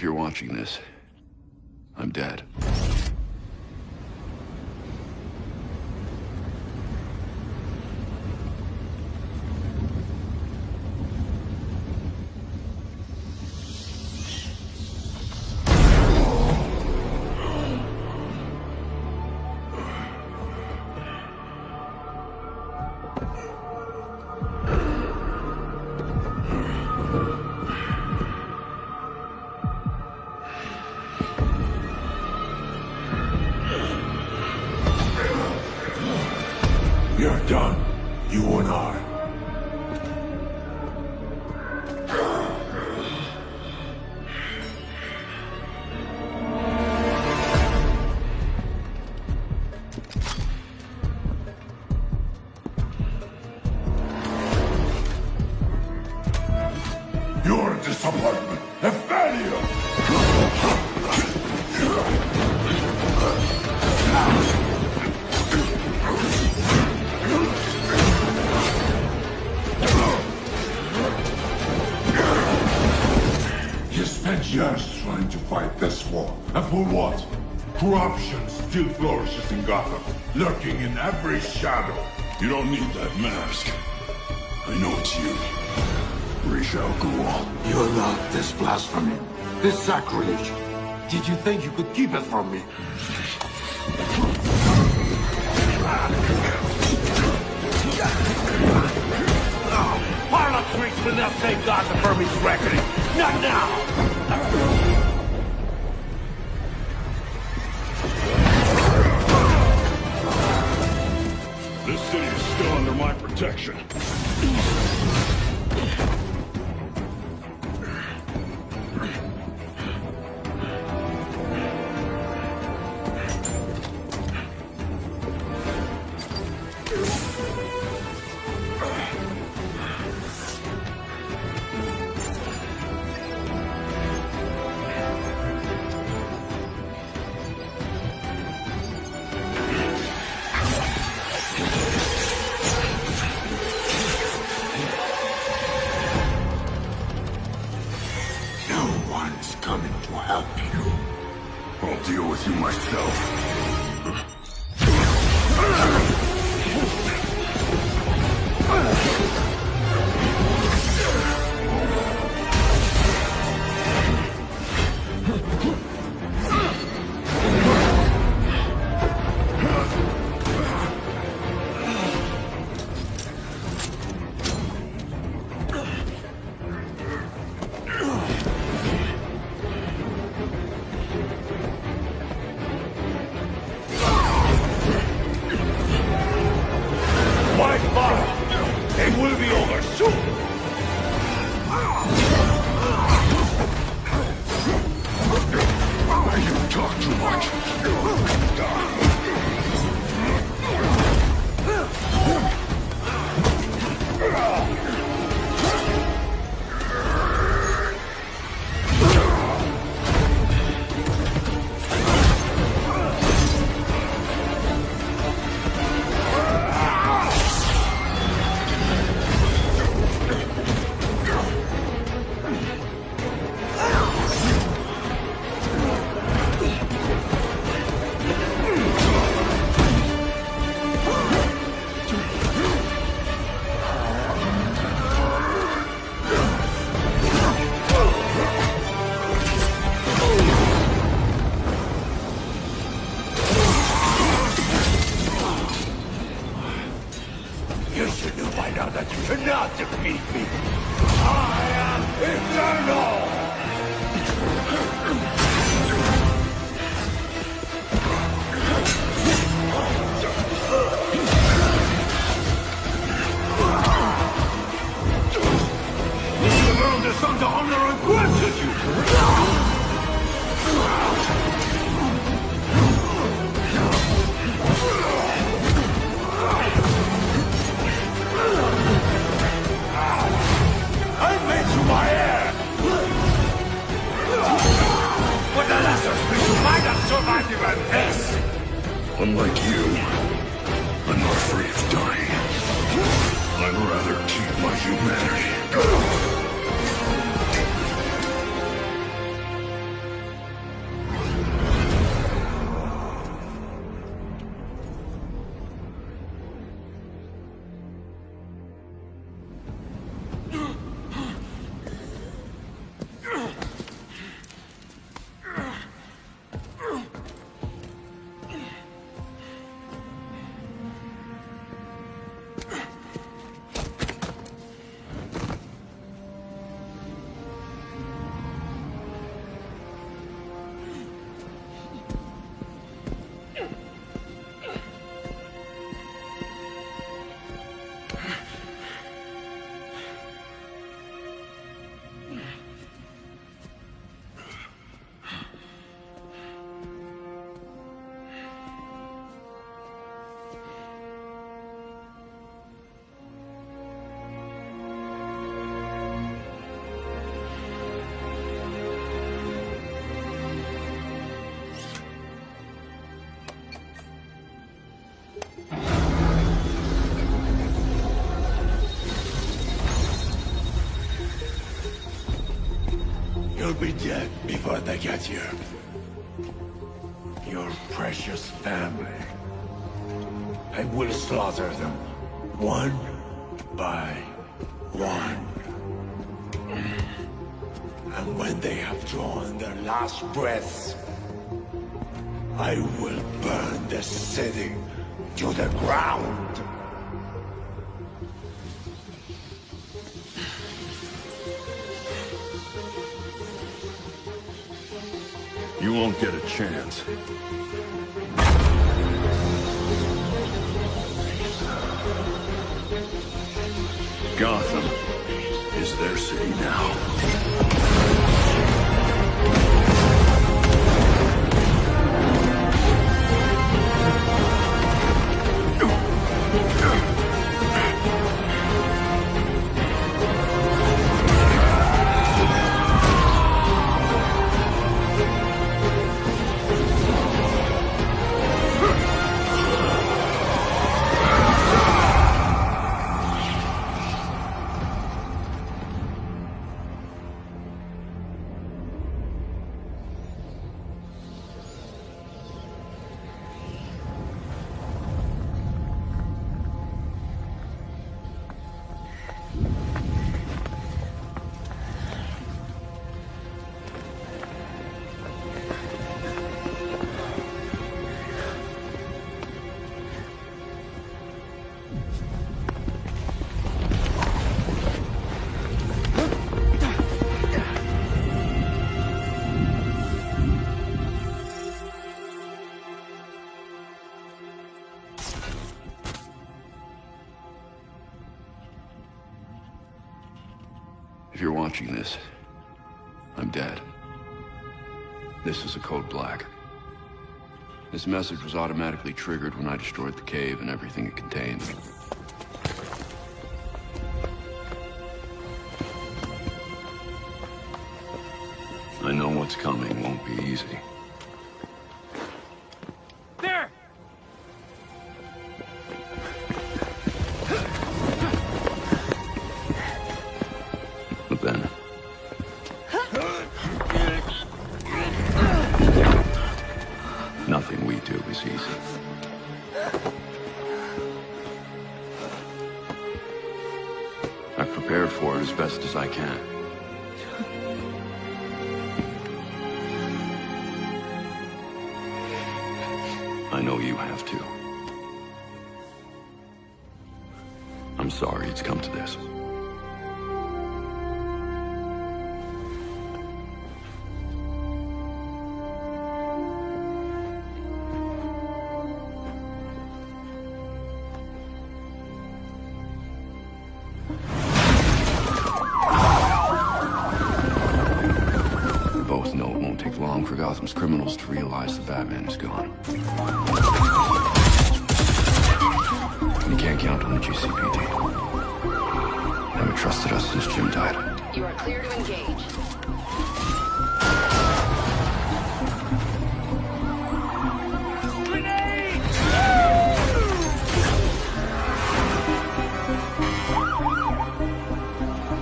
you're watching this, I'm dead. We're done, you and I. You're a disappointment, a failure! You spent years trying to fight this war, and for what? Corruption still flourishes in Gotham, lurking in every shadow. You don't need that mask. I know it's you. Ra's al Ghul. You allowed this blasphemy, this sacrilege. Did you think you could keep it from me? Harlem Creek will not save Gotham from his reckoning. Not now! This city is still under my protection. No one's coming to help you. I'll deal with you myself. My father! It will be over soon! You talk too much. You should know by now that you cannot defeat me! I am eternal! The world is under honor and gratitude! I made you my heir! But the lesser species might have survived even this! Unlike you, I'm not afraid of dying. I'd rather keep my humanity. will be dead before they get here. Your precious family. I will slaughter them, one by one. And when they have drawn their last breaths, I will burn the city to the ground. You won't get a chance. Gotham is their city now. If you're watching this, I'm dead. This is a code black. This message was automatically triggered when I destroyed the cave and everything it contained. I know what's coming won't be easy. There! But then... nothing we do is easy. I've prepared for it as best as I can. I know you have too. I'm sorry it's come to this. We both know it won't take long for Gotham's criminals to realize the Batman is gone. You can't count on the GCPD. Haven't trusted us since Jim died. You are clear to engage.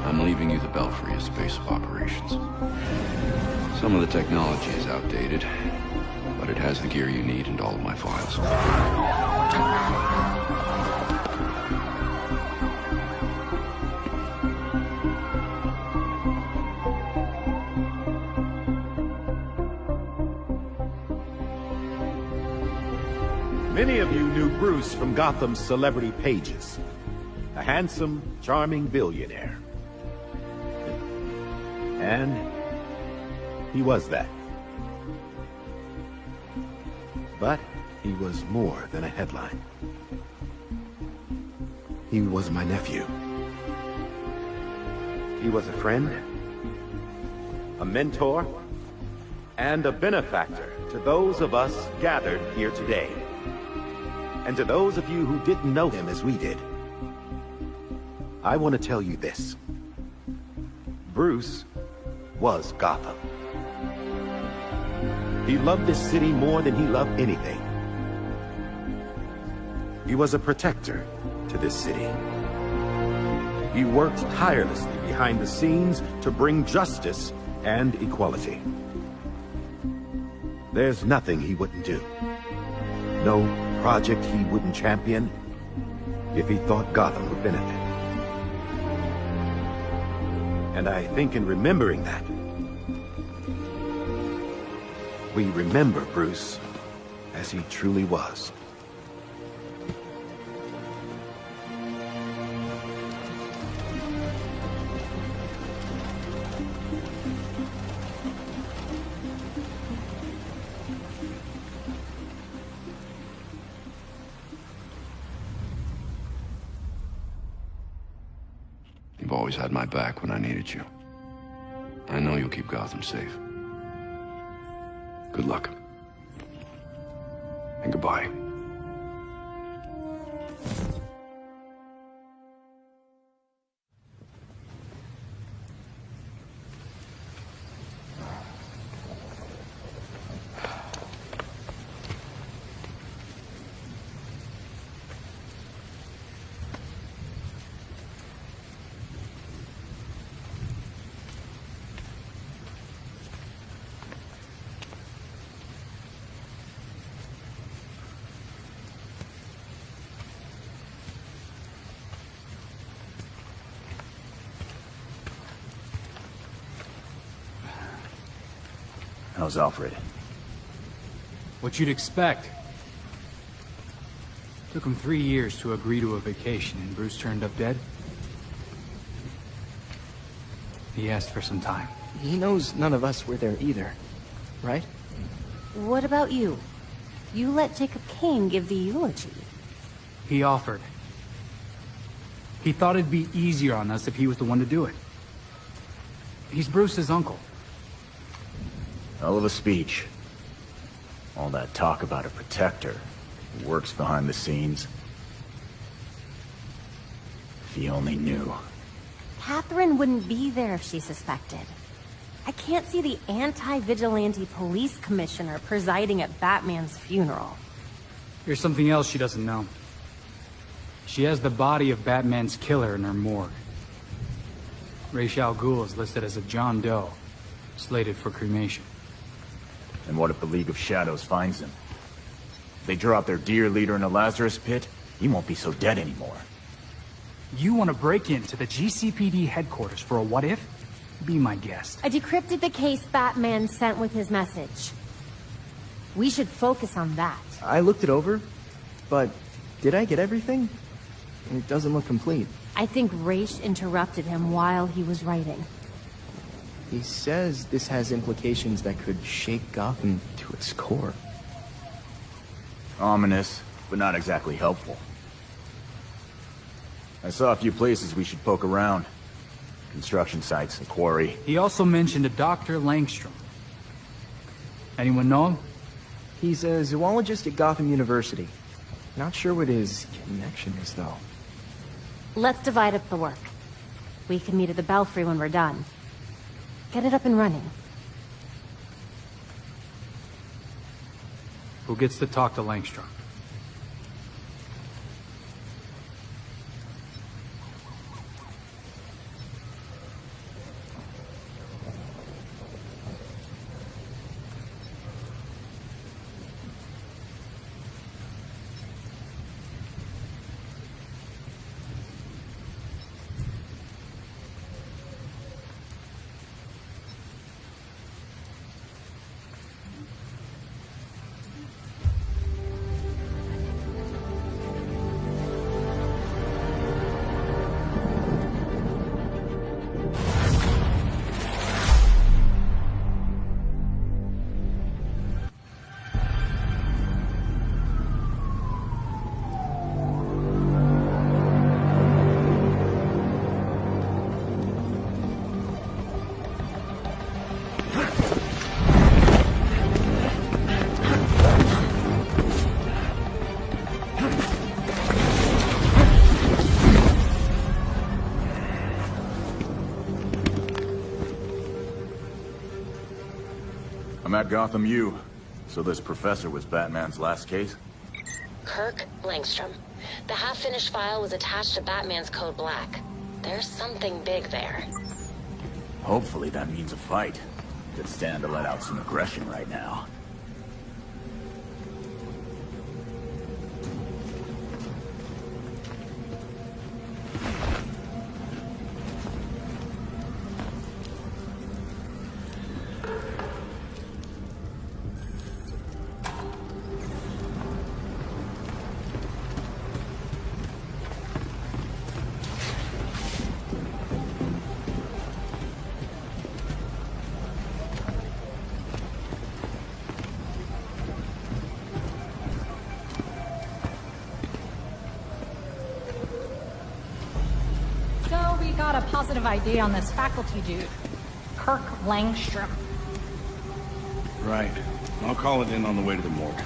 I'm leaving you the Belfry as base of operations. Some of the technology is outdated, but it has the gear you need and all of my files. Many of you knew Bruce from Gotham's celebrity pages. A handsome, charming billionaire. And he was that. But he was more than a headline. He was my nephew. He was a friend, a mentor, and a benefactor to those of us gathered here today. And to those of you who didn't know him as we did, I want to tell you this. Bruce was Gotham. He loved this city more than he loved anything. He was a protector to this city. He worked tirelessly behind the scenes to bring justice and equality. There's nothing he wouldn't do. No project he wouldn't champion if he thought Gotham would benefit. And I think in remembering that, we remember Bruce as he truly was. You've always had my back when I needed you. I know you'll keep Gotham safe. Good luck. And goodbye. How's Alfred? What you'd expect. Took him 3 years to agree to a vacation, and Bruce turned up dead. He asked for some time. He knows none of us were there either, right? What about you? You let Jacob Kane give the eulogy. He offered. He thought it'd be easier on us if he was the one to do it. He's Bruce's uncle. Hell of a speech. All that talk about a protector who works behind the scenes. If he only knew. Catherine wouldn't be there if she suspected. I can't see the anti-vigilante police commissioner presiding at Batman's funeral. Here's something else she doesn't know. She has the body of Batman's killer in her morgue. Ra's al Ghul is listed as a John Doe, slated for cremation. And what if the League of Shadows finds him? If they draw out their dear leader in a Lazarus pit, he won't be so dead anymore. You want to break into the GCPD headquarters for a what-if? Be my guest. I decrypted the case Batman sent with his message. We should focus on that. I looked it over, but did I get everything? It doesn't look complete. I think Ra's interrupted him while he was writing. He says this has implications that could shake Gotham to its core. Ominous, but not exactly helpful. I saw a few places we should poke around. Construction sites, a quarry. He also mentioned a Dr. Langstrom. Anyone know him? He's a zoologist at Gotham University. Not sure what his connection is, though. Let's divide up the work. We can meet at the Belfry when we're done. Get it up and running. Who gets to talk to Langstrom? I'm at Gotham U. So this professor was Batman's last case? Kirk Langstrom. The half-finished file was attached to Batman's Code Black. There's something big there. Hopefully that means a fight. Could stand to let out some aggression right now. Got a positive ID on this faculty dude, Kirk Langstrom. Right. I'll call it in on the way to the morgue.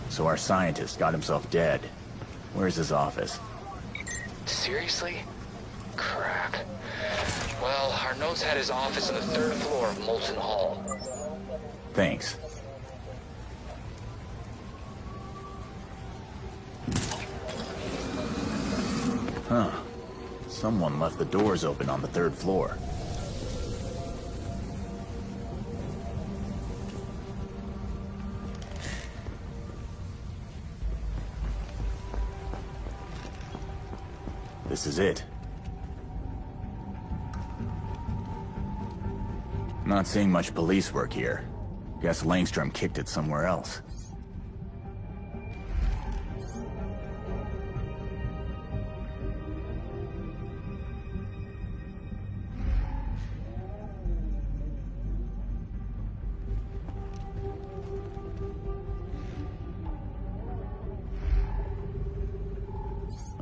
So our scientist got himself dead. Where's his office? Seriously? Crap. Well, our notes had his office on the 3rd floor of Molten Hall. Thanks. Huh. Someone left the doors open on the 3rd floor. This is it. Not seeing much police work here. Guess Langstrom kicked it somewhere else.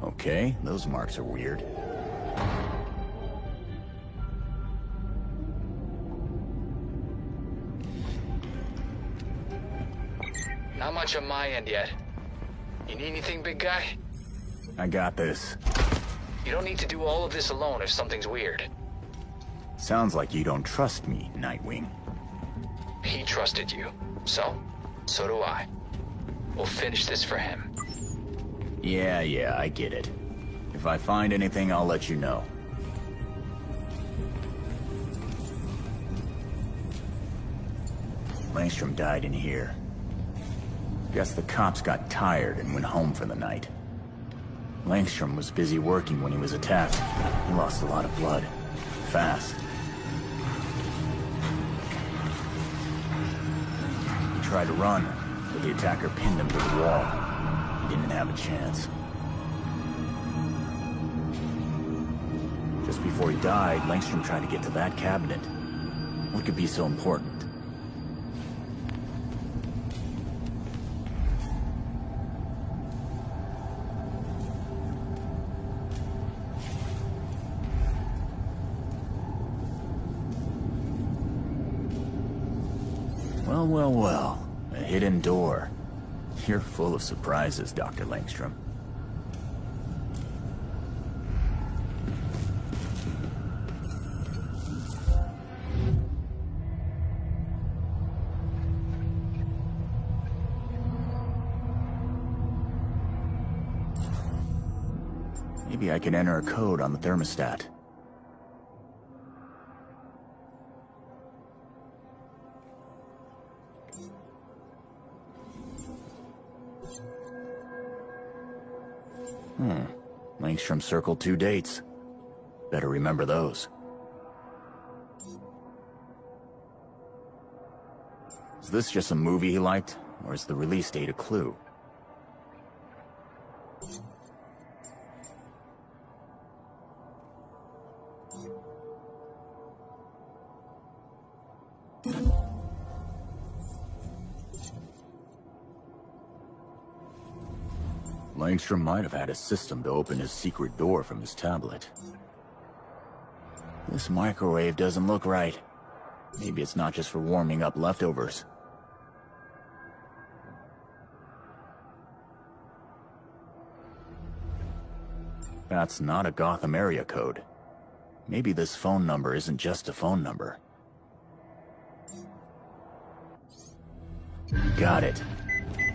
Okay, those marks are weird. Not much on my end yet. You need anything, big guy? I got this. You don't need to do all of this alone if something's weird. Sounds like you don't trust me, Nightwing. He trusted you. So do I. We'll finish this for him. Yeah, I get it. If I find anything, I'll let you know. Langstrom died in here. Guess the cops got tired and went home for the night. Langstrom was busy working when he was attacked. He lost a lot of blood. Fast. He tried to run, but the attacker pinned him to the wall. He didn't have a chance. Just before he died, Langstrom tried to get to that cabinet. What could be so important? Well. A hidden door. You're full of surprises, Dr. Langstrom. Maybe I can enter a code on the thermostat. Langstrom circled 2 dates. Better remember those. Is this just a movie he liked, or is the release date a clue? Langstrom might have had a system to open his secret door from his tablet. This microwave doesn't look right. Maybe it's not just for warming up leftovers. That's not a Gotham area code. Maybe this phone number isn't just a phone number. Got it.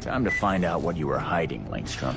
Time to find out what you were hiding, Langstrom.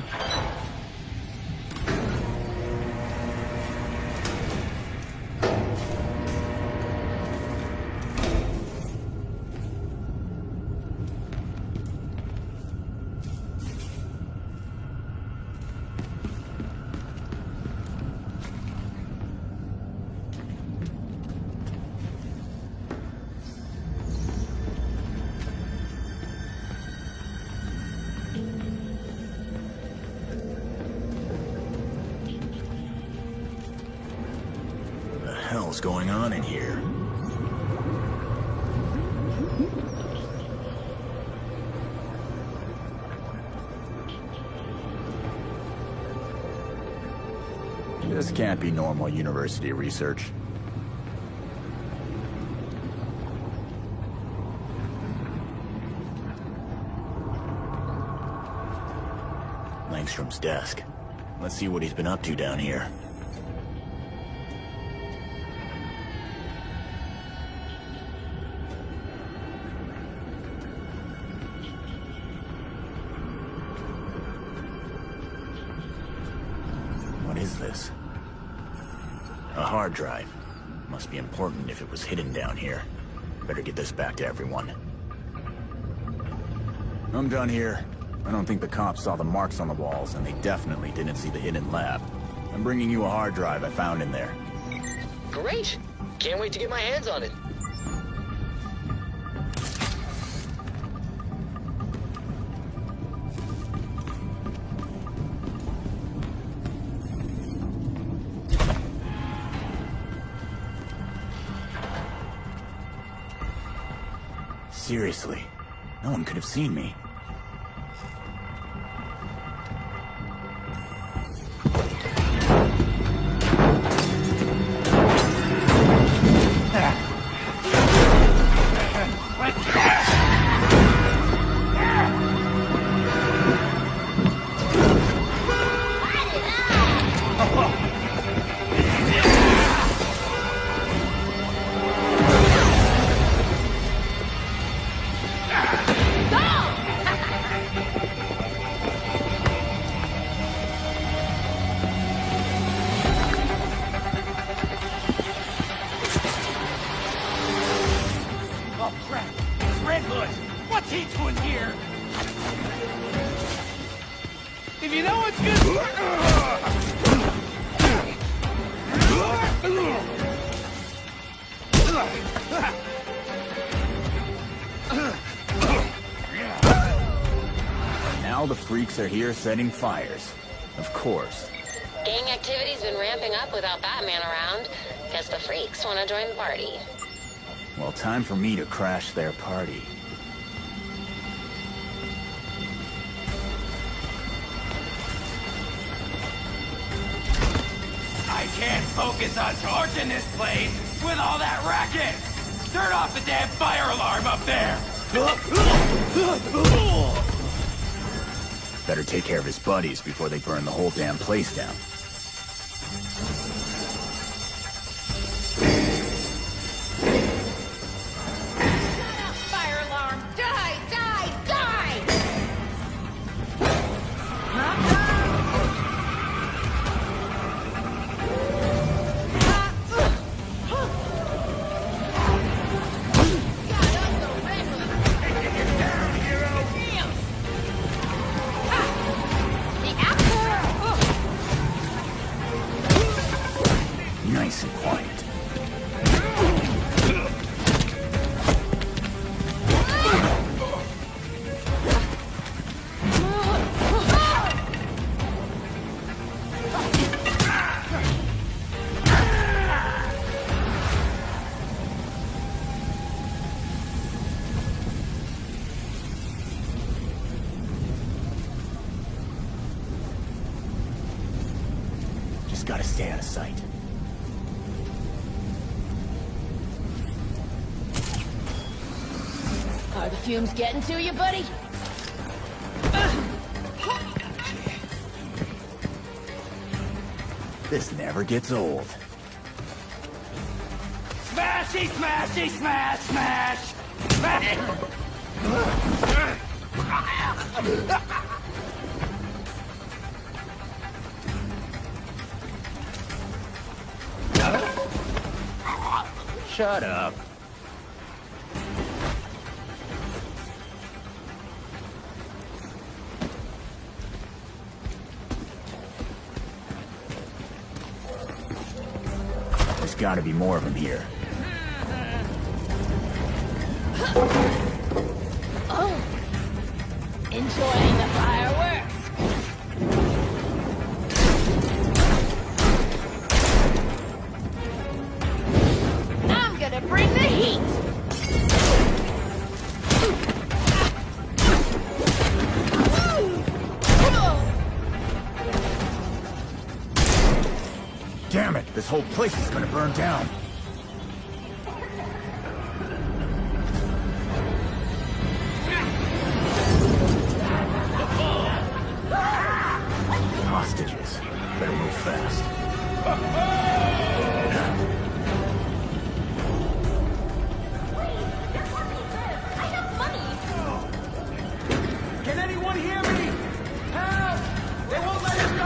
What the hell's going on in here? This can't be normal university research. Langstrom's desk. Let's see what he's been up to down here. What is this? A hard drive. Must be important if it was hidden down here. Better get this back to everyone. I'm done here. I don't think the cops saw the marks on the walls, and they definitely didn't see the hidden lab. I'm bringing you a hard drive I found in there. Great! Can't wait to get my hands on it. Seriously, no one could have seen me. Now the freaks are here setting fires. Of course. Gang activity's been ramping up without Batman around. Guess the freaks want to join the party. Well, time for me to crash their party. I can't focus on torching this place with all that racket! Turn off the damn fire alarm up there! Better take care of his buddies before they burn the whole damn place down. Fire alarm! Die! Die! Die! Nice and quiet. Just gotta stay out of sight. Are the fumes getting to you, buddy? This never gets old. Smashy, smashy, smash, smash! Shut up. There's gotta be more of them here. Oh, enjoying the fireworks. I'm gonna bring the heat. Damn it, this whole place is gonna burn down. Hostages. Better move fast. Can anyone hear me? Help! They won't let us go!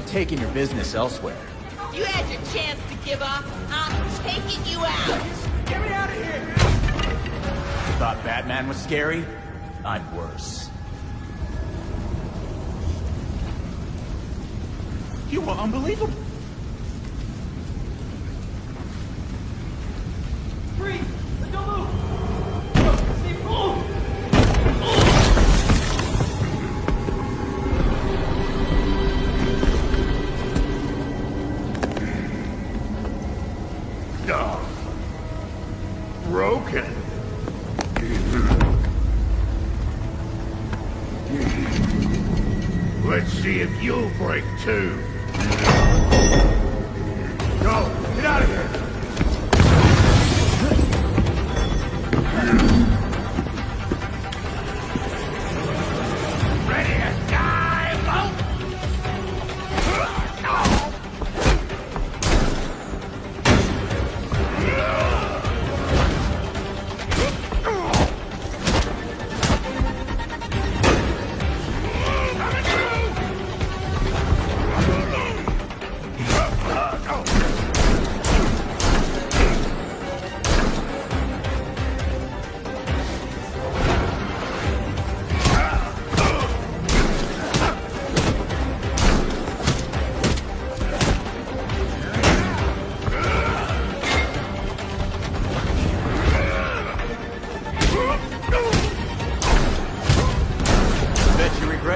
Taking your business elsewhere. You had your chance to give up. I'm taking you out. Get me out of here! Thought Batman was scary? I'm worse. You were unbelievable. Freeze! Don't move! Steve, move! Broken. Let's see if you'll break too. Go! Get out of here! Ready to die, Bolt?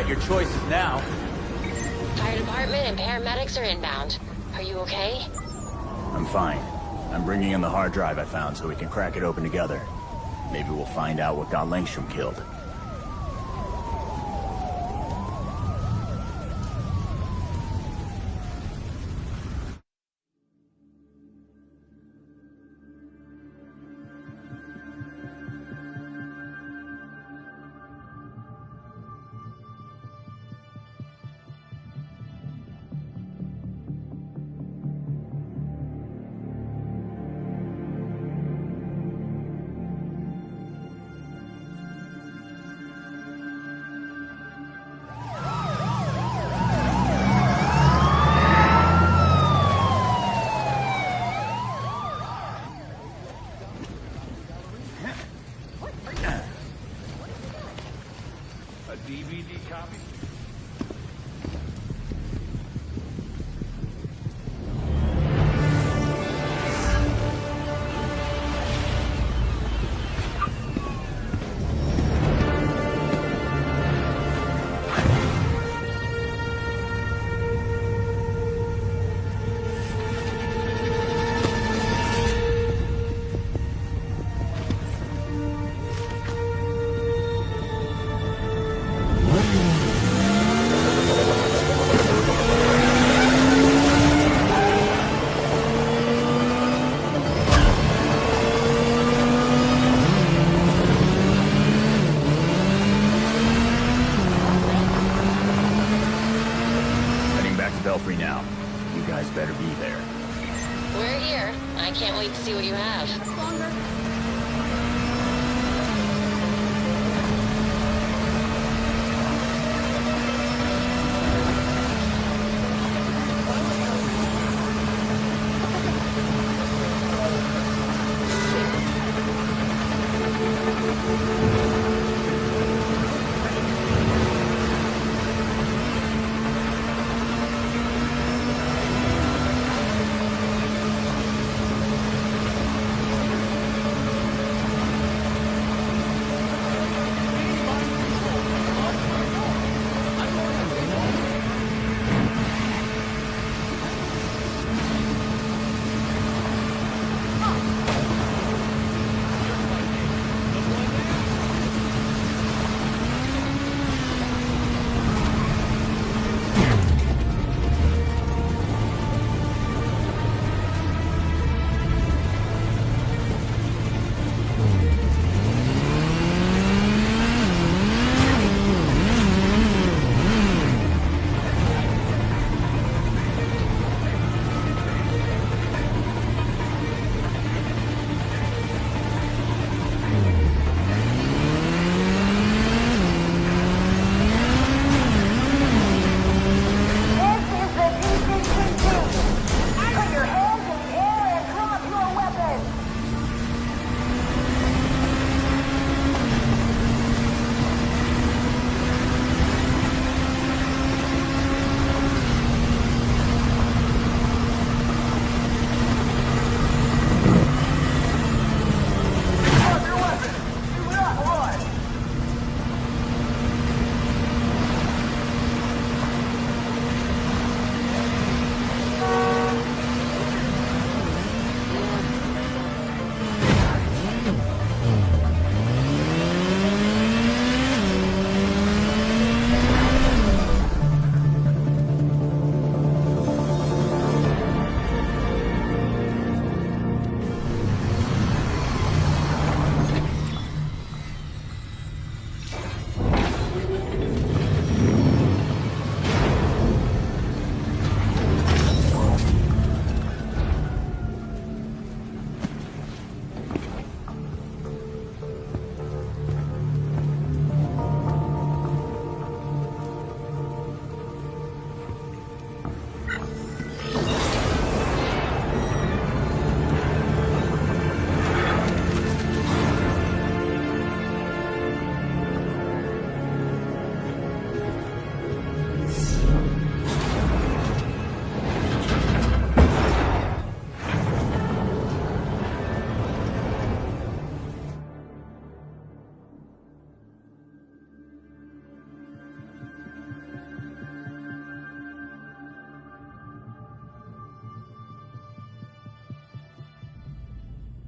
Your choices now. Fire department and paramedics are inbound. Are you okay? I'm fine. I'm bringing in the hard drive I found so we can crack it open together. Maybe we'll find out what got Langstrom killed. DVD copy? Belfry now. You guys better be there. We're here. I can't wait to see what you have.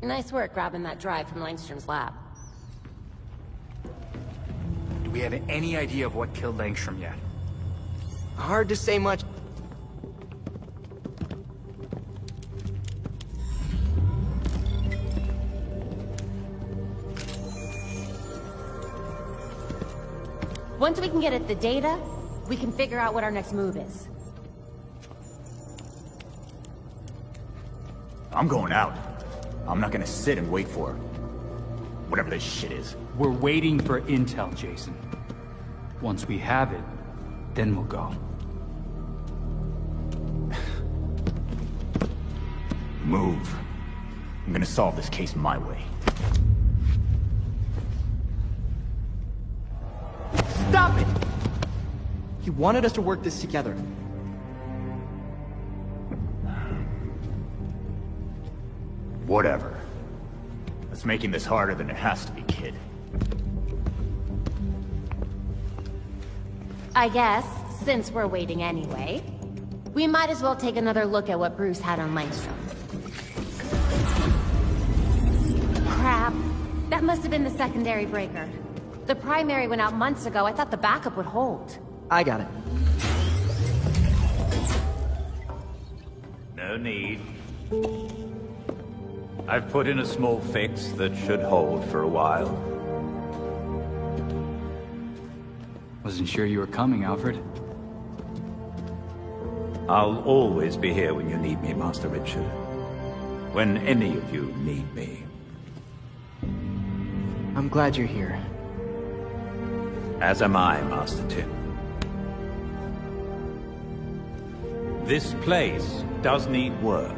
Nice work grabbing that drive from Langstrom's lab. Do we have any idea of what killed Langstrom yet? Hard to say much. Once we can get at the data, we can figure out what our next move is. I'm going out. I'm not gonna sit and wait for whatever this shit is. We're waiting for intel, Jason. Once we have it, then we'll go. Move. I'm gonna solve this case my way. Stop it! He wanted us to work this together. Whatever. That's making this harder than it has to be, kid. I guess, since we're waiting anyway, we might as well take another look at what Bruce had on Langstrom. Crap. That must have been the secondary breaker. The primary went out months ago. I thought the backup would hold. I got it. No need. I've put in a small fix that should hold for a while. Wasn't sure you were coming, Alfred. I'll always be here when you need me, Master Richard. When any of you need me. I'm glad you're here. As am I, Master Tim. This place does need work.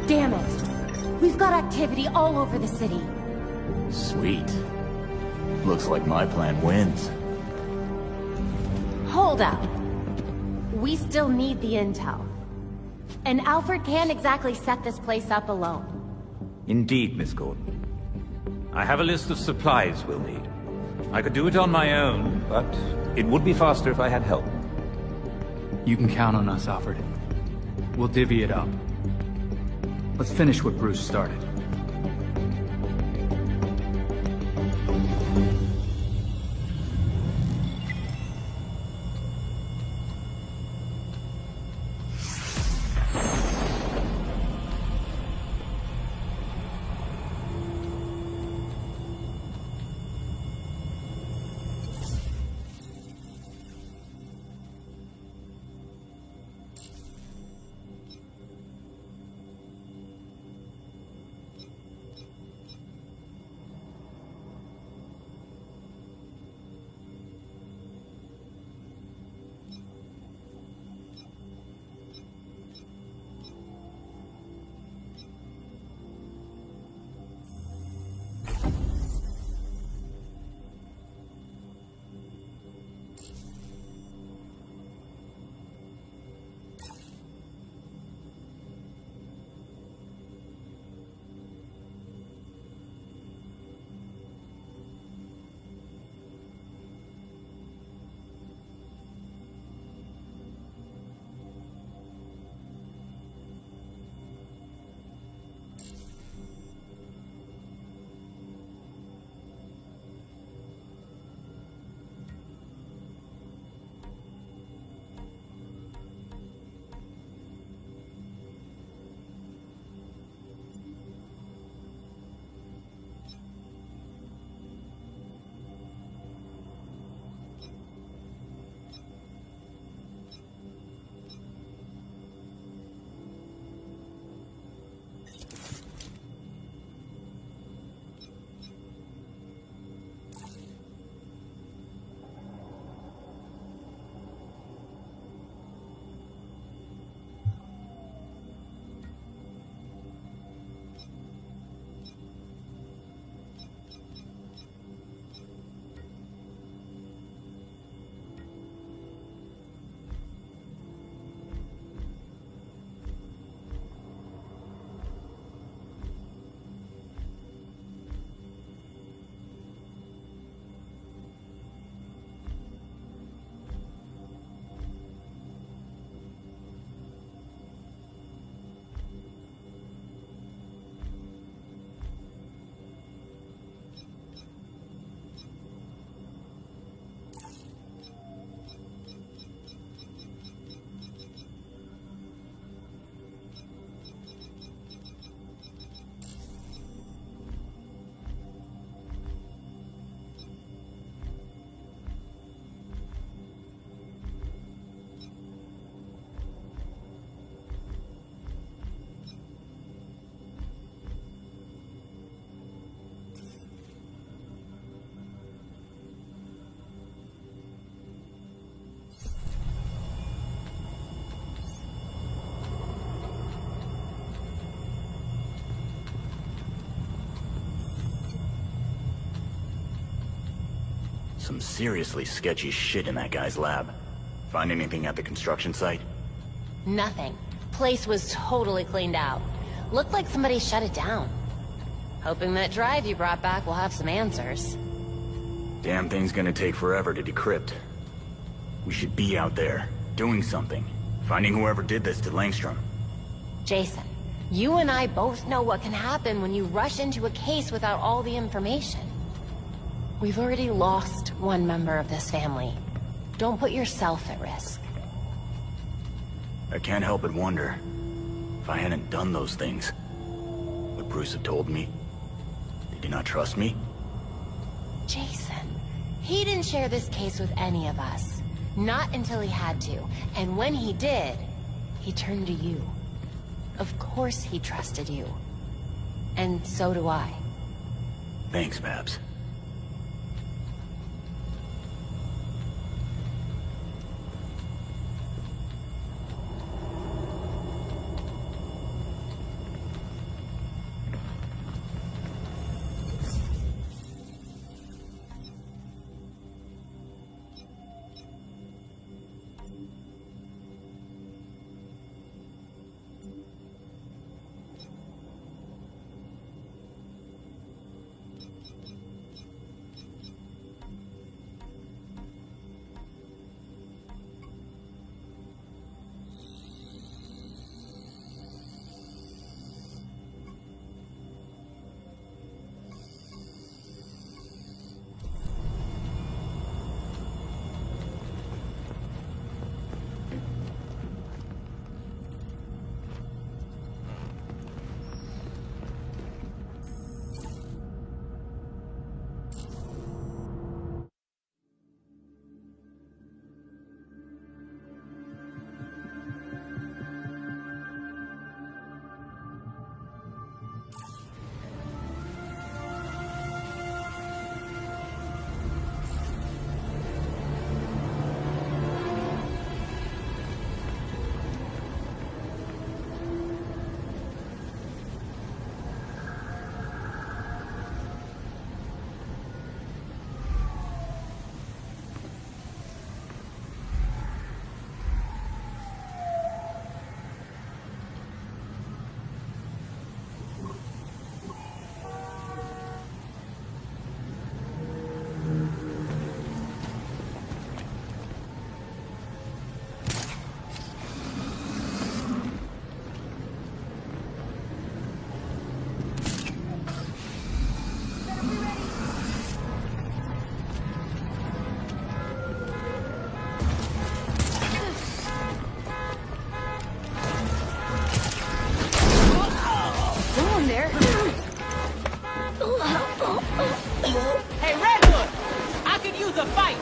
Damn it! We've got activity all over the city. Sweet. Looks like my plan wins. Hold up. We still need the intel. And Alfred can't exactly set this place up alone. Indeed, Miss Gordon. I have a list of supplies we'll need. I could do it on my own, but it would be faster if I had help. You can count on us, Alfred. We'll divvy it up. Let's finish what Bruce started. Some seriously sketchy shit in that guy's lab. Find anything at the construction site? Nothing. Place was totally cleaned out. Looked like somebody shut it down. Hoping that drive you brought back will have some answers. Damn thing's gonna take forever to decrypt. We should be out there, doing something. Finding whoever did this to Langstrom. Jason, you and I both know what can happen when you rush into a case without all the information. We've already lost one member of this family. Don't put yourself at risk. I can't help but wonder, if I hadn't done those things, would Bruce have told me? Did he not trust me? Jason, he didn't share this case with any of us. Not until he had to. And when he did, he turned to you. Of course he trusted you. And so do I. Thanks, Babs. Hey, Redwood! I could use a fight!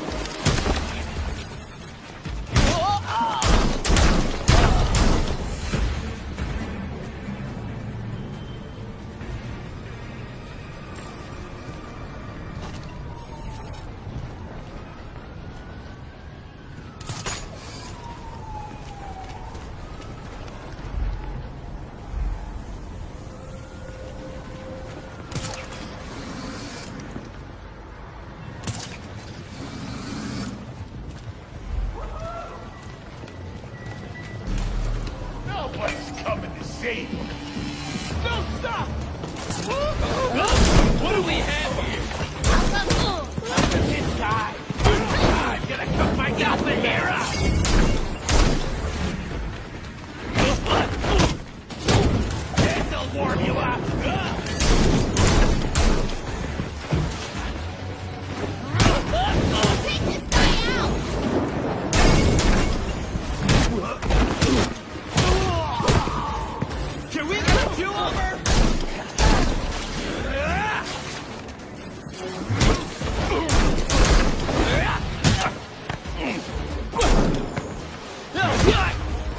Nobody's coming to save you. No, stop! What do we have here? This guy! I'm gonna cut my goblin hair out! This'll warm you up! Take this guy out! Can we get you over?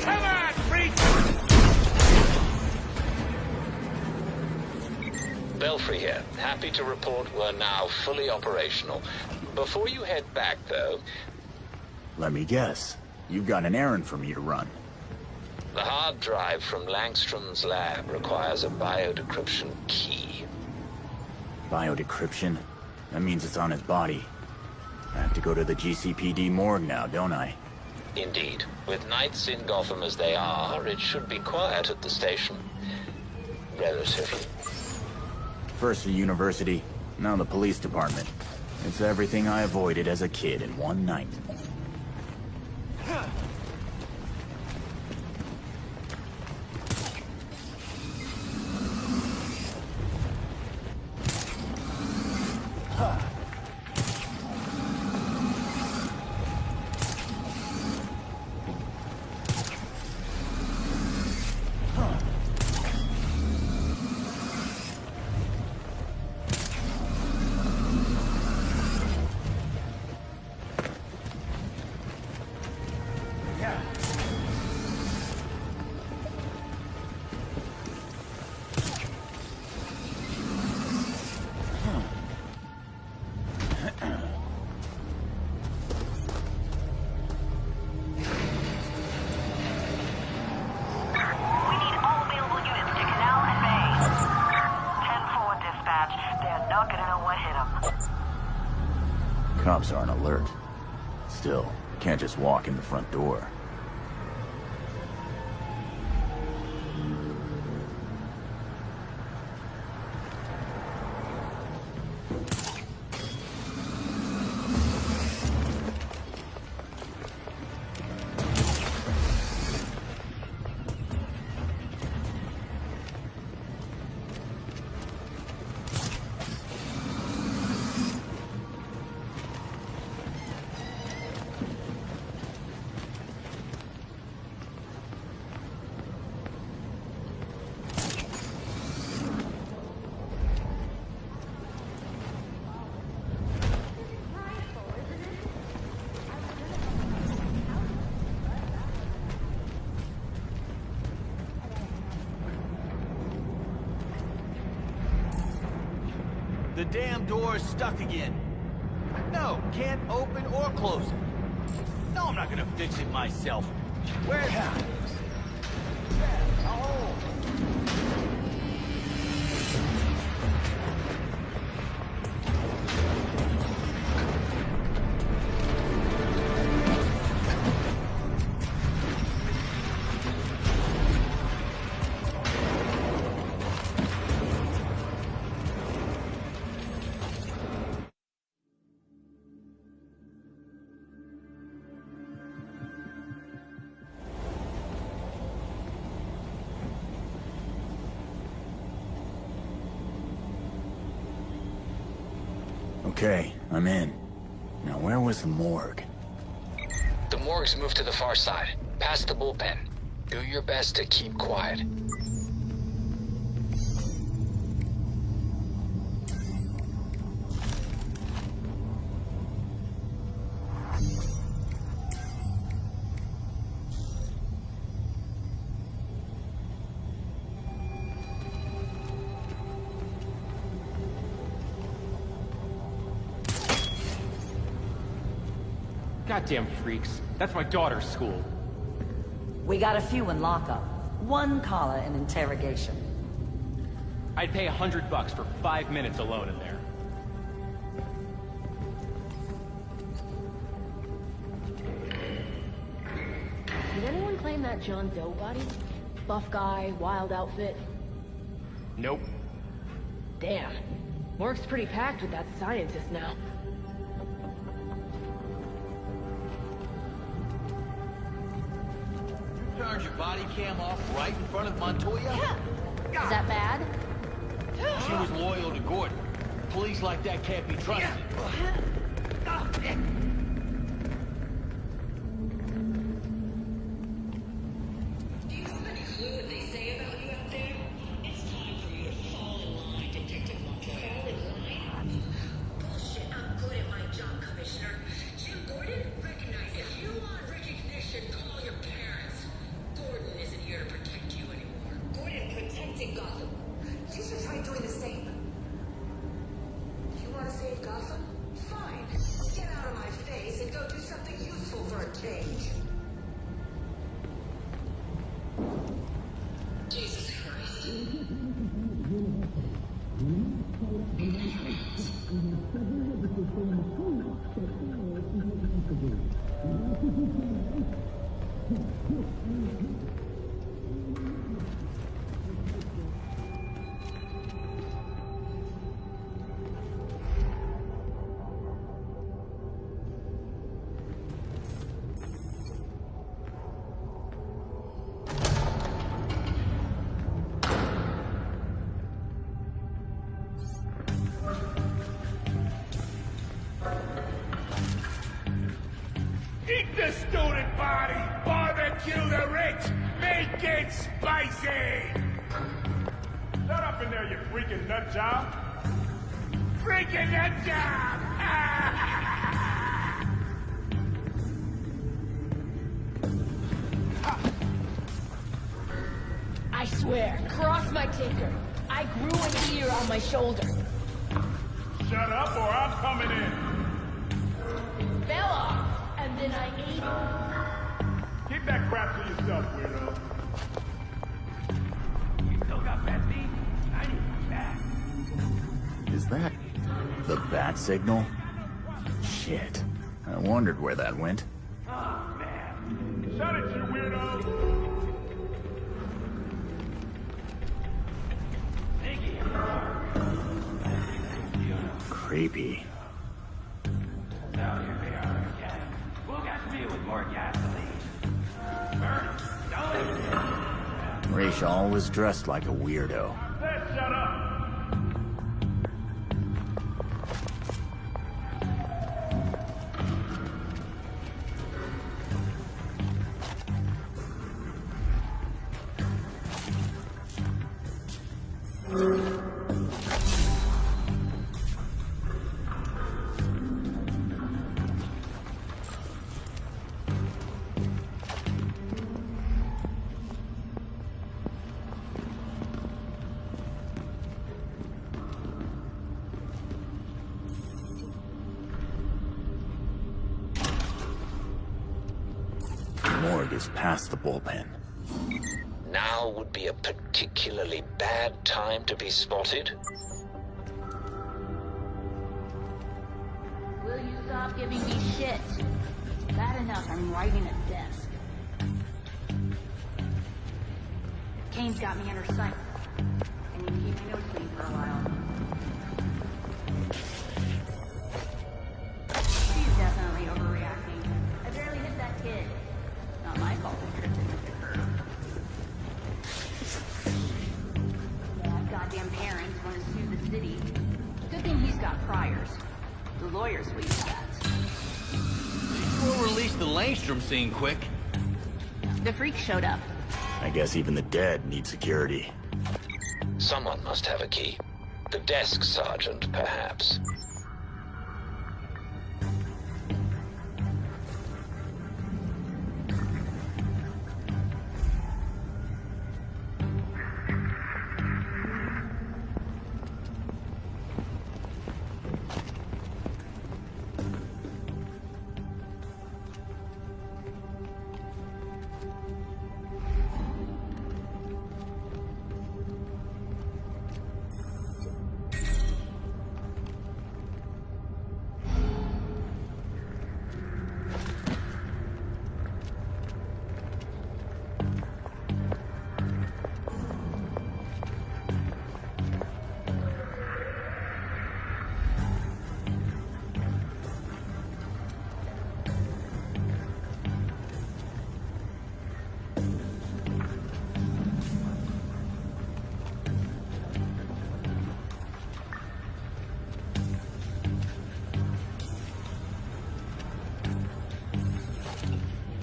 Come on, freak! Belfry here. Happy to report we're now fully operational. Before you head back, though... Let me guess. You've got an errand for me to run. The hard drive from Langstrom's lab requires a biodecryption key. Biodecryption? That means it's on his body. I have to go to the GCPD morgue now, don't I? Indeed. With nights in Gotham as they are, it should be quiet at the station. Relatively. First the university, now the police department. It's everything I avoided as a kid in one night. Cops aren't alert. Still, can't just walk in the front door. The damn door is stuck again. No, can't open or close it. No, I'm not gonna fix it myself. Where's... Okay, I'm in. Now where was the morgue? The morgue's moved to the far side, past the bullpen. Do your best to keep quiet. Goddamn freaks. That's my daughter's school. We got a few in lockup. One caller in interrogation. I'd pay $100 for 5 minutes alone in there. Did anyone claim that John Doe body? Buff guy, wild outfit? Nope. Damn. Morgue's pretty packed with that scientist now. Turned your body cam off right in front of Montoya? Yeah. Is that bad? She was loyal to Gordon. Police like that can't be trusted. Gotham? Fine. Get out of my face. the stolen body! Barbecue the rich! Make it spicy! Shut up in there, you freaking nut job! Freaking nut job! I swear, cross my tinker. I grew an ear on my shoulder. Shut up or I'm coming in! Fell off, and then I ate it. Keep that crap to yourself, weirdo. You still got benzene? I need my back. Is that the bat signal? Shit. I wondered where that went. Oh, man. Shut it, you weirdo! Creepy. Now here they are again. We'll get me with more gasoline. Burn, don't it? Ra's always dressed like a weirdo. Let's shut up! Morgue is past the bullpen. Now would be a particularly bad time to be spotted. Will you stop giving me shit? It's bad enough I'm writing at desk. Kane's got me under sight. I need to keep my notes clean for a while. She's definitely overreacting. I barely hit that kid. Not my fault we tripped and hit her. That goddamn parents want to sue the city. Good thing he's got priors. The lawyers will use that. We'll release the Langstrom scene quick. The freak showed up. I guess even the dead need security. Someone must have a key. The desk sergeant, perhaps.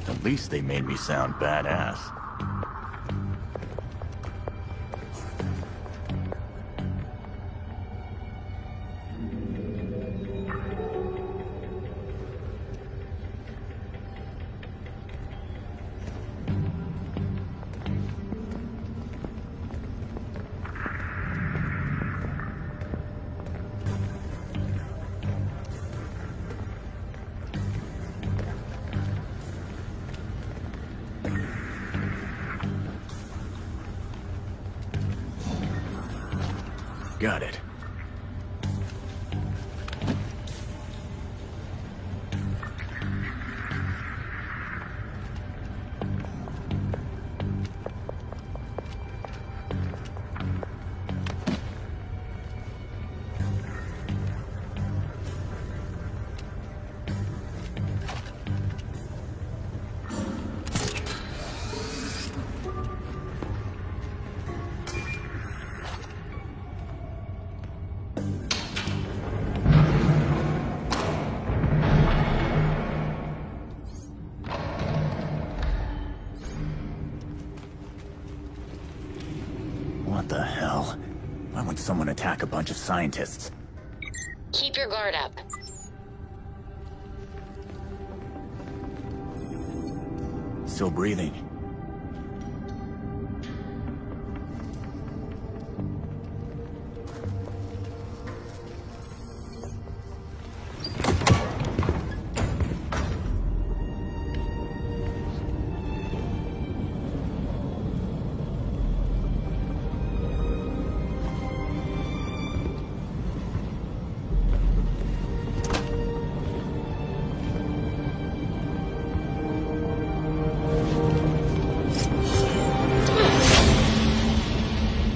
At least they made me sound badass. Got it. someone attack a bunch of scientists. Keep your guard up. Still breathing.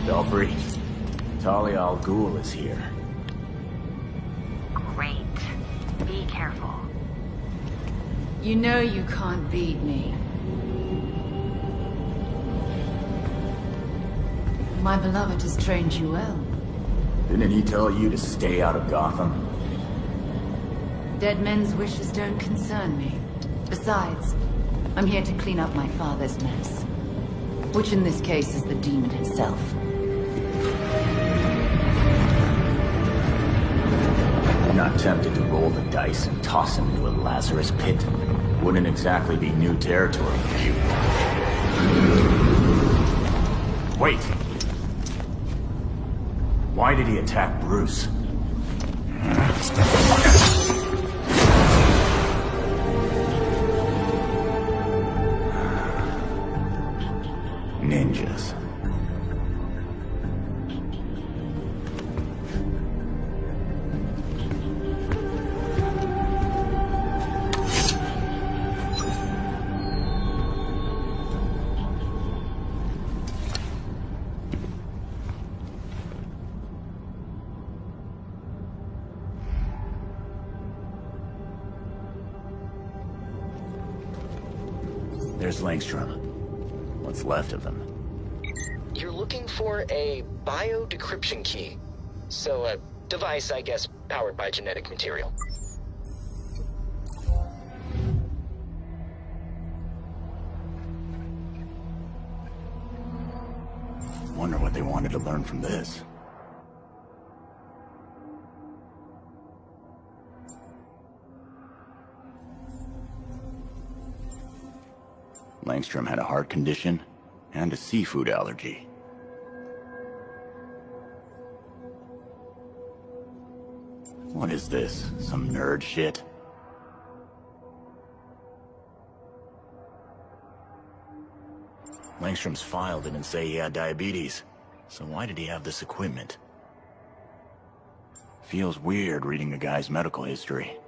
Belfry, Talia al Ghul is here. Great. Be careful. You know you can't beat me. My beloved has trained you well. Didn't he tell you to stay out of Gotham? Dead men's wishes don't concern me. Besides, I'm here to clean up my father's mess. Which in this case is the demon himself. Not tempted to roll the dice and toss him into a Lazarus pit? Wouldn't exactly be new territory for you. Wait! Why did he attack Bruce? Ninjas. There's Langstrom. What's left of him? You're looking for a bio-decryption key. So a device, I guess, powered by genetic material. Wonder what they wanted to learn from this. Langstrom had a heart condition and a seafood allergy. What is this? Some nerd shit? Langstrom's file didn't say he had diabetes, so why did he have this equipment? Feels weird reading a guy's medical history.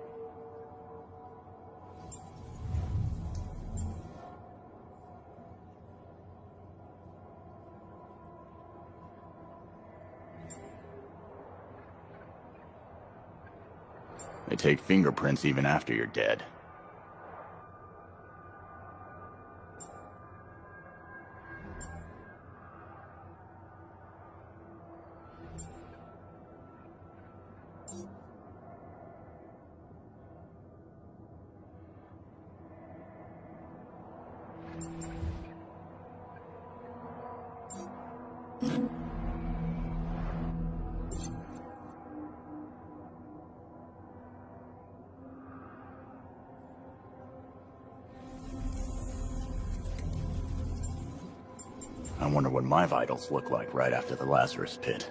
They take fingerprints even after you're dead. I wonder what my vitals look like right after the Lazarus pit.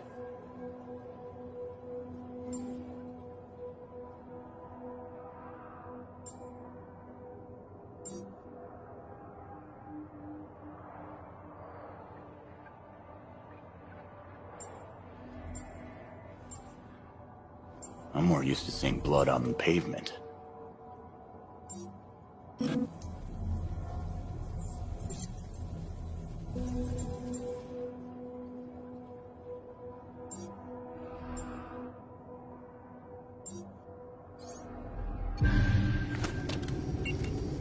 I'm more used to seeing blood on the pavement.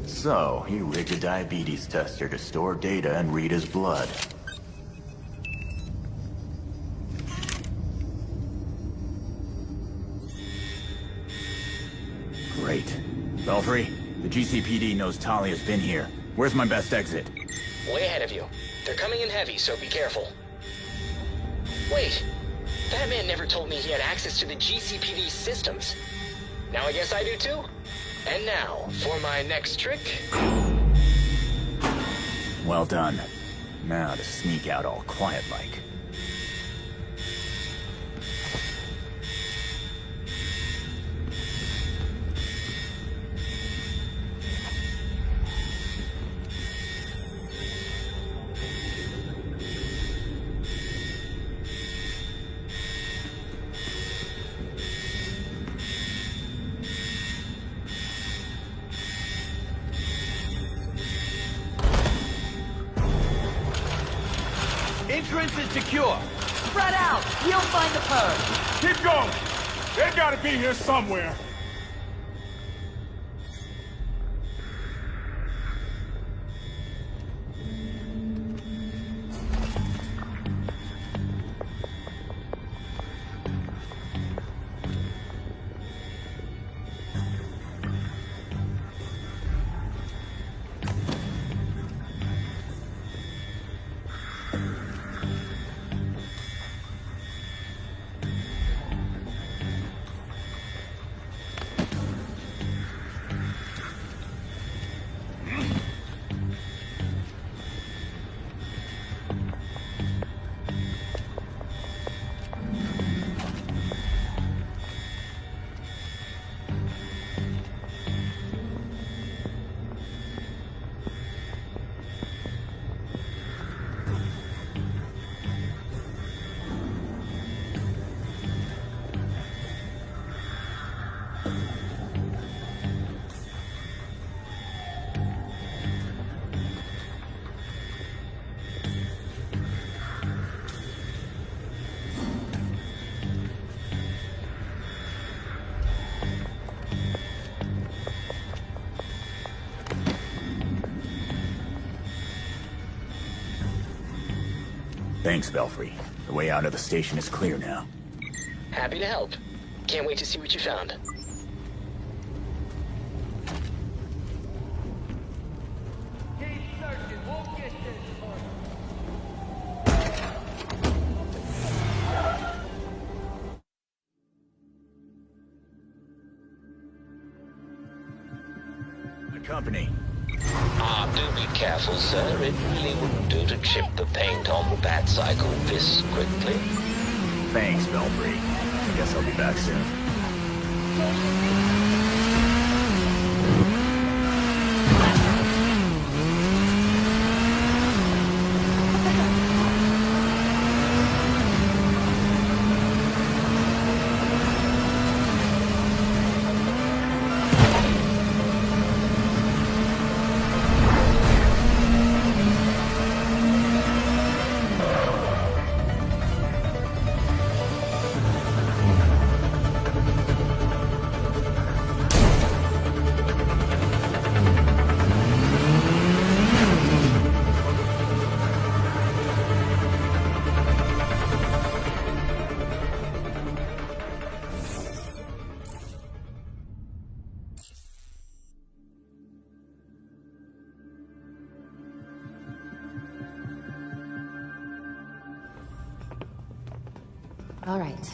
So, he rigged a diabetes tester to store data and read his blood. Great. Belfry, the GCPD knows Talia's been here. Where's my best exit? Way ahead of you. They're coming in heavy, so be careful. Wait, Batman never told me he had access to the GCPD systems. Now I guess I do too. And now, for my next trick. Well done. Now to sneak out all quiet-like. Entrance is secure. Spread out. We'll find the purge. Keep going. They gotta be here somewhere. Thanks, Belfry. The way out of the station is clear now. Happy to help. Can't wait to see what you found. My company. Do be careful, sir. It really wouldn't do to chip the paint on the Bat-Cycle this quickly. Thanks, Belfry. I guess I'll be back soon. All right.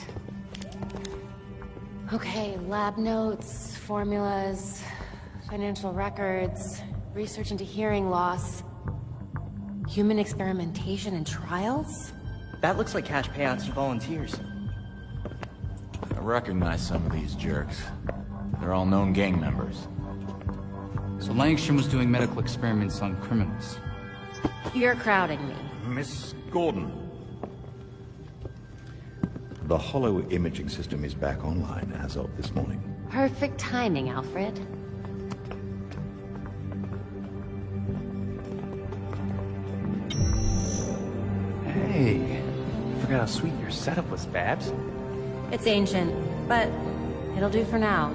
Okay, lab notes, formulas, financial records, research into hearing loss, human experimentation and trials? That looks like cash payouts to volunteers. I recognize some of these jerks. They're all known gang members. So Langstrom was doing medical experiments on criminals. You're crowding me. Miss Gordon. The hollow imaging system is back online as of this morning. Perfect timing, Alfred. Hey, I forgot how sweet your setup was, Babs. It's ancient, but it'll do for now.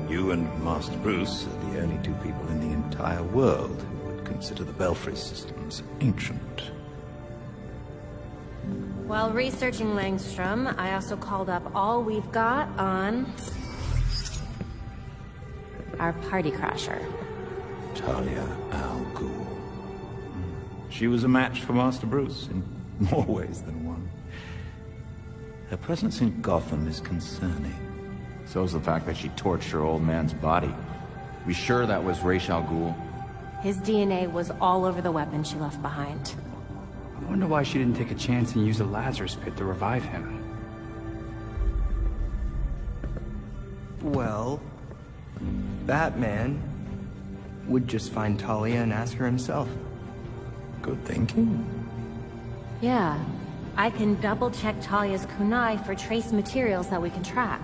You and Master Bruce are the only two people in the entire world who would consider the Belfry systems ancient. While researching Langstrom, I also called up all we've got on our party crasher. Talia al Ghul. She was a match for Master Bruce in more ways than one. Her presence in Gotham is concerning. So's the fact that she torched her old man's body. We sure that was Ra's al Ghul? His DNA was all over the weapon she left behind. I wonder why she didn't take a chance and use a Lazarus pit to revive him. Well, Batman would just find Talia and ask her himself. Good thinking. Yeah. I can double-check Talia's kunai for trace materials that we can track.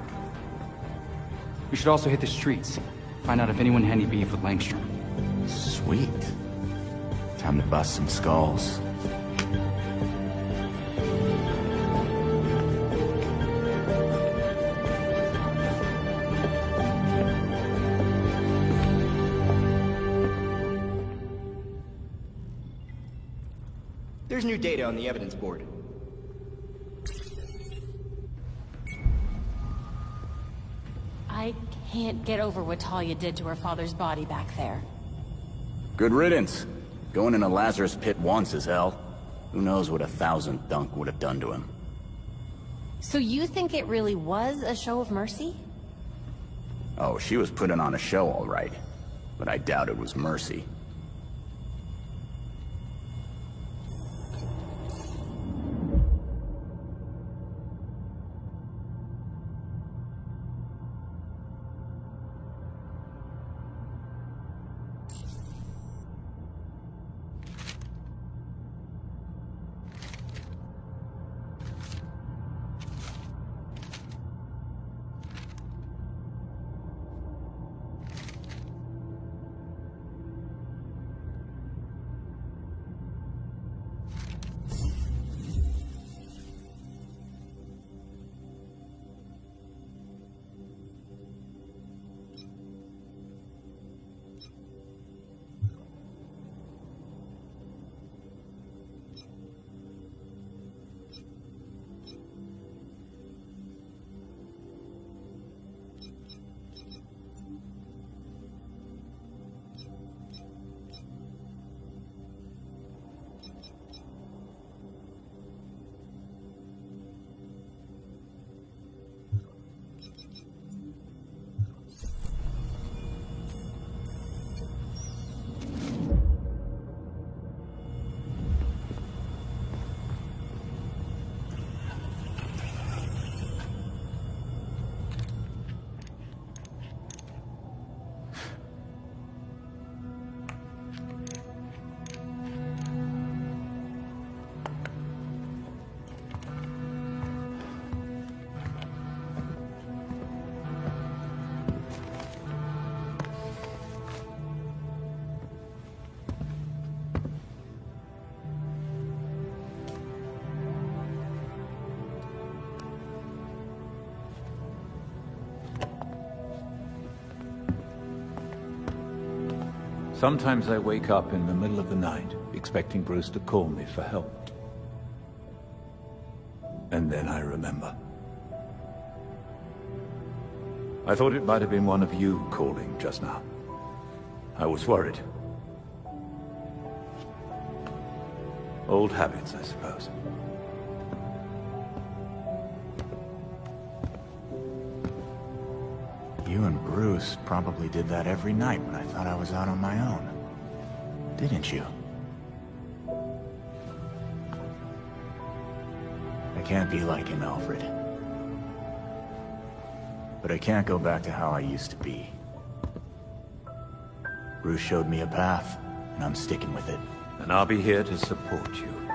We should also hit the streets. Find out if anyone had any beef with Langstrom. Sweet. Time to bust some skulls. There's new data on the evidence board. I can't get over what Talia did to her father's body back there. Good riddance. Going in a Lazarus pit once is hell. Who knows what 1,000 Dunk would have done to him. So you think it really was a show of mercy? Oh, she was putting on a show all right. But I doubt it was mercy. Sometimes I wake up in the middle of the night, expecting Bruce to call me for help. And then I remember. I thought it might have been one of you calling just now. I was worried. Old habits, I suppose. You and Bruce probably did that every night when I thought I was out on my own. Didn't you? I can't be like him, Alfred. But I can't go back to how I used to be. Bruce showed me a path, and I'm sticking with it. And I'll be here to support you.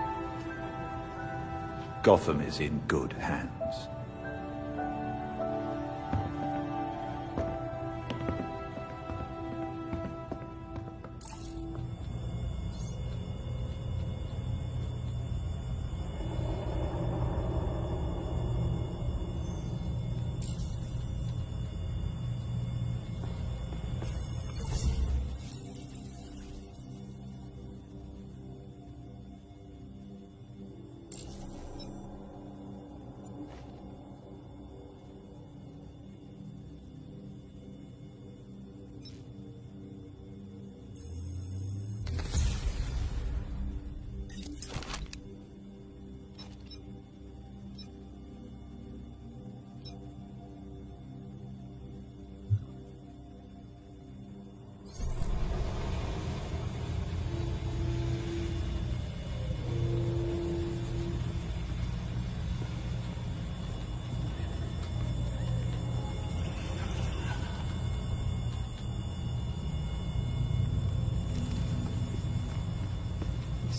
Gotham is in good hands.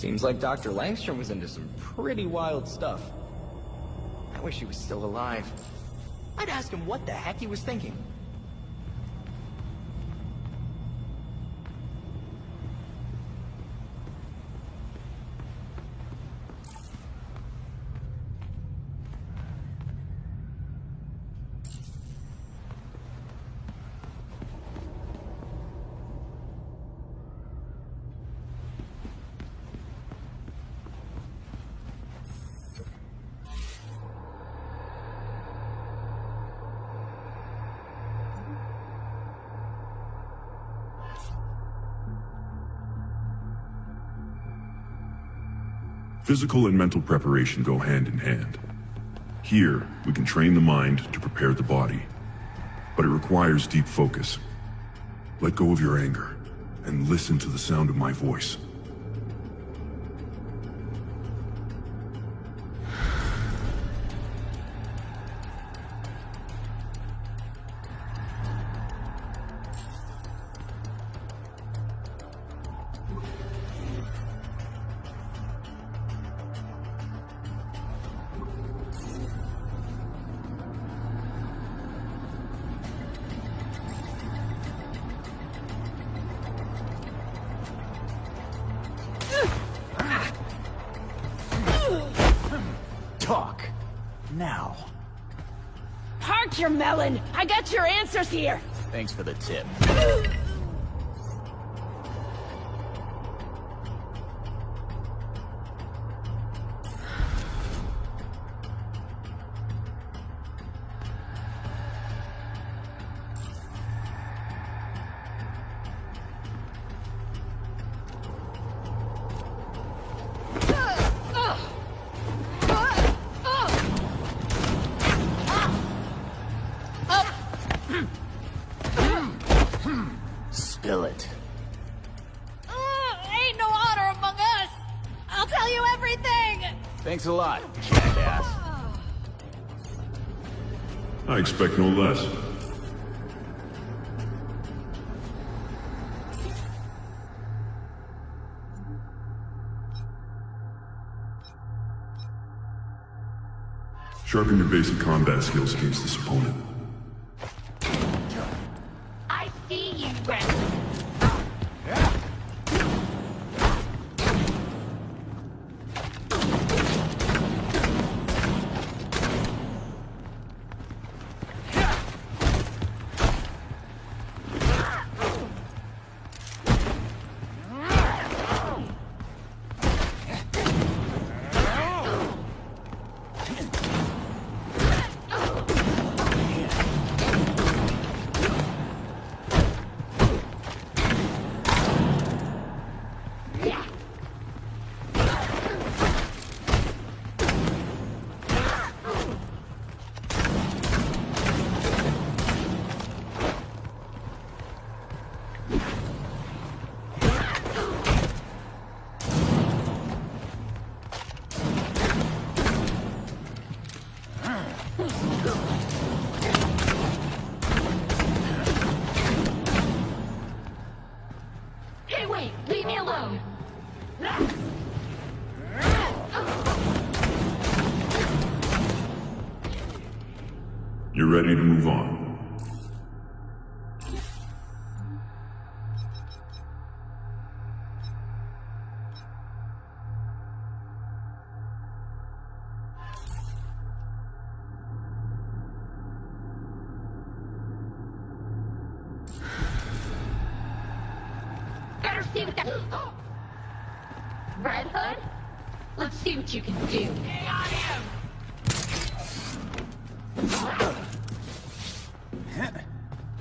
Seems like Dr. Langstrom was into some pretty wild stuff. I wish he was still alive. I'd ask him what the heck he was thinking. Physical and mental preparation go hand in hand. Here, we can train the mind to prepare the body, but it requires deep focus. Let go of your anger, and listen to the sound of my voice. Talk. Now. Park your melon! I got your answers here! Thanks for the tip. Spill it. Ain't no honor among us! I'll tell you everything! Thanks a lot, jackass. I expect no less. Sharpen your basic combat skills against this opponent. I see you, Ren. Hey, wait! Leave me alone! You're ready to move on. Better see what that... Red Hood? Let's see what you can do.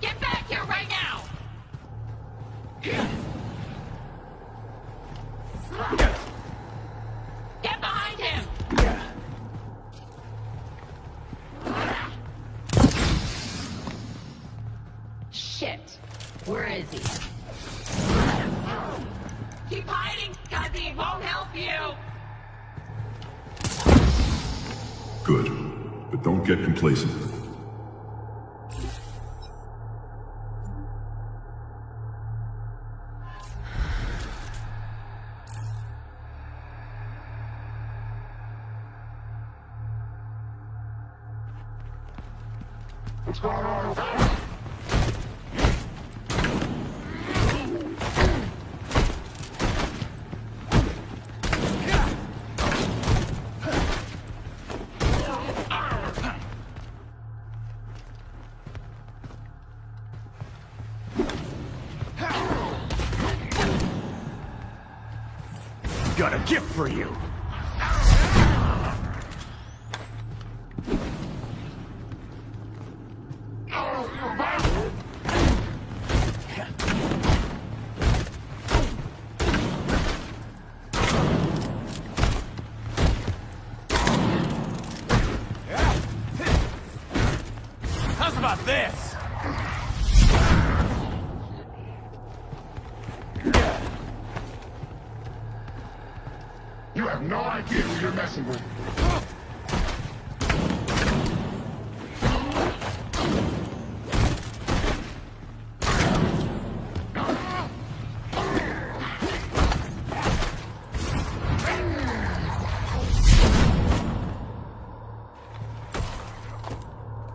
Get back here right now! Get behind him! Shit. Where is he? Keep hiding, cause he won't help you! Good, but don't get complacent. Got a gift for you. How's about this? You have no idea who you're messing with.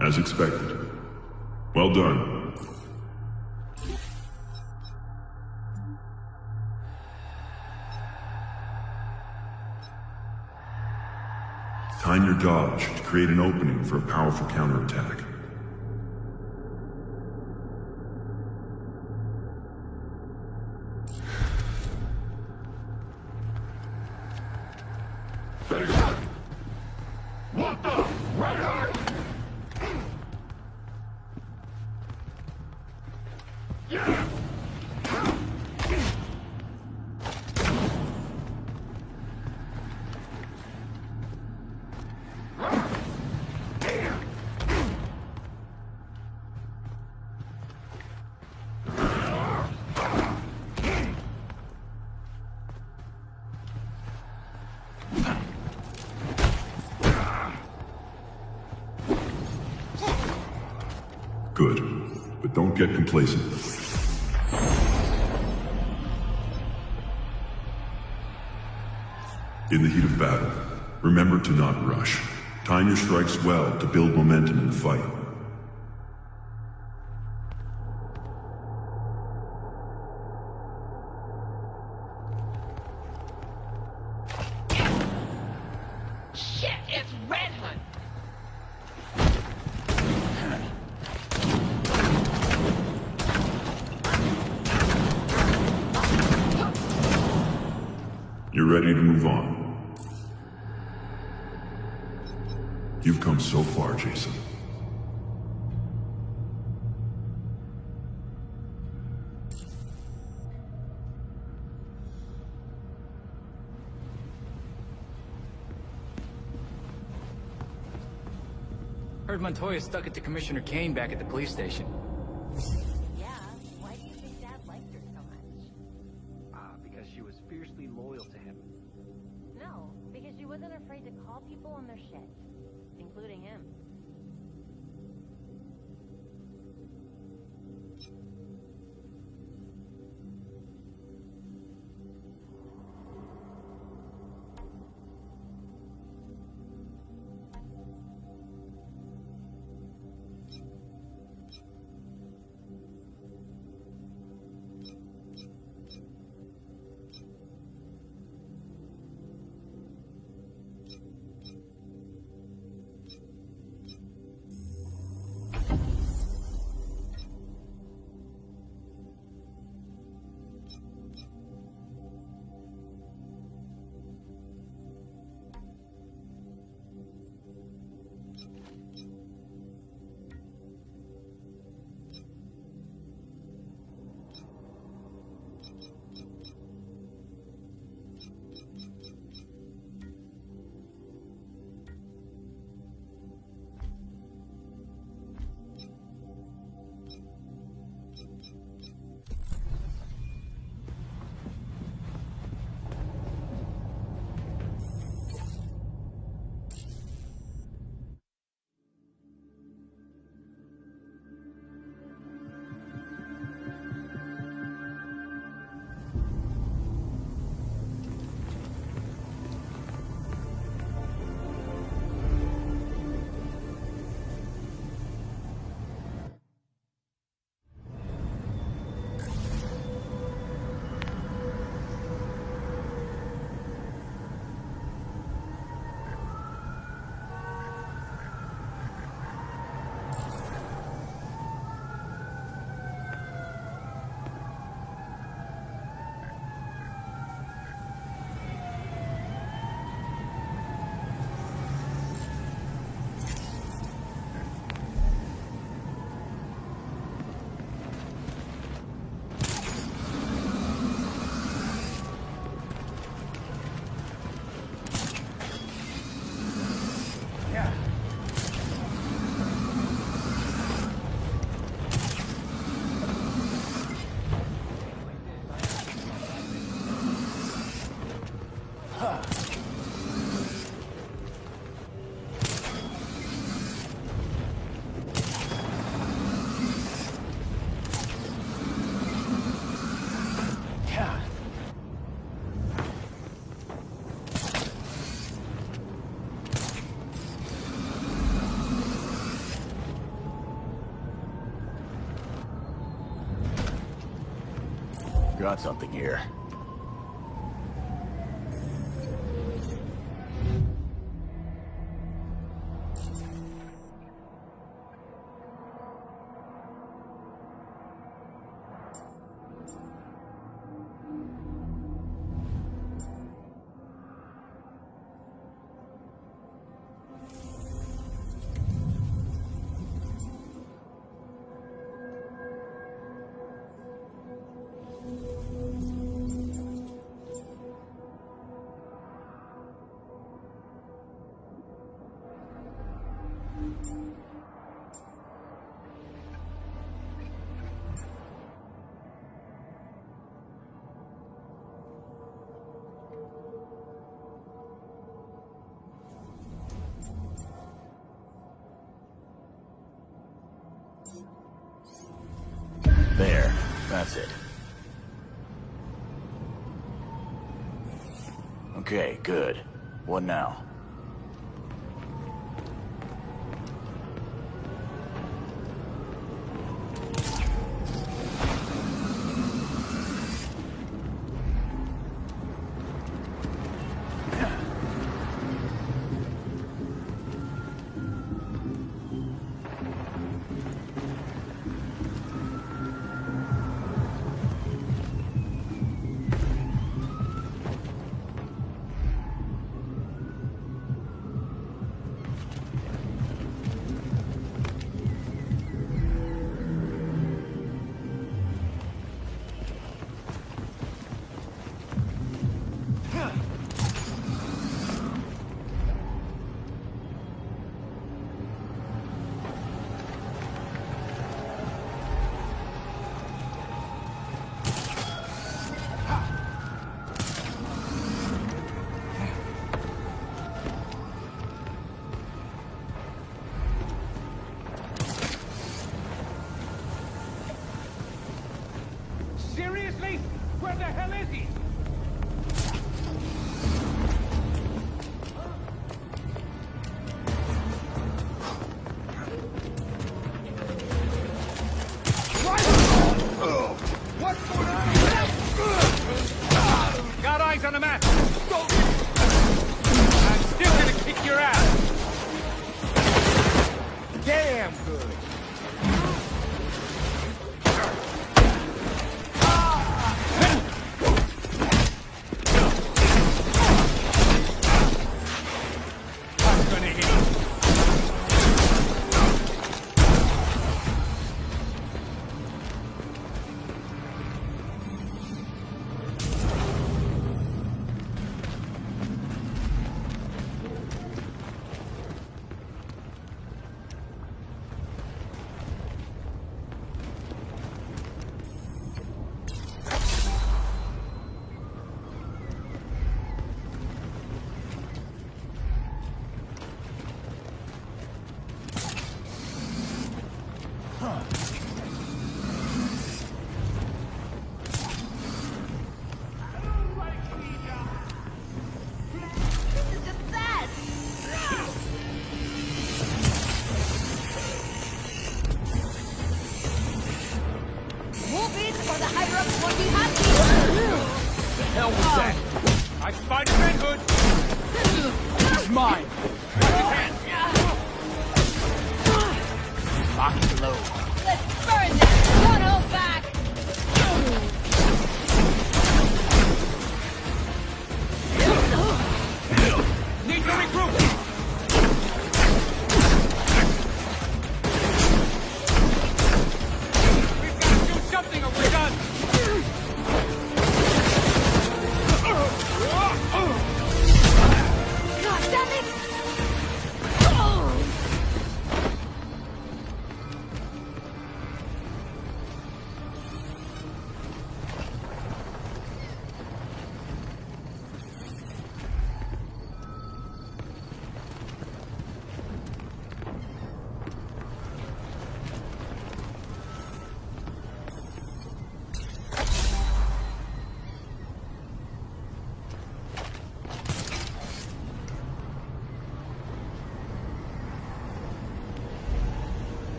As expected. Well done. Time your dodge to create an opening for a powerful counterattack. What the? Right eye! Yeah! Good, but don't get complacent. In the heat of battle, remember to not rush. Time your strikes well to build momentum in the fight. Shit, it's Red Hood! You're ready to move on. You've come so far, Jason. Heard Montoya stuck it to Commissioner Kane back at the police station. Yeah, why do you think Dad liked her so much? Because she was fiercely loyal to him. No, because she wasn't afraid to call people on their shit, including him. Got something here. There. That's it. Okay, good. What now? Seriously? Where the hell is he? What's going on? Got eyes on the map. I'm still gonna kick your ass. Damn good.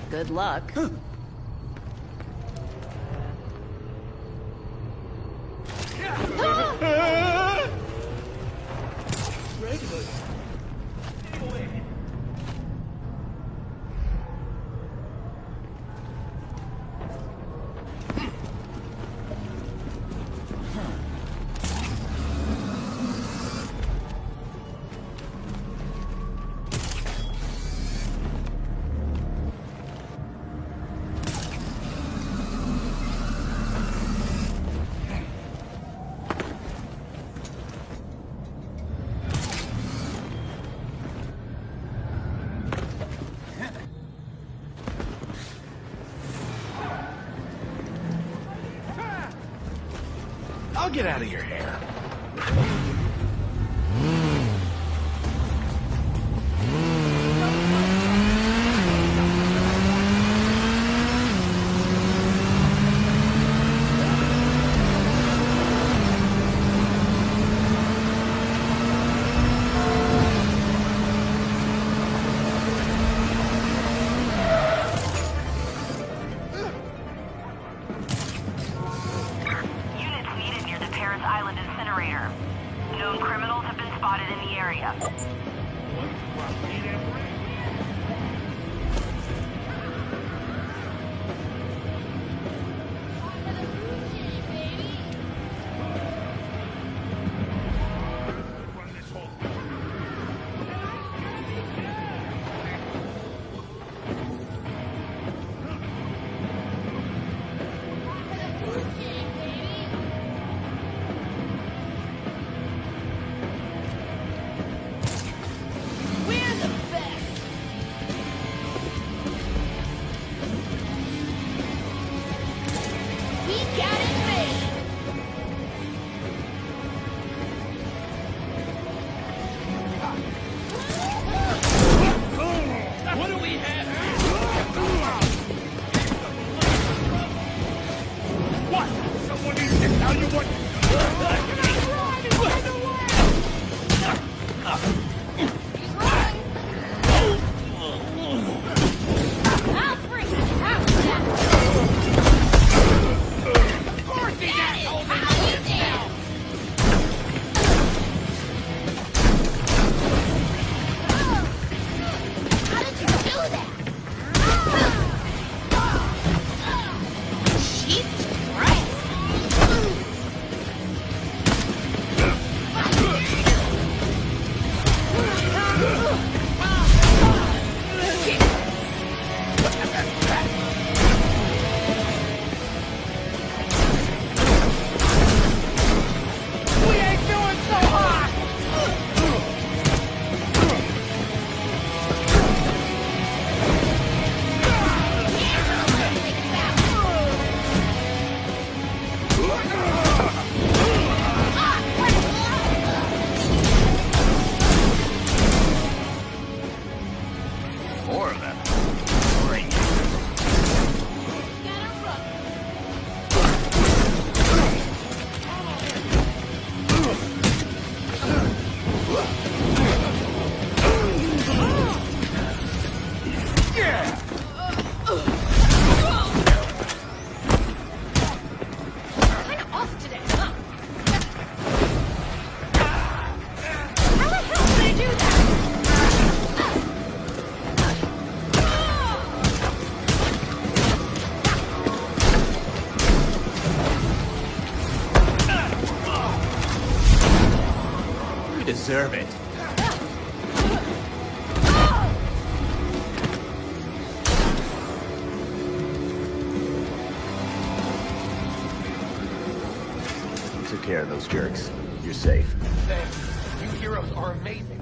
Good luck. I'll get out of your hair. Deserve it. Took care of those jerks. You're safe. Thanks. You heroes are amazing.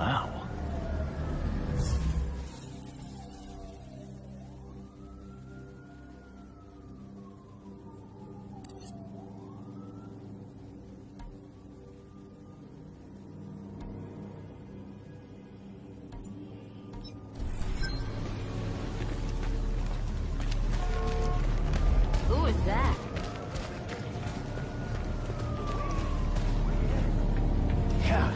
Wow. Who is that? Yeah.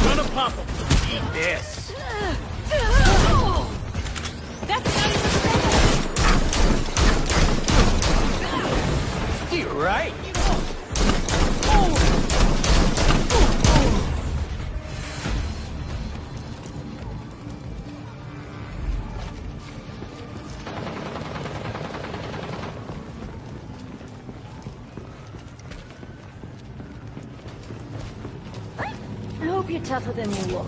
Gonna pop him. Eat this. That's not even fair! You're right. I hope you're tougher than you look.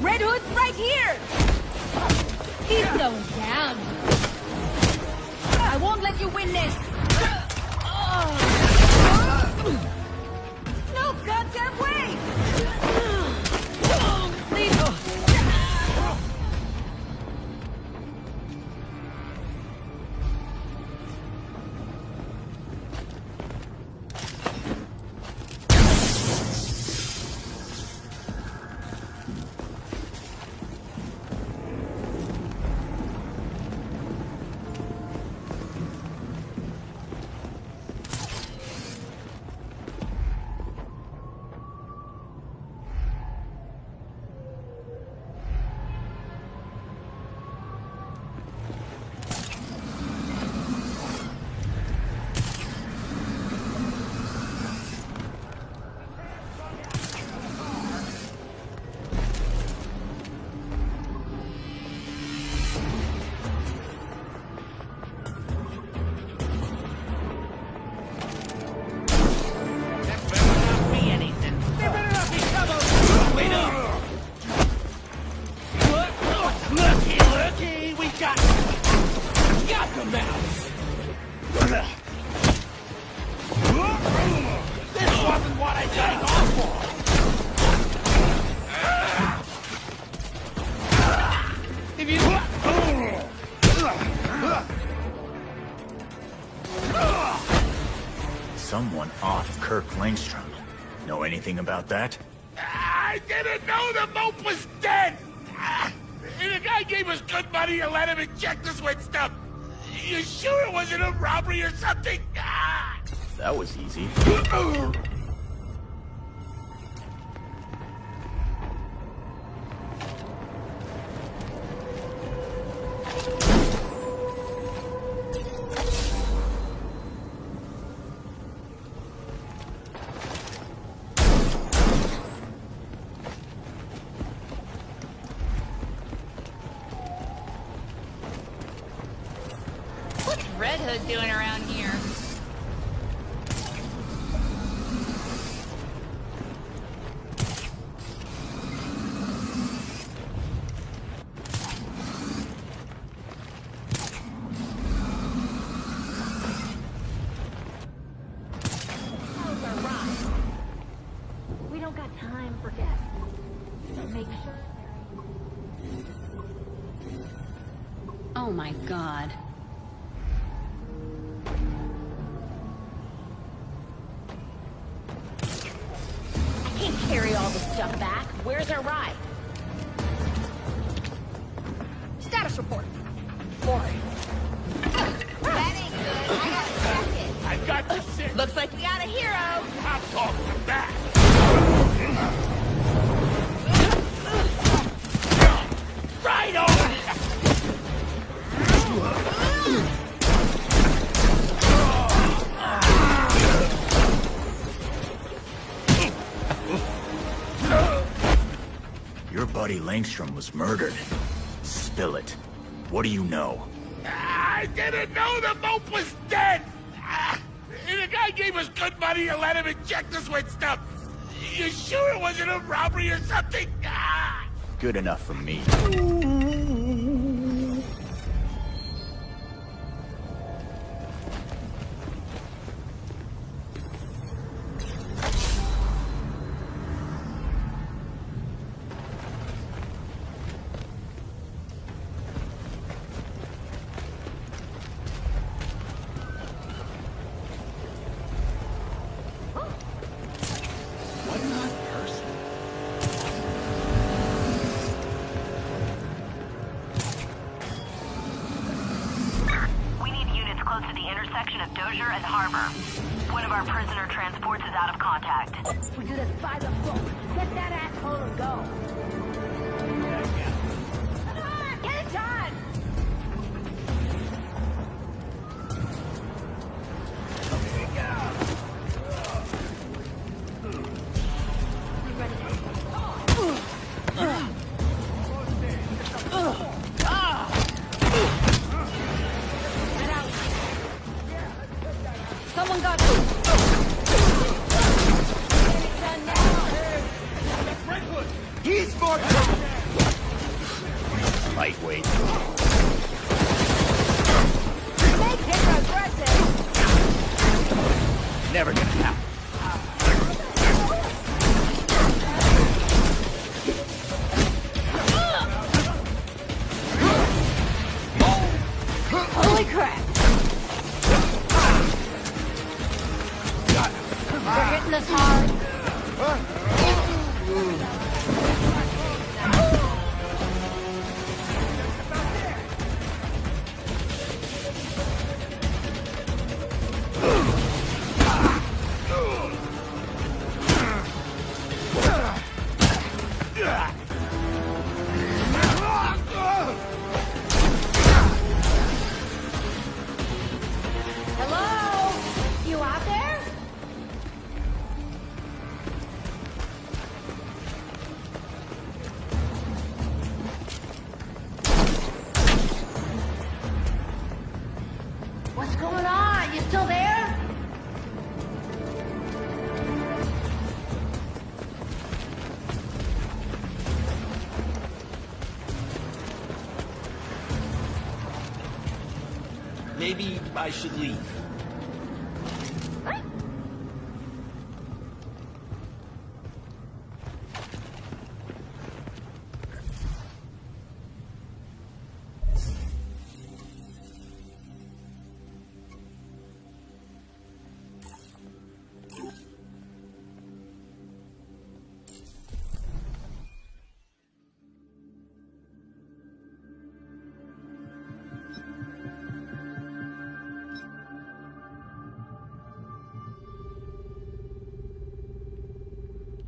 Red Hood's right here! He's going down. I won't let you win this. No goddamn way! Leave. Someone off Kirk Langstrom. Know anything about that? I didn't know the mope was dead! And the guy gave us good money to let him inject us with stuff. You sure it wasn't a robbery or something? That was easy. Red Hood doing around here? We don't got time for guests. Make sure. Oh my god. I can't carry all this stuff back. Where's our ride? Status report. Boring. That ain't good. I gotta check it. I got the shit. Looks like we got a hero. I'll talk to back. Right on! Your buddy Langstrom was murdered. Spill it. What do you know? I didn't know the mope was dead! The guy gave us good money to let him inject us with stuff. You sure it wasn't a robbery or something? Good enough for me. We do this by the book. Get that asshole and go. Come on, get it done! Someone got you! He's more Lightweight. Make him aggressive! Never gonna happen. Holy crap! They're hitting us hard. Hello? You out there? What's going on? You still there? Maybe I should leave.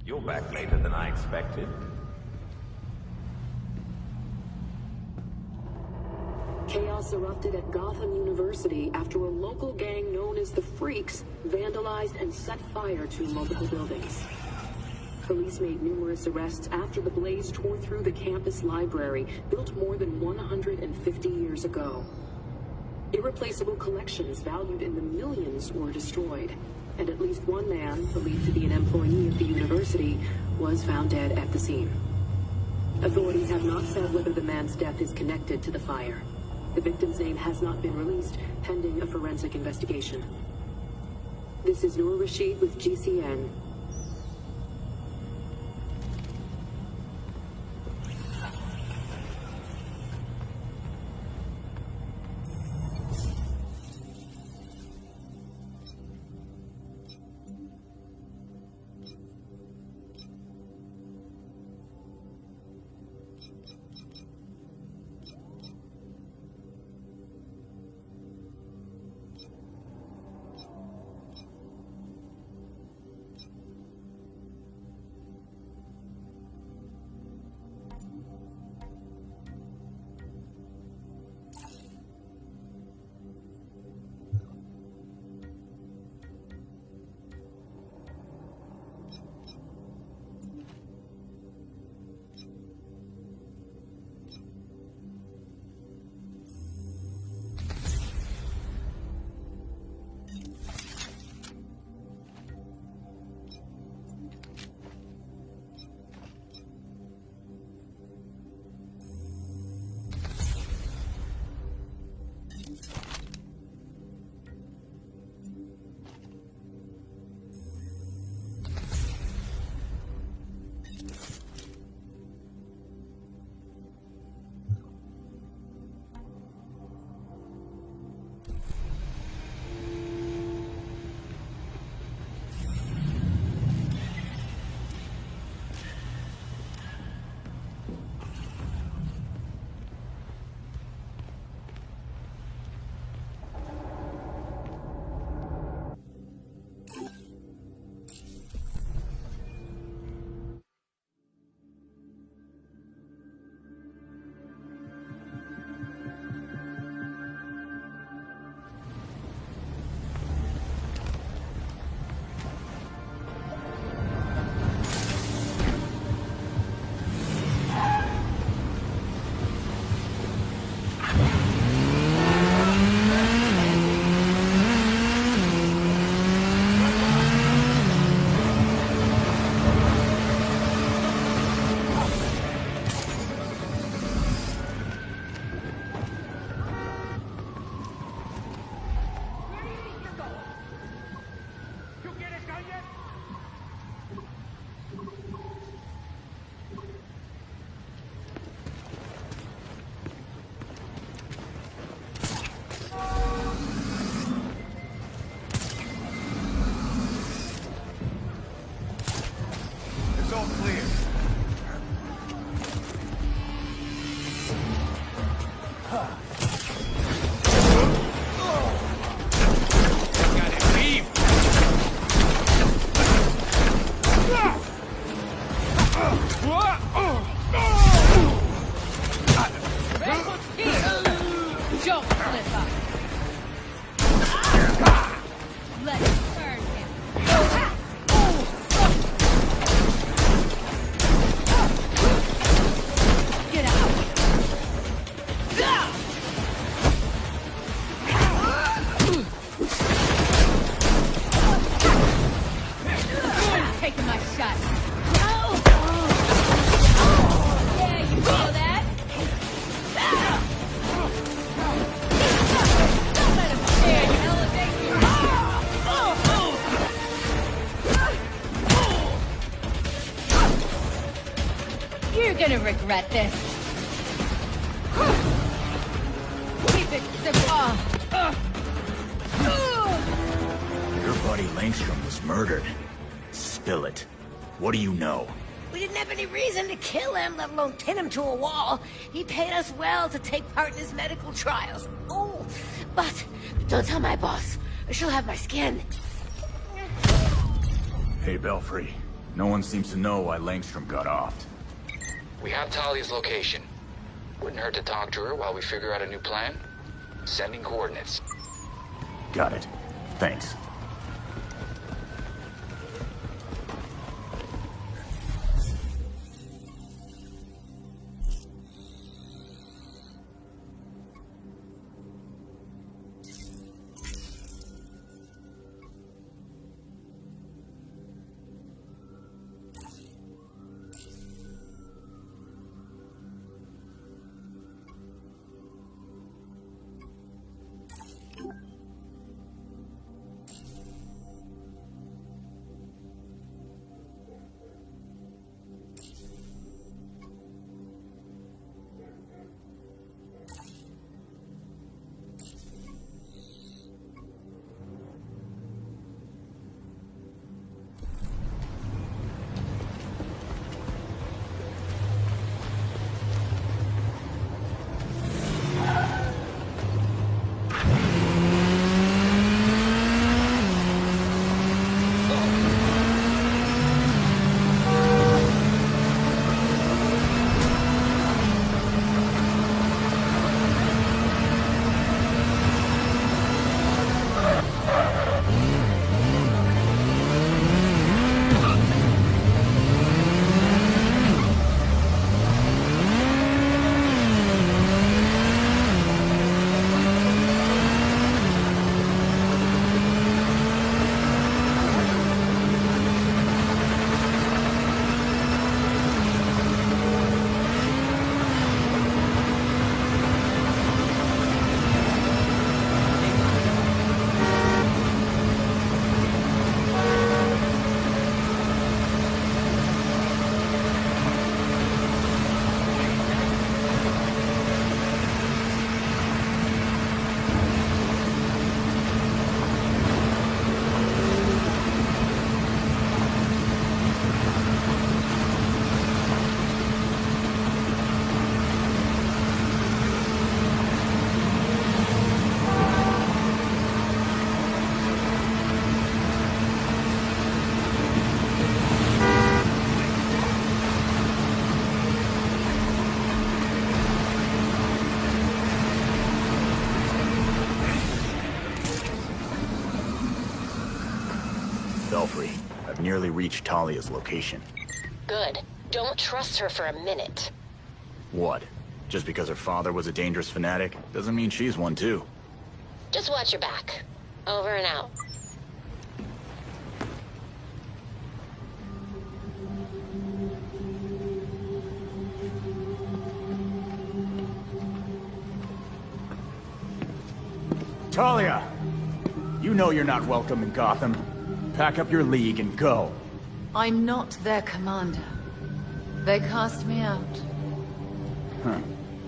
You're back later than I expected. Chaos erupted at Gotham University after a local gang known as the Freaks vandalized and set fire to multiple buildings. Police made numerous arrests after the blaze tore through the campus library, built more than 150 years ago. Irreplaceable collections valued in the millions were destroyed, and at least one man, believed to be an employee of the university, was found dead at the scene. Authorities have not said whether the man's death is connected to the fire. The victim's name has not been released, pending a forensic investigation. This is Noor Rashid with GCN. Gonna regret this. Keep it simple. Your buddy Langstrom was murdered. Spill it. What do you know? We didn't have any reason to kill him, let alone pin him to a wall. He paid us well to take part in his medical trials. Oh, but don't tell my boss, or she'll have my skin. Hey, Belfry. No one seems to know why Langstrom got offed. We have Talia's location. Wouldn't hurt to talk to her while we figure out a new plan. Sending coordinates. Got it. Thanks. nearly reached Talia's location. Good. Don't trust her for a minute. What? Just because her father was a dangerous fanatic, doesn't mean she's one too. Just watch your back. Over and out. Talia! You know you're not welcome in Gotham. Pack up your league and go. I'm not their commander. They cast me out. Huh.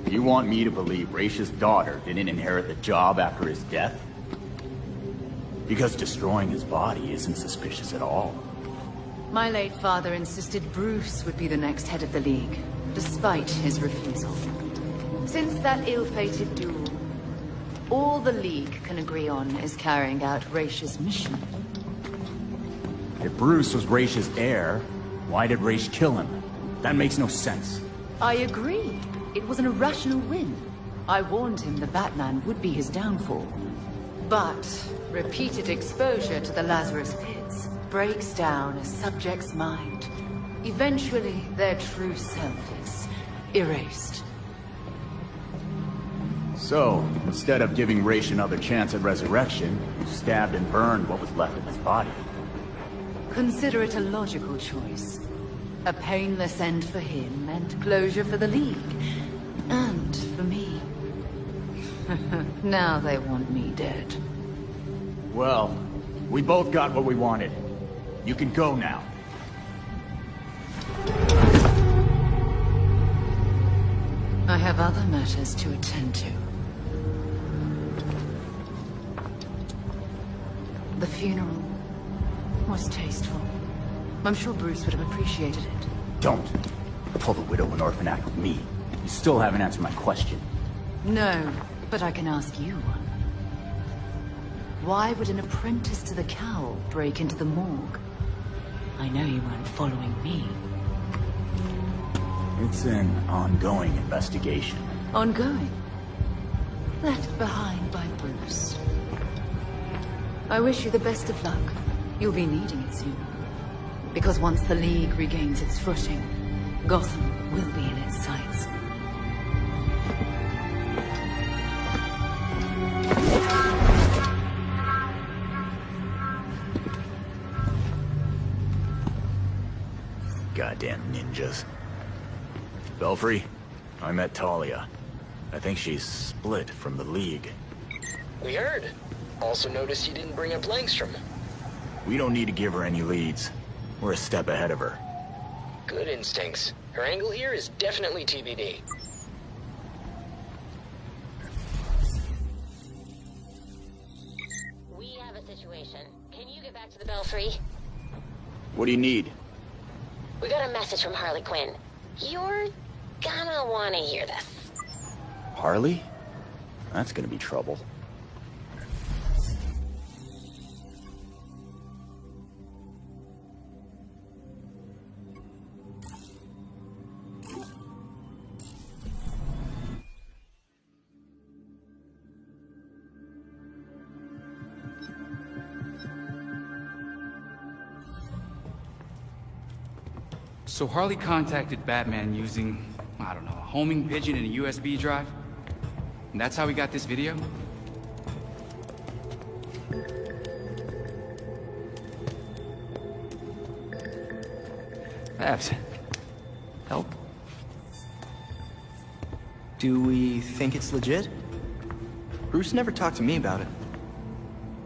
You want me to believe Raish's daughter didn't inherit the job after his death? Because destroying his body isn't suspicious at all. My late father insisted Bruce would be the next head of the League, despite his refusal. Since that ill-fated duel, all the League can agree on is carrying out Raish's mission. If Bruce was Raish's heir, why did Raish kill him? That makes no sense. I agree. It was an irrational whim. I warned him the Batman would be his downfall. But repeated exposure to the Lazarus Pits breaks down a subject's mind. Eventually, their true self is erased. So, instead of giving Raish another chance at resurrection, you stabbed and burned what was left of his body. Consider it a logical choice. A painless end for him, and closure for the League. And for me. Now they want me dead. Well, we both got what we wanted. You can go now. I have other matters to attend to. The funeral was tasteful. I'm sure Bruce would have appreciated it. Don't pull the widow and orphan act with me. You still haven't answered my question. No, but I can ask you one. Why would an apprentice to the Cowl break into the morgue? I know you weren't following me. It's an ongoing investigation. Ongoing? Left behind by Bruce. I wish you the best of luck. You'll be needing it soon. Because once the League regains its footing, Gotham will be in its sights. Goddamn ninjas. Belfry, I met Talia. I think she's split from the League. We heard. Also noticed you didn't bring up Langstrom. We don't need to give her any leads. We're a step ahead of her. Good instincts. Her angle here is definitely TBD. We have a situation. Can you get back to the Belfry? What do you need? We got a message from Harley Quinn. You're gonna wanna hear this. Harley? That's gonna be trouble. So Harley contacted Batman using, I don't know, a homing pigeon and a USB drive? And that's how we got this video? Babs, help? Do we think it's legit? Bruce never talked to me about it.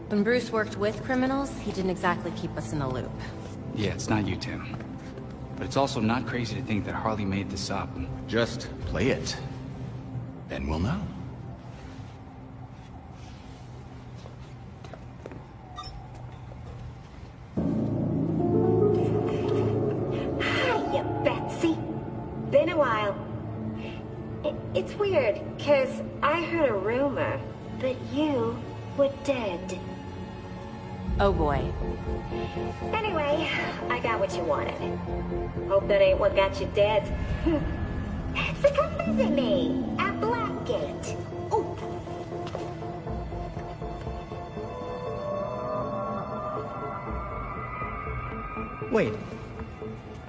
When Bruce worked with criminals, he didn't exactly keep us in the loop. Yeah, it's not you, Tim. But it's also not crazy to think that Harley made this up. Just play it. Then we'll know. Hiya, Betsy. Been a while. It's weird, 'cause I heard a rumor that you were dead. Oh boy. Anyway, I got what you wanted. Hope that ain't what got you dead. So come visit me at Blackgate. Ooh. Wait.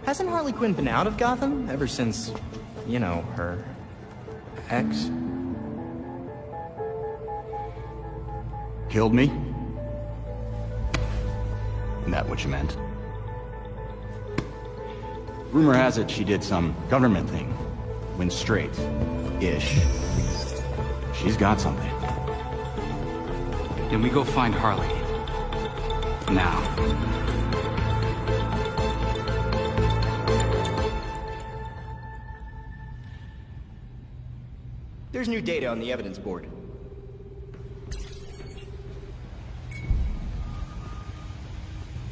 Hasn't Harley Quinn been out of Gotham ever since, you know, her ex? Killed me? Isn't that what you meant? Rumor has it she did some government thing. Went straight-ish. She's got something. Then we go find Harley. Now. There's new data on the evidence board.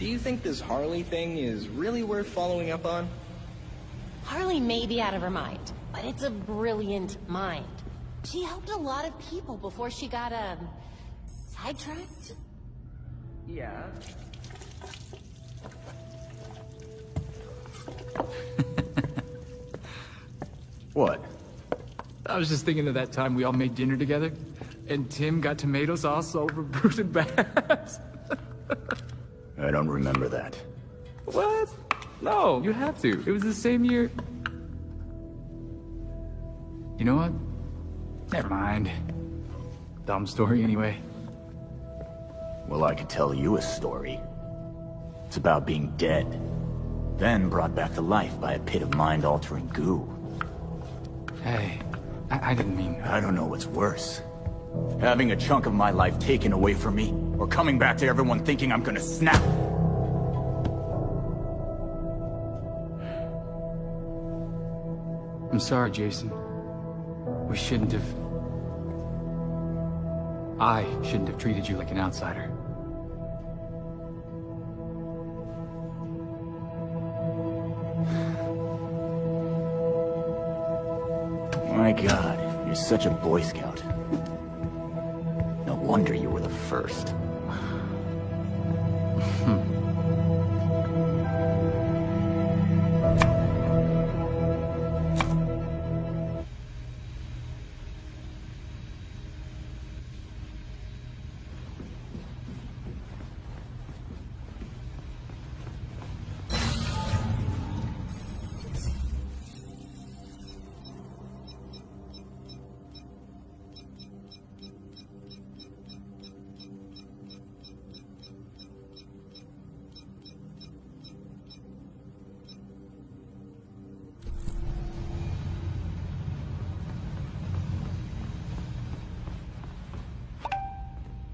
Do you think this Harley thing is really worth following up on? Harley may be out of her mind, but it's a brilliant mind. She helped a lot of people before she got, sidetracked? Yeah. What? I was just thinking of that time we all made dinner together, and Tim got tomato sauce all over Bruce and Babs. I don't remember that. What? No, you have to. It was the same year. You know what? Never mind. Dumb story anyway. Well, I could tell you a story. It's about being dead, then brought back to life by a pit of mind-altering goo. Hey, I didn't mean... I don't know what's worse. Having a chunk of my life taken away from me, or coming back to everyone thinking I'm gonna snap. I'm sorry, Jason. We shouldn't have... I shouldn't have treated you like an outsider. My God, you're such a Boy Scout. No wonder you were the first.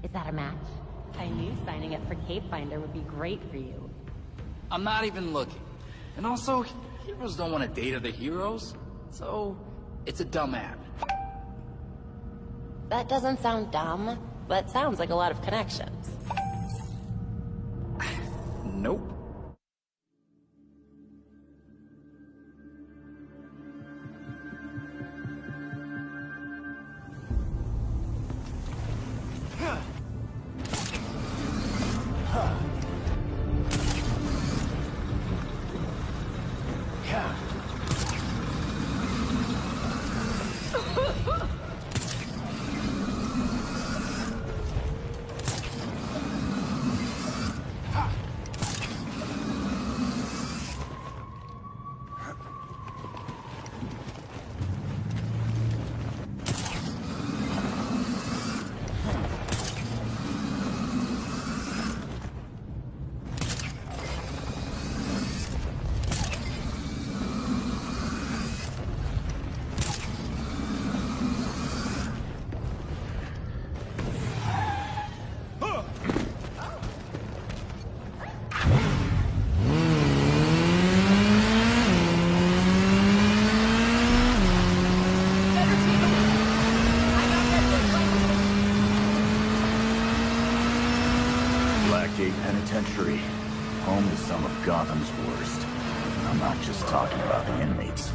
Is that a match? I knew signing up for Cape Finder would be great for you. I'm not even looking. And also, heroes don't want to date other heroes. So, it's a dumb app. That doesn't sound dumb, but sounds like a lot of connections. Nope. Blackgate Penitentiary, home to some of Gotham's worst. I'm not just talking about the inmates.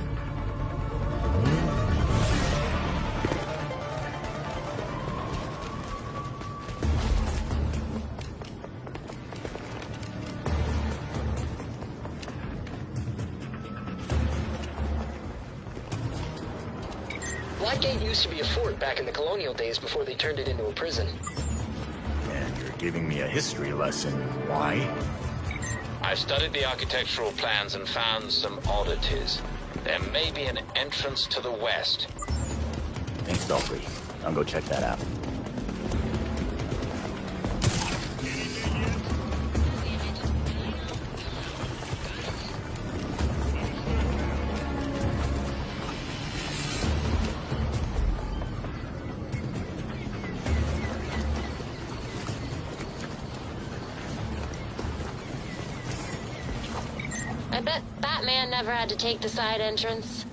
Blackgate used to be a fort back in the colonial days before they turned it into a prison. And you're giving me a history lesson. Why? I've studied the architectural plans and found some oddities. There may be an entrance to the west. Thanks, Belfry. I'll go check that out. I bet Batman never had to take the side entrance.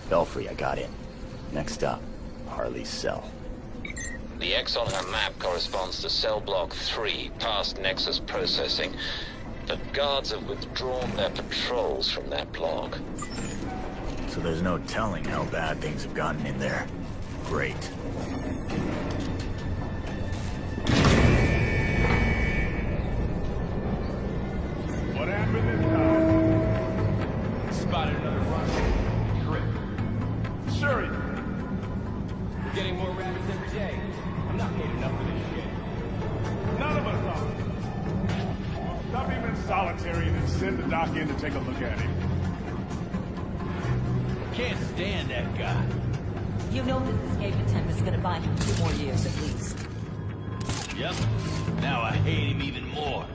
Belfry, I got in. Next up, Harley's cell. The X on her map corresponds to cell block 3, past Nexus processing. The guards have withdrawn their patrols from that block. So there's no telling how bad things have gotten in there. Great. What happened this time? Spotted another Russian. Grip. Sure he did. We're getting more rabbits every day. I'm not paid enough for this shit. None of us are. Stop him in solitary and then send the doc in to take a look at him. Can't stand that guy. You know that this game attempt is gonna buy him 2 more years at least. Yep. Now I hate him even more.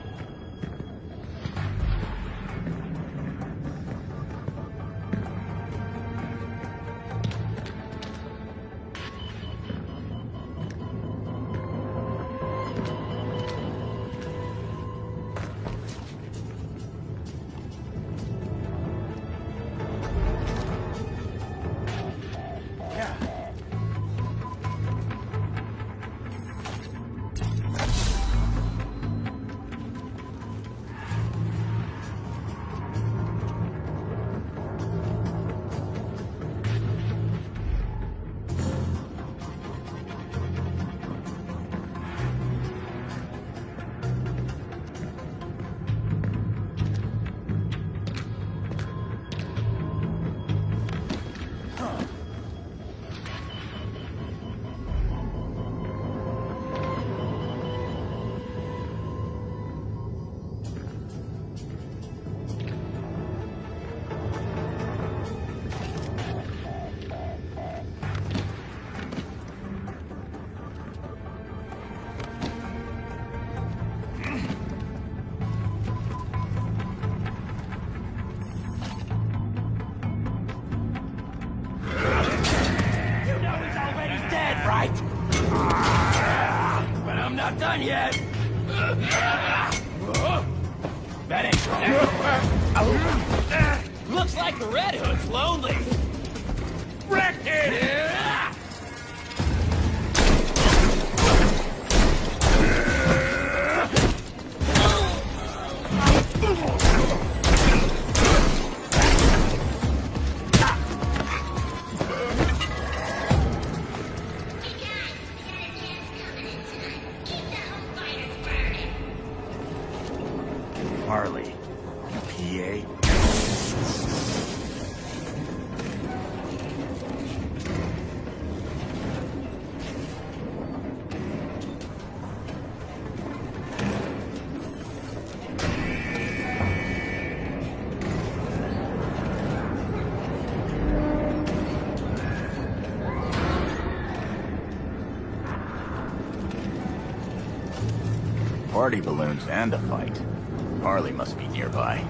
Done yet? That ain't looks like the Red Hood's lonely. Wreck it! Harley. PA? Party balloons and a fight. Harley must be nearby.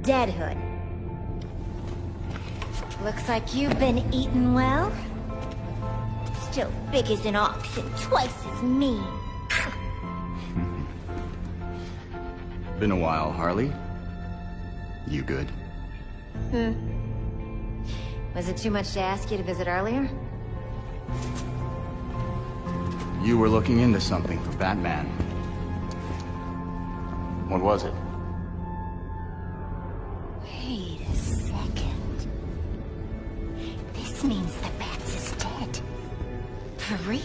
Deadhood. Looks like you've been eating well. Still big as an ox and twice as mean. Been a while, Harley. You good? Was it too much to ask you to visit earlier? You were looking into something for Batman. What was it? Wait a second. This means the Bats is dead. For real.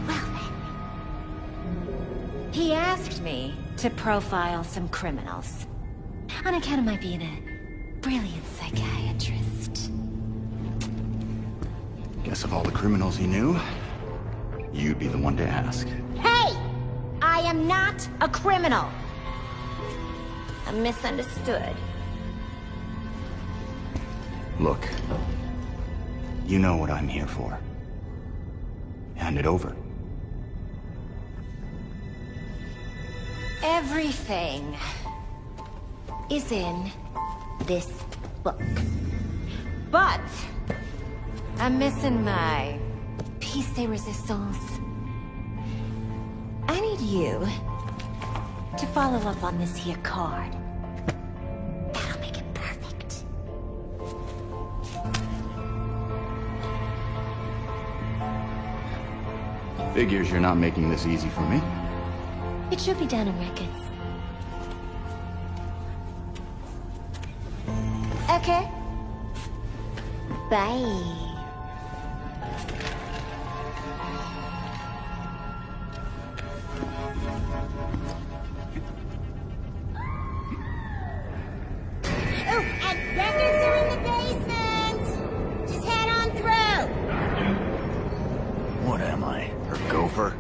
Well then. He asked me to profile some criminals. On account of my being a brilliant psychiatrist. Guess of all the criminals he knew, you'd be the one to ask. Hey! I am not a criminal! I'm misunderstood. Look, you know what I'm here for. Hand it over. Everything is in this book. But I'm missing my piece de resistance. I need you to follow up on this here card. That'll make it perfect. Figures you're not making this easy for me. It should be done in records. Okay. Bye. Oh, and records are in the basement! Just head on through! What am I, her gopher?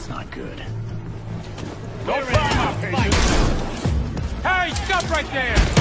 That's not good. No problem, Hey, stop right there!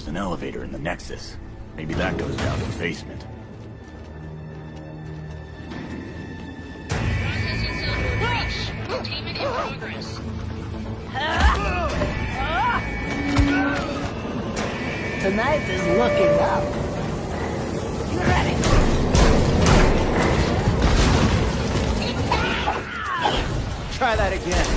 An elevator in the Nexus. Maybe that goes down to the basement. Containment in progress. Tonight is looking up. You ready? Try that again.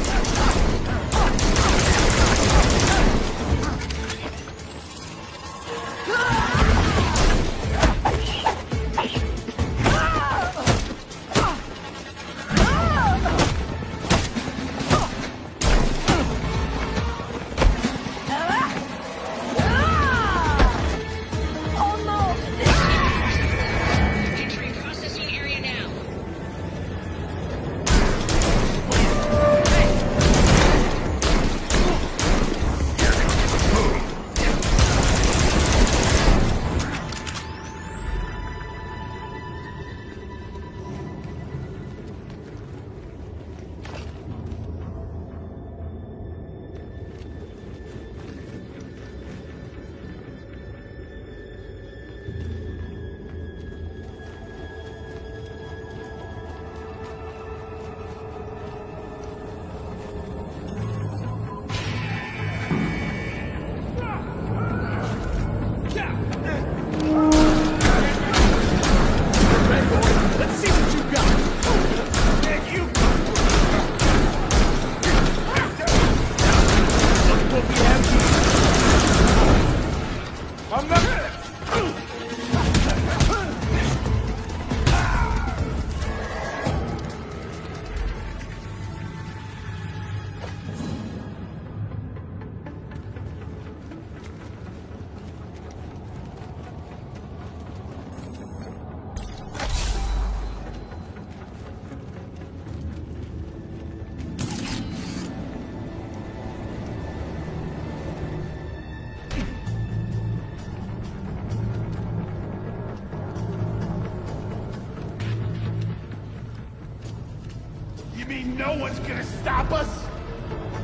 No one's gonna stop us?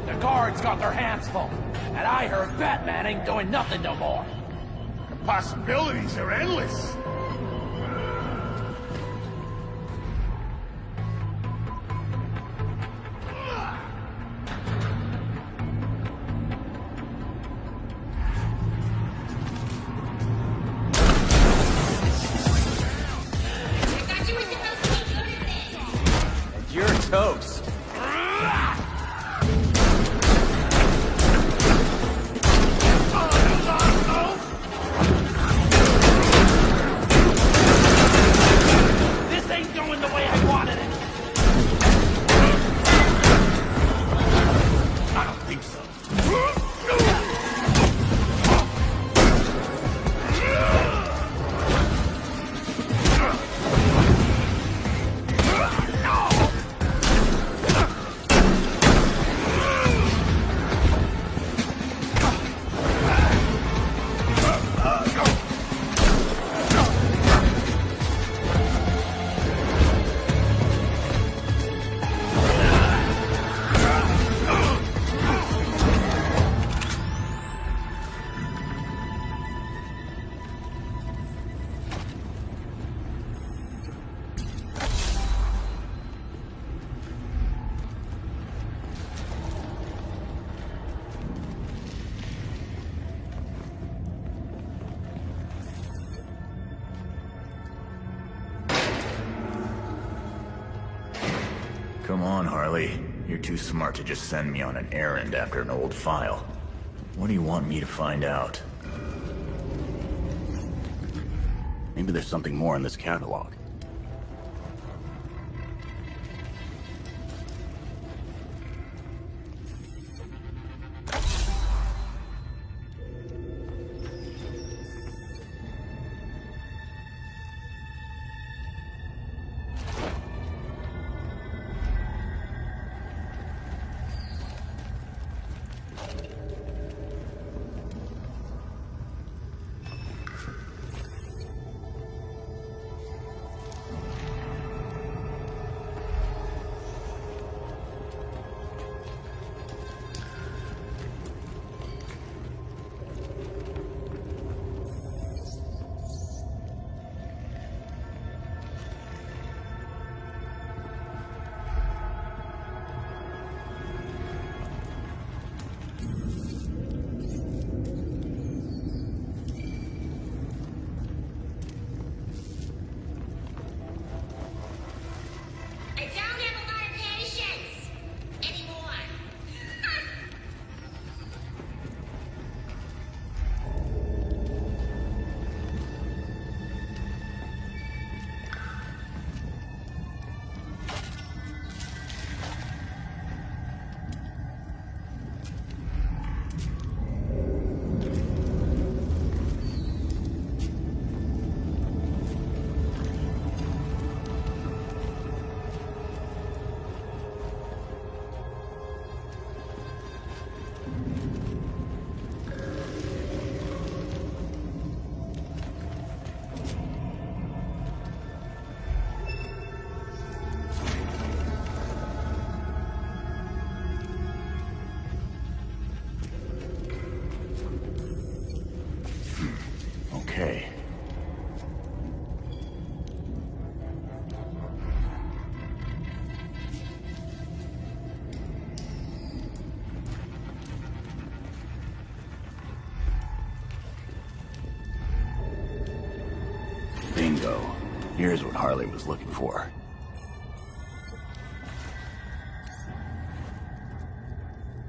The guards got their hands full, and I heard Batman ain't doing nothing no more. The possibilities are endless. You're toast. This ain't going the way I wanted it. I don't think so. Come on, Harley. You're too smart to just send me on an errand after an old file. What do you want me to find out? Maybe there's something more in this catalog. Okay. Bingo. Here's what Harley was looking for.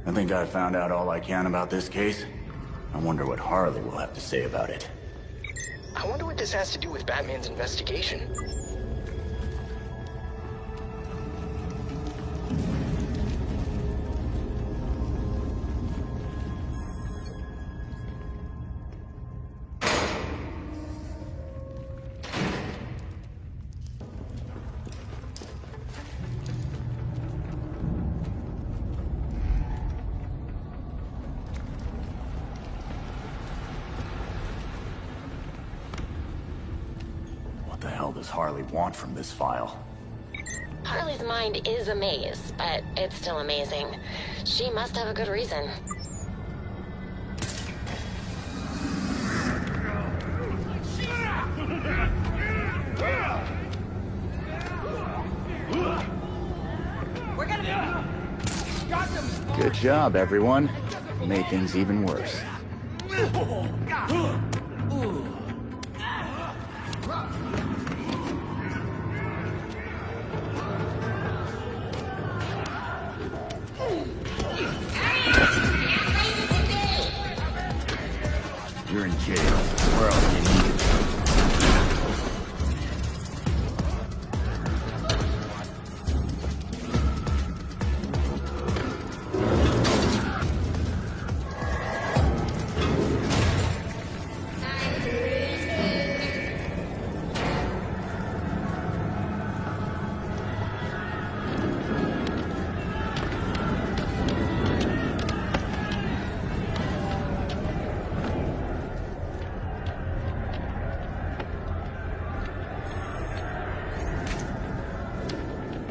I think I found out all I can about this case. I wonder what Harley will have to say about it. I wonder what this has to do with Batman's investigation. What the hell does Harley want from this file? Harley's mind is a maze, but it's still amazing. She must have a good reason. We're gonna be... Good job, everyone. Made things even worse. You're in jail. Where else do you need it?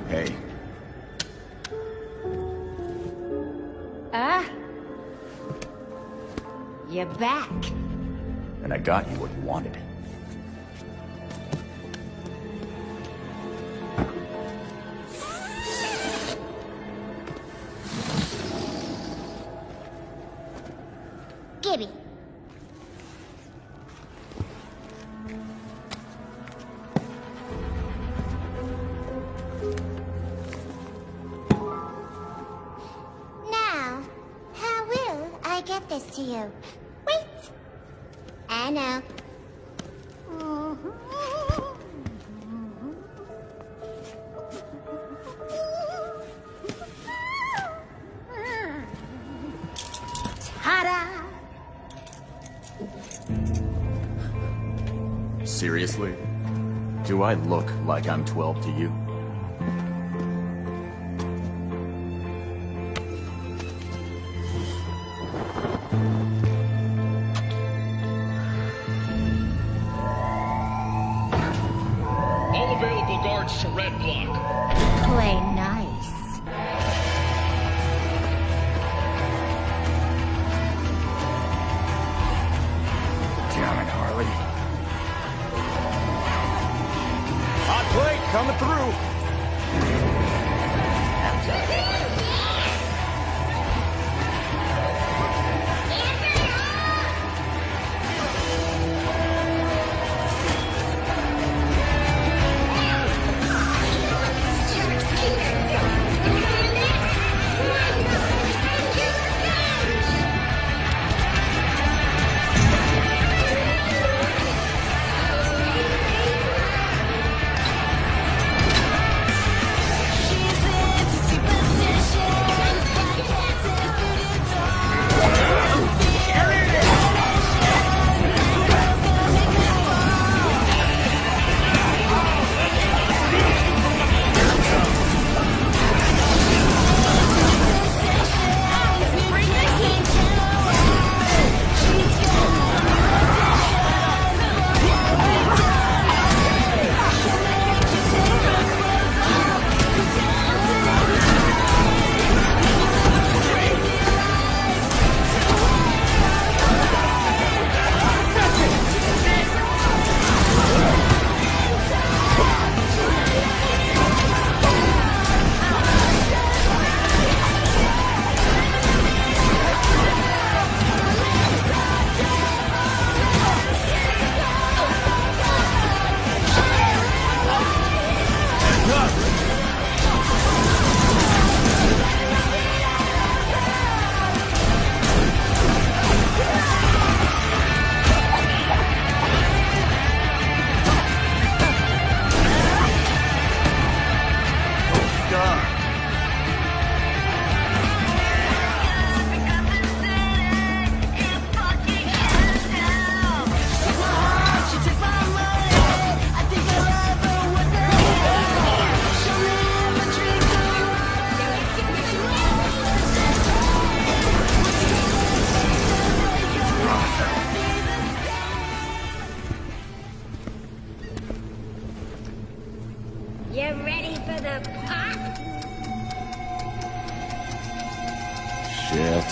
Hey. You're back. And I got you what you wanted. Gibby. give this to you. Wait! I know. Ta-da! Seriously? Do I look like I'm 12 to you? All available guards to Red Block. Play nice. Damn it, Harley. Hot plate coming through. You ready for the pop? Shit.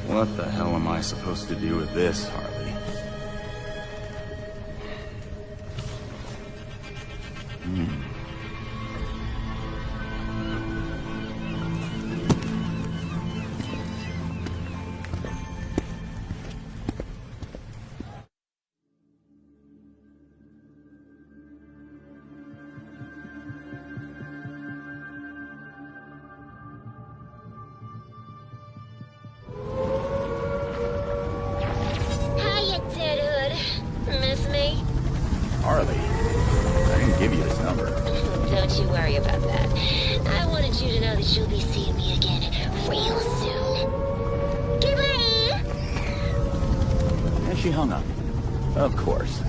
What the hell am I supposed to do with this, Harley? Hiya, Deadwood. Miss me? Harley, I didn't give you this number. Don't you worry about that. I wanted you to know that you'll be seeing me again real soon. Goodbye! And she hung up. Of course.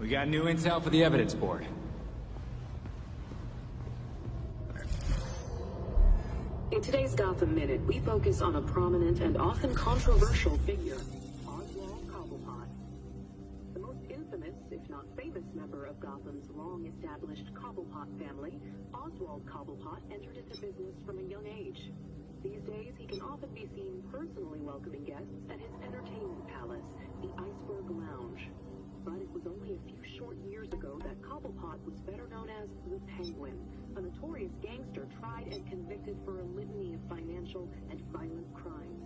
We got new intel for the evidence board. In today's Gotham Minute, we focus on a prominent and often controversial figure, Oswald Cobblepot. The most infamous, if not famous, member of Gotham's long-established Cobblepot family, Oswald Cobblepot entered into business from a young age. These days, he can often be seen personally welcoming guests at his entertainment palace, the Iceberg Lounge. But it was only a few short years ago that Cobblepot was better known as the Penguin, a notorious gangster tried and convicted for a litany of financial and violent crimes.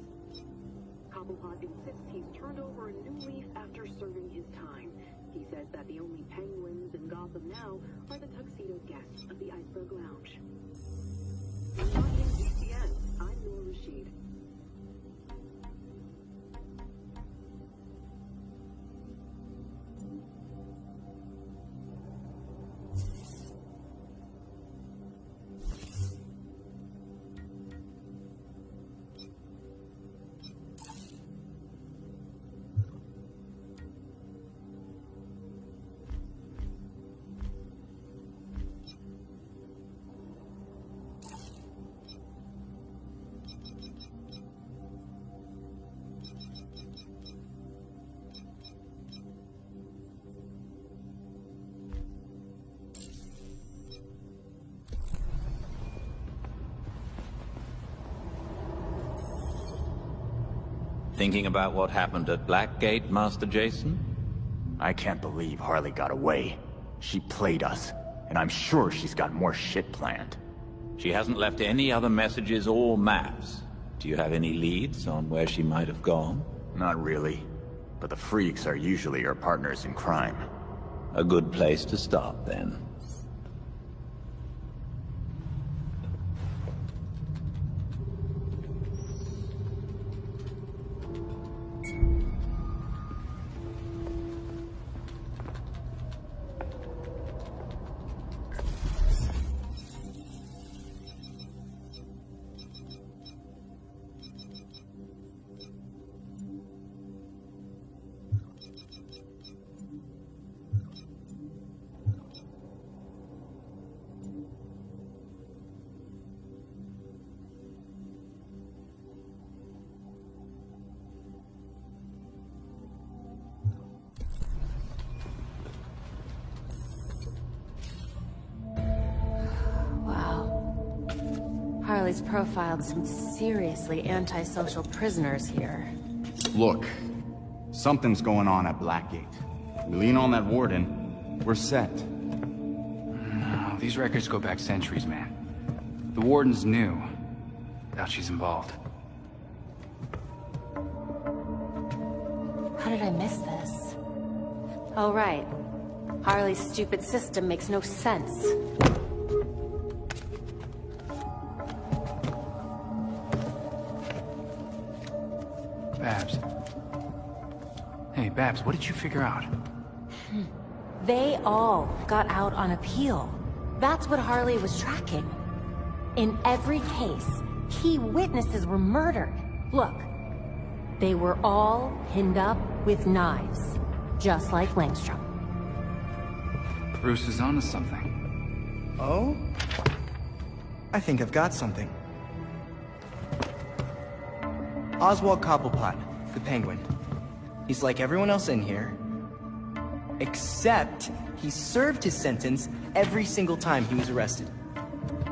Cobblepot insists he's turned over a new leaf after serving his time. He says that the only penguins in Gotham now are the tuxedo guests of the Iceberg Lounge. Watching GCN, I'm Noor Rashid. Thinking about what happened at Blackgate, Master Jason? I can't believe Harley got away. She played us, and I'm sure she's got more shit planned. She hasn't left any other messages or maps. Do you have any leads on where she might have gone? Not really, but the freaks are usually her partners in crime. A good place to start, then. Harley's profiled some seriously antisocial prisoners here. Look, something's going on at Blackgate. We lean on that warden, we're set. No, these records go back centuries, man. The warden's new. Doubt she's involved. How did I miss this? Oh, right. Harley's stupid system makes no sense. Babs. Hey, Babs, what did you figure out? They all got out on appeal. That's what Harley was tracking. In every case, key witnesses were murdered. Look, they were all pinned up with knives, just like Langstrom. Bruce is onto something. Oh? I think I've got something. Oswald Cobblepot, the Penguin. He's like everyone else in here, except he served his sentence every single time he was arrested.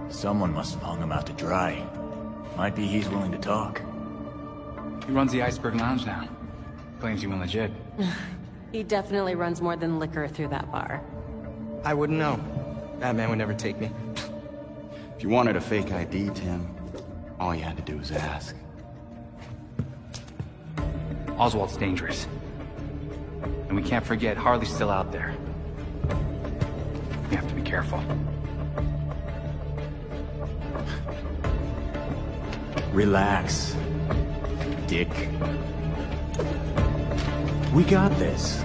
Someone must have hung him out to dry. Might be he's willing to talk. He runs the Iceberg Lounge now. Claims he went legit. He definitely runs more than liquor through that bar. I wouldn't know. That man would never take me. If you wanted a fake ID, Tim, all you had to do was ask. Oswald's dangerous. And we can't forget Harley's still out there. We have to be careful. Relax, Dick. We got this.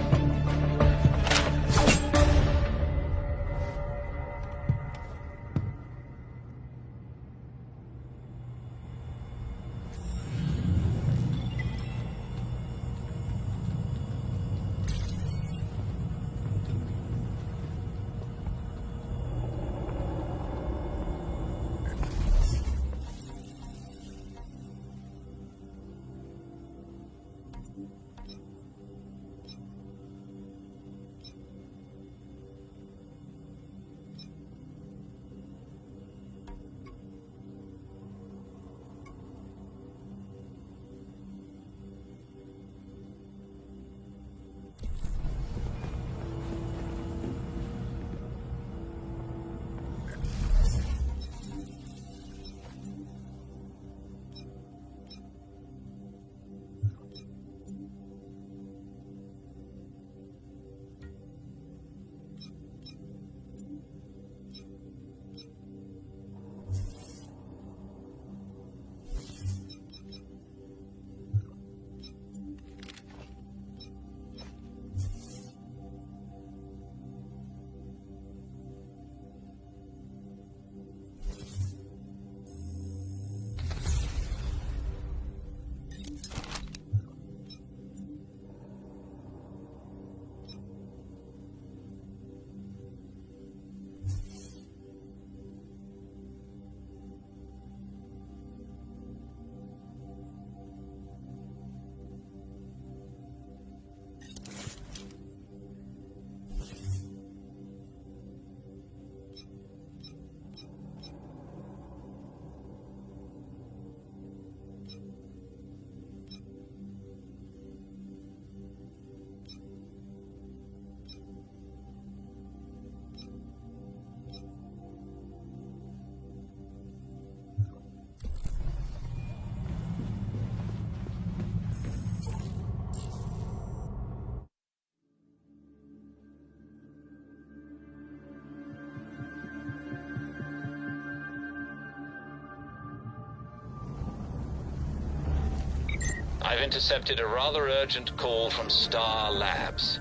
I've intercepted a rather urgent call from Star Labs.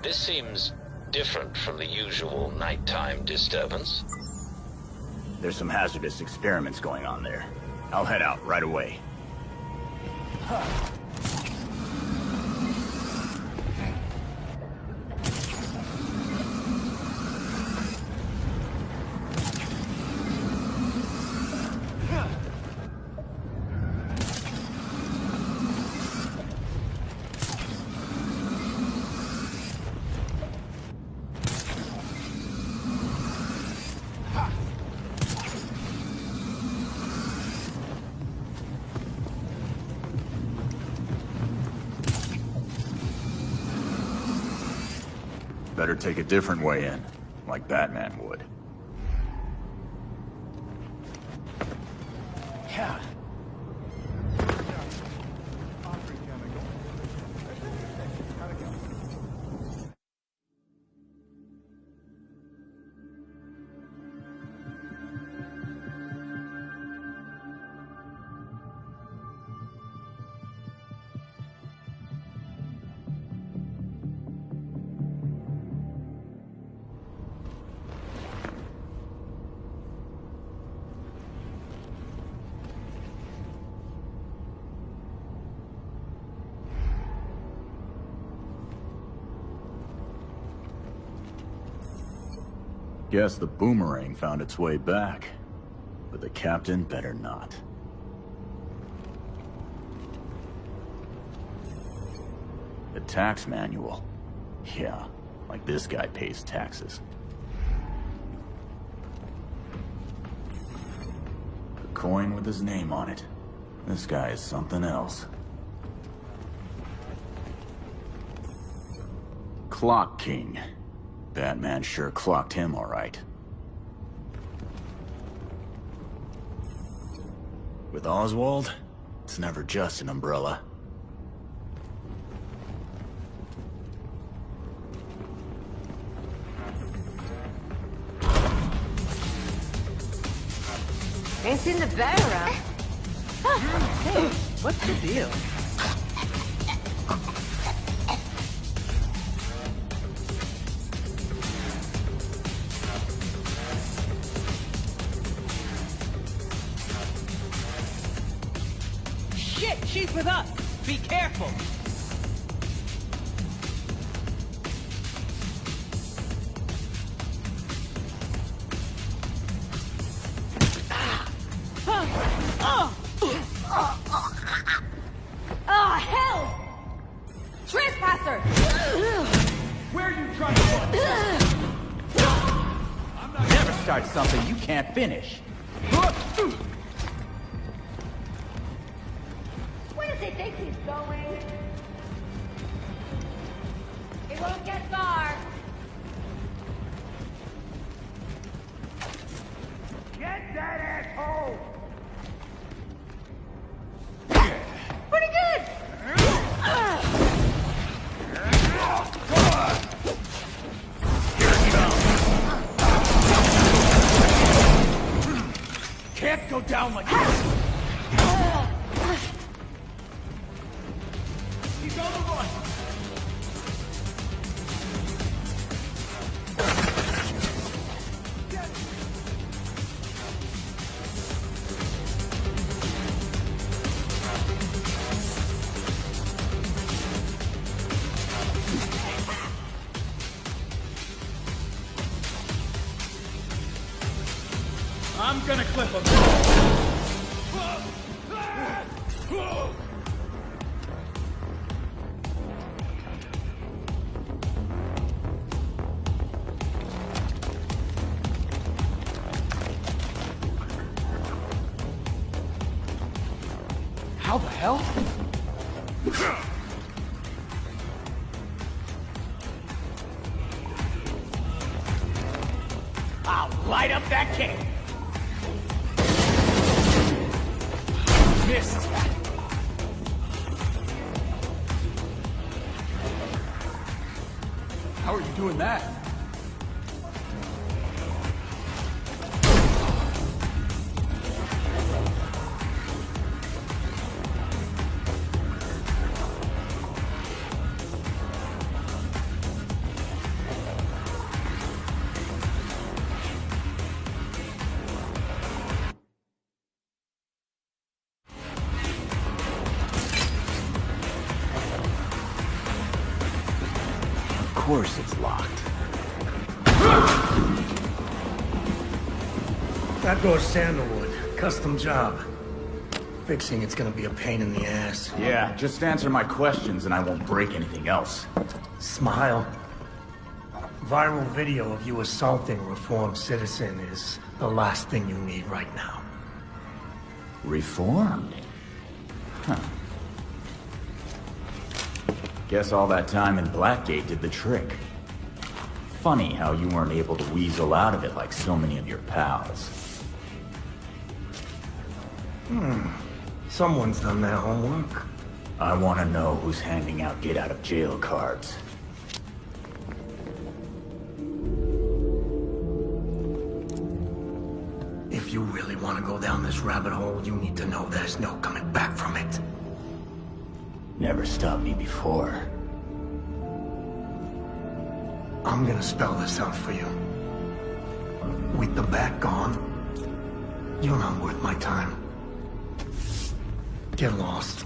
This seems different from the usual nighttime disturbance. There's some hazardous experiments going on there. I'll head out right away. Better take a different way in, like Batman would. Yeah. Guess the boomerang found its way back, but the captain better not. The tax manual. Yeah, like this guy pays taxes. The coin with his name on it. This guy is something else. Clock King. Batman sure clocked him all right. With Oswald, it's never just an umbrella. Ain't seen the bear around. Hey, what's the deal? Shit, she's with us! Be careful! Oh, hell! Trespasser! Where are you trying to run? Never start something you can't finish. Where does he think he's going? He won't get far. Get that asshole! Pretty good! Can't go down like this! He's on the run! I'm gonna clip him. How the hell? I'll light up that cake! Missed! How are you doing that? course it's locked. That goes sandalwood. Custom job. Fixing it's gonna be a pain in the ass. Yeah, just answer my questions and I won't break anything else. Smile. Viral video of you assaulting a reformed citizen is the last thing you need right now. Reformed? Huh. Guess all that time in Blackgate did the trick. Funny how you weren't able to weasel out of it like so many of your pals. Someone's done their homework. I want to know who's handing out get-out-of-jail cards. If you really want to go down this rabbit hole, you need to know there's no coming back from it. Never stopped me before. I'm gonna spell this out for you. With the bat gone, you're not worth my time. Get lost.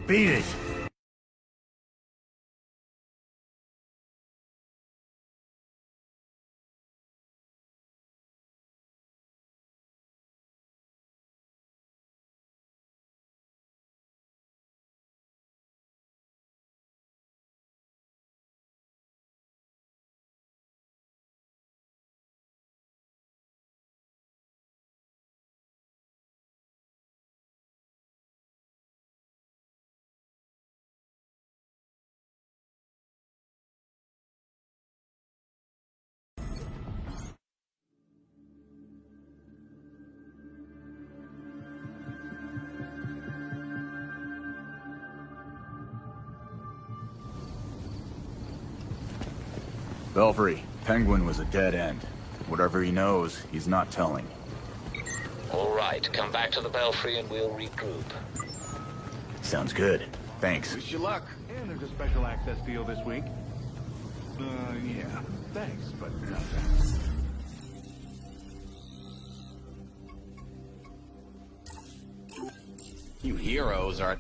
Beat it! Belfry, Penguin was a dead end. Whatever he knows, he's not telling. All right, come back to the Belfry and we'll regroup. Sounds good. Thanks. Wish you luck. And there's a special access deal this week. Yeah. Thanks, but no thanks. You heroes are...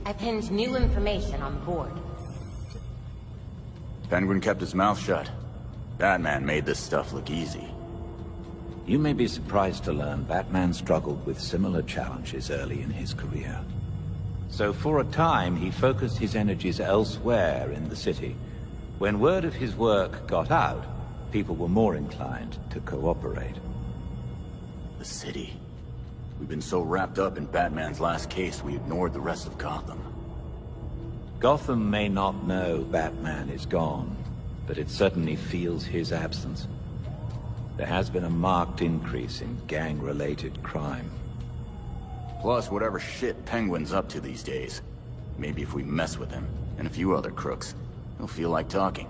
I pinned new information on the board. Penguin kept his mouth shut. Batman made this stuff look easy. You may be surprised to learn Batman struggled with similar challenges early in his career. So for a time, he focused his energies elsewhere in the city. When word of his work got out, people were more inclined to cooperate. The city. We've been so wrapped up in Batman's last case, we ignored the rest of Gotham. Gotham may not know Batman is gone, but it certainly feels his absence. There has been a marked increase in gang-related crime. Plus, whatever shit Penguin's up to these days. Maybe if we mess with him, and a few other crooks, he'll feel like talking.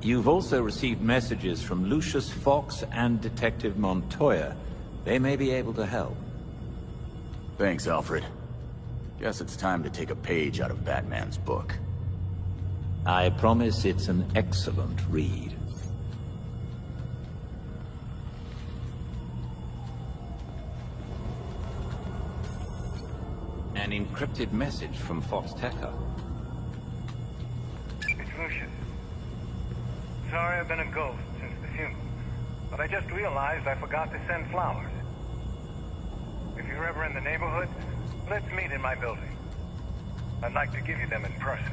You've also received messages from Lucius Fox and Detective Montoya. They may be able to help. Thanks, Alfred. Guess it's time to take a page out of Batman's book. I promise it's an excellent read. An encrypted message from Foxteca. It's Lucius. Sorry I've been a ghost since the funeral, but I just realized I forgot to send flowers. If you're ever in the neighborhood, let's meet in my building. I'd like to give you them in person.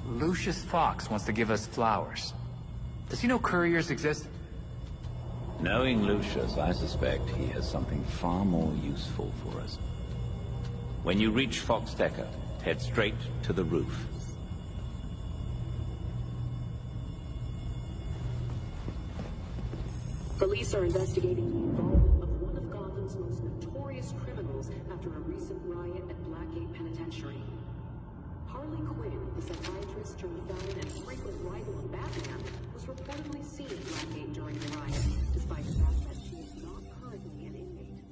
Lucius Fox wants to give us flowers. Does he know couriers exist? Knowing Lucius, I suspect he has something far more useful for us. When you reach Foxteca, head straight to the roof. Police are investigating the involvement of one of Gotham's most notorious criminals after a recent riot at Blackgate Penitentiary. Harley Quinn, the psychiatrist turned felon and frequent rival of Batman, was reportedly seen at Blackgate during the riot, despite the fact that she is not currently an inmate.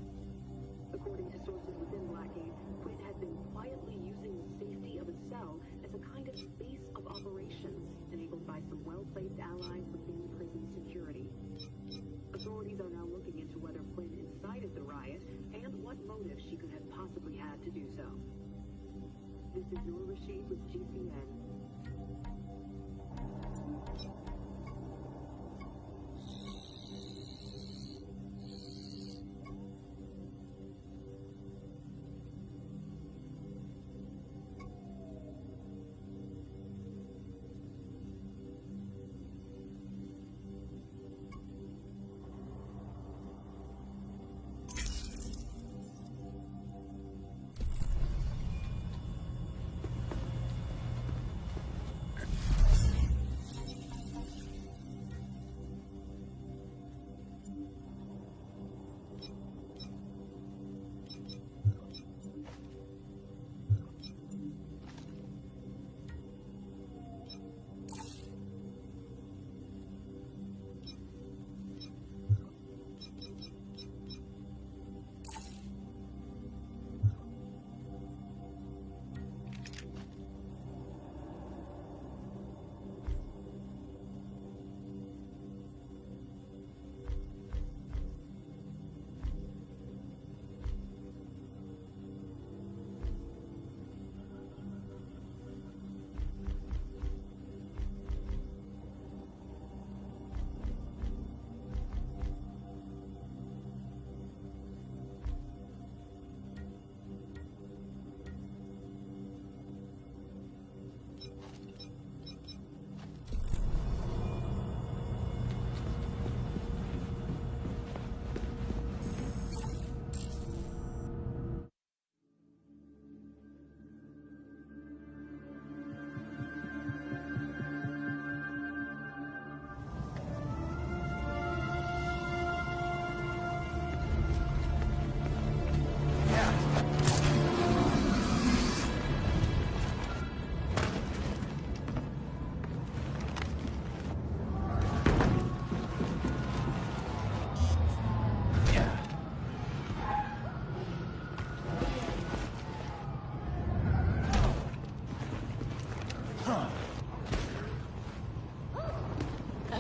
well-placed allies within prison security. Authorities are now looking into whether Flynn incited the riot and what motive she could have possibly had to do so. This is Noor Rashid with GCN.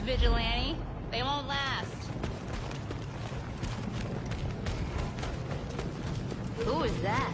Vigilante. They won't last. Who is that?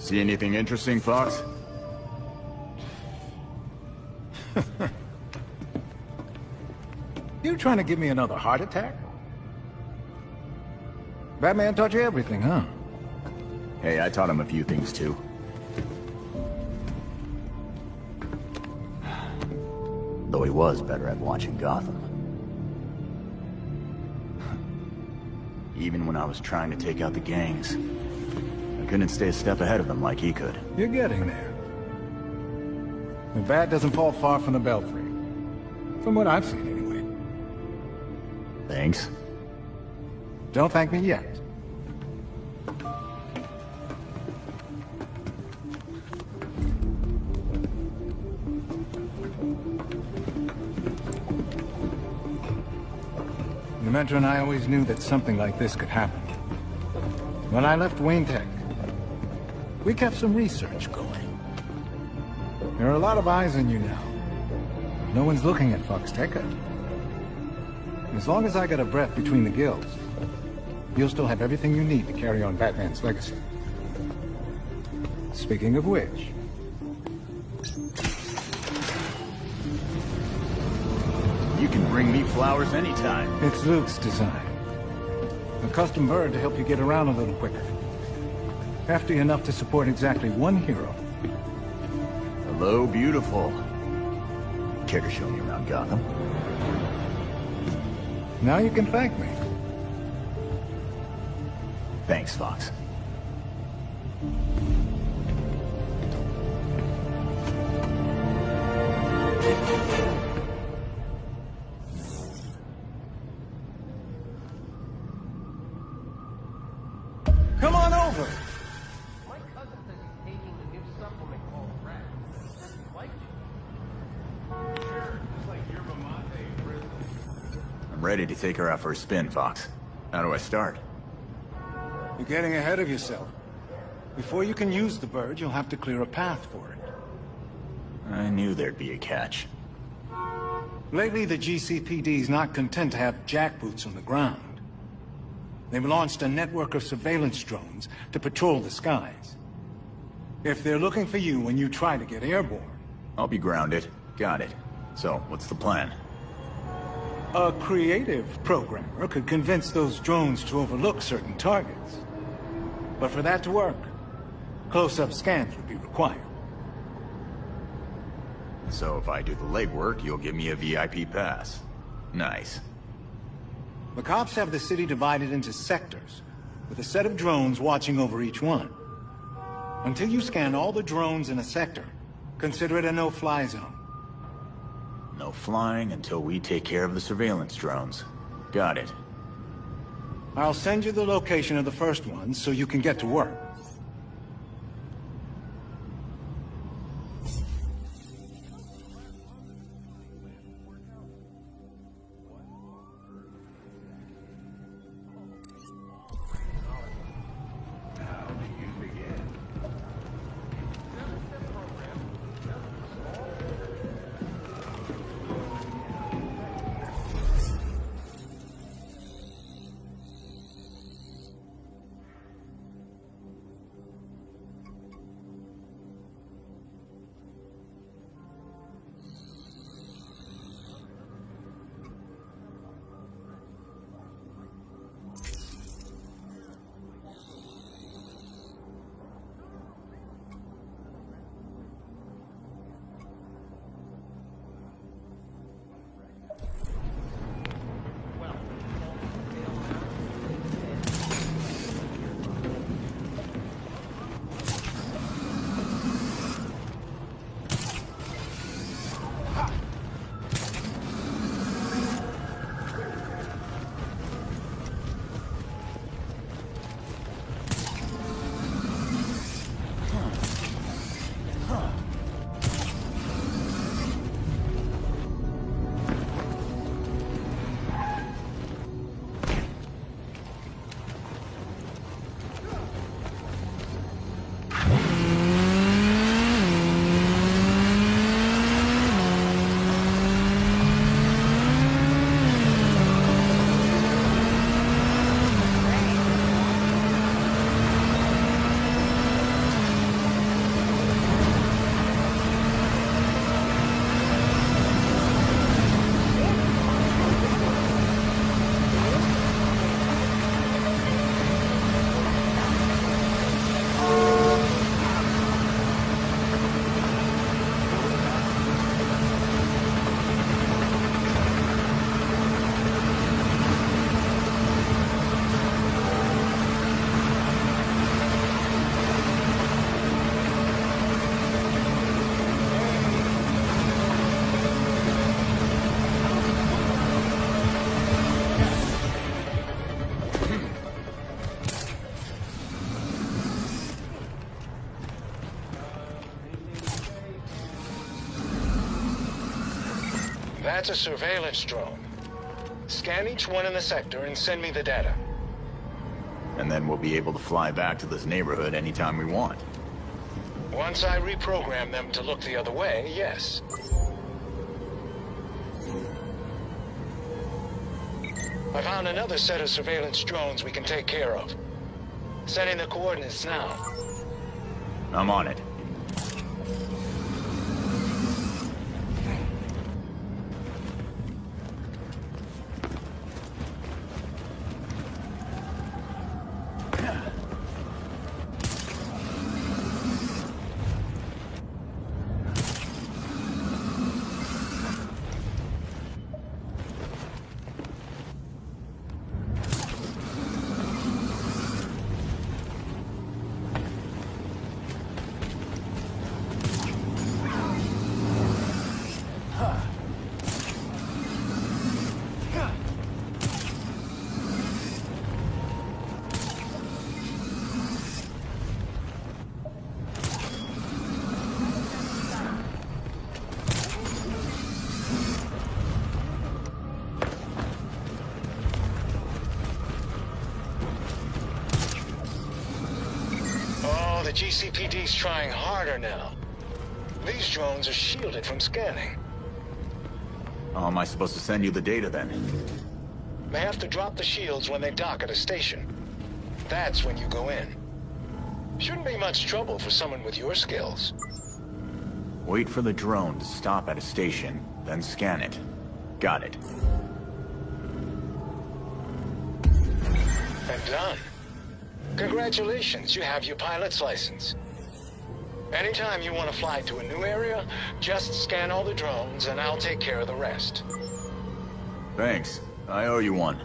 See anything interesting, Fox? You trying to give me another heart attack? Batman taught you everything, huh? Hey, I taught him a few things too. Though he was better at watching Gotham. Even when I was trying to take out the gangs, I couldn't stay a step ahead of them like he could. You're getting there. The bat doesn't fall far from the belfry. From what I've seen, anyway. Thanks. Don't thank me yet. Demetra and I always knew that something like this could happen. When I left Wayne Tech, we kept some research going. There are a lot of eyes on you now. No one's looking at Fox Tech. As long as I got a breath between the gills, you'll still have everything you need to carry on Batman's legacy. Speaking of which... You can bring me flowers anytime. It's Luke's design. A custom bird to help you get around a little quicker. Hefty enough to support exactly one hero. Hello, beautiful. Care to show me around Gotham? Now you can thank me. Thanks, Fox. Come on over. My cousin says he's taking the new supplement called Rat. Doesn't like it. Sure, just like your Mamate in prison. I'm ready to take her out for a spin, Fox. How do I start? You're getting ahead of yourself. Before you can use the bird, you'll have to clear a path for it. I knew there'd be a catch. Lately, the GCPD's not content to have jackboots on the ground. They've launched a network of surveillance drones to patrol the skies. If they're looking for you when you try to get airborne... I'll be grounded. Got it. So, what's the plan? A creative programmer could convince those drones to overlook certain targets. But for that to work, close-up scans would be required. So if I do the legwork, you'll give me a VIP pass. Nice. The cops have the city divided into sectors, with a set of drones watching over each one. Until you scan all the drones in a sector, consider it a no-fly zone. No flying until we take care of the surveillance drones. Got it. I'll send you the location of the first one so you can get to work. That's a surveillance drone. Scan each one in the sector and send me the data. And then we'll be able to fly back to this neighborhood anytime we want. Once I reprogram them to look the other way, yes. I found another set of surveillance drones we can take care of. Sending the coordinates now. I'm on it. The GCPD's trying harder now. These drones are shielded from scanning. How am I supposed to send you the data then? They have to drop the shields when they dock at a station. That's when you go in. Shouldn't be much trouble for someone with your skills. Wait for the drone to stop at a station, then scan it. Got it. And done. Congratulations, you have your pilot's license. Anytime you want to fly to a new area, just scan all the drones and I'll take care of the rest. Thanks. I owe you one.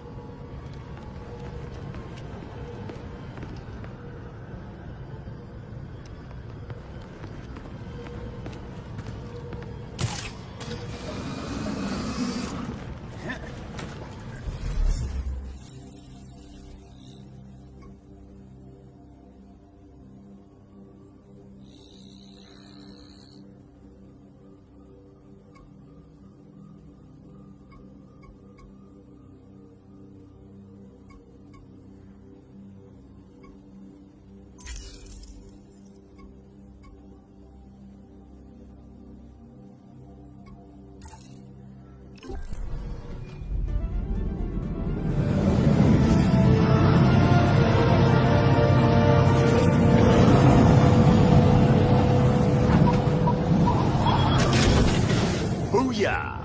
Booyah!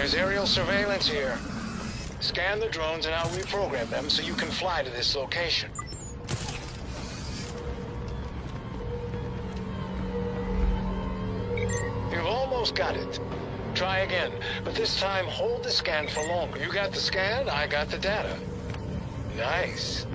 There's aerial surveillance here. Scan the drones and I'll reprogram them so you can fly to this location. You've almost got it. Try again, but this time hold the scan for longer. You got the scan, I got the data. Nice.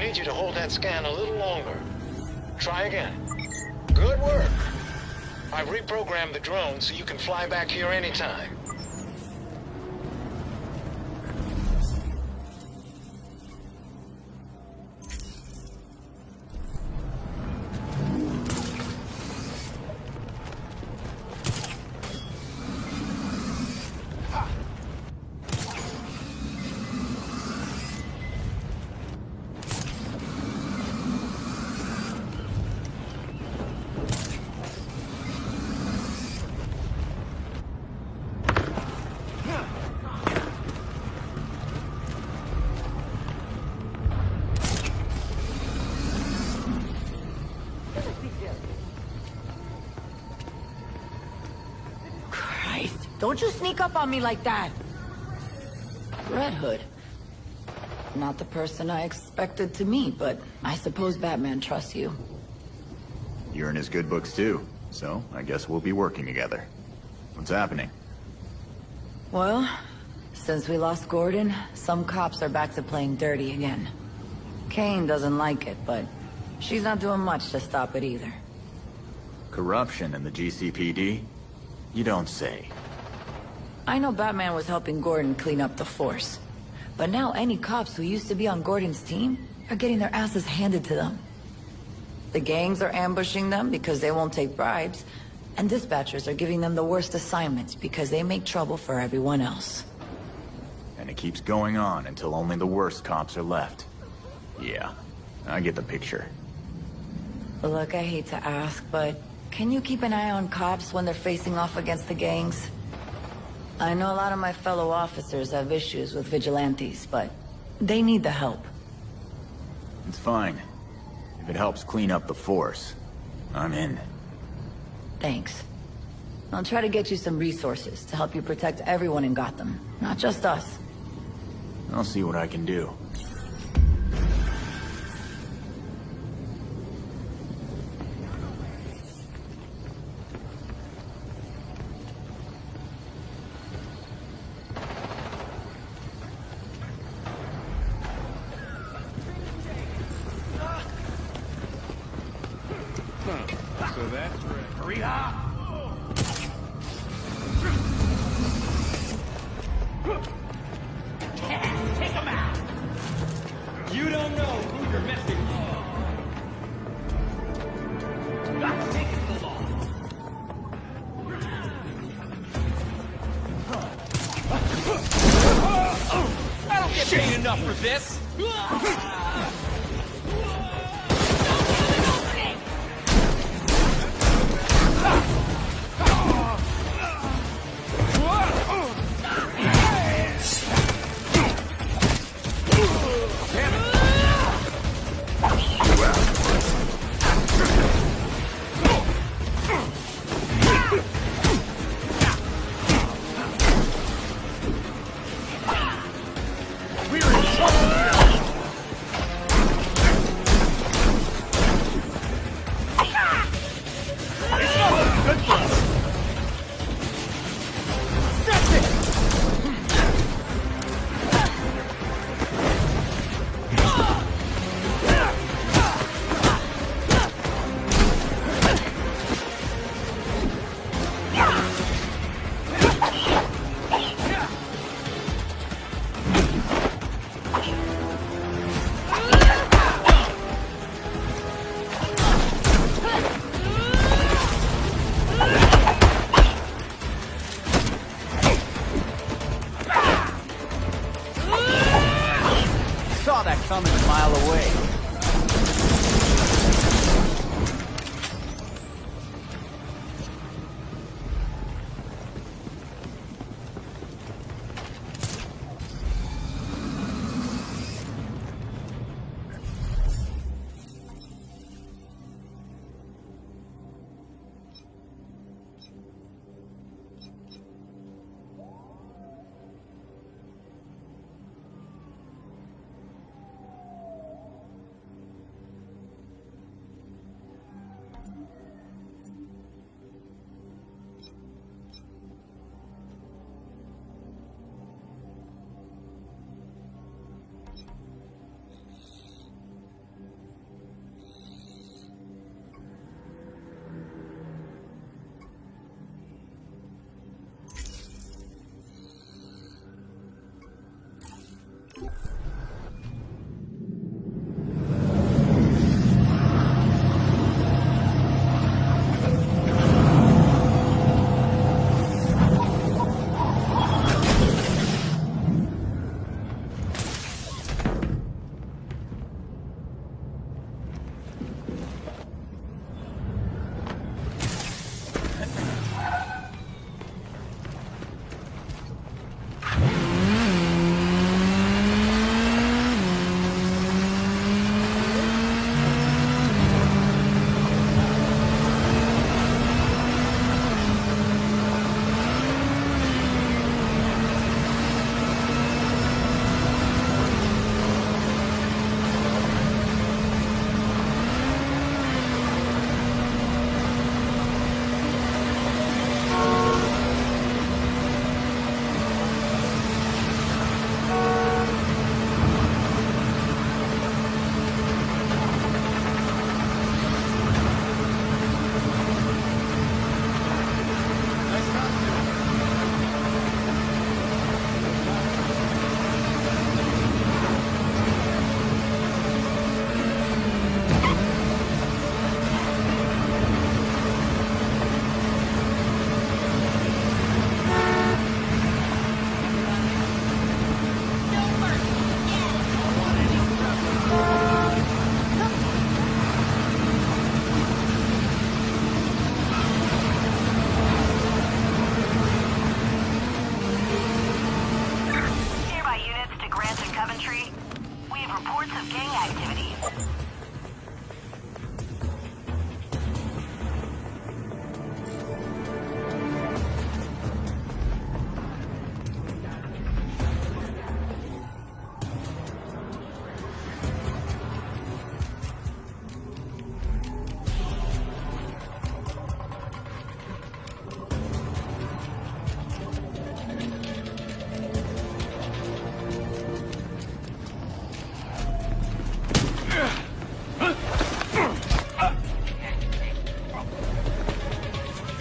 need you to hold that scan a little longer. Try again. Good work. I've reprogrammed the drone so you can fly back here anytime. Don't you sneak up on me like that! Red Hood. Not the person I expected to meet, but I suppose Batman trusts you. You're in his good books too, so I guess we'll be working together. What's happening? Well, since we lost Gordon, some cops are back to playing dirty again. Kane doesn't like it, but she's not doing much to stop it either. Corruption in the GCPD? You don't say. I know Batman was helping Gordon clean up the force, but now any cops who used to be on Gordon's team are getting their asses handed to them. The gangs are ambushing them because they won't take bribes, and dispatchers are giving them the worst assignments because they make trouble for everyone else. And it keeps going on until only the worst cops are left. Yeah, I get the picture. Look, I hate to ask, but can you keep an eye on cops when they're facing off against the gangs? I know a lot of my fellow officers have issues with vigilantes, but they need the help. It's fine. If it helps clean up the force, I'm in. Thanks. I'll try to get you some resources to help you protect everyone in Gotham, not just us. I'll see what I can do. So that's right. Hurry up! Take him out! You don't know who you're messing with. Not taking the law. I don't get paid enough for this!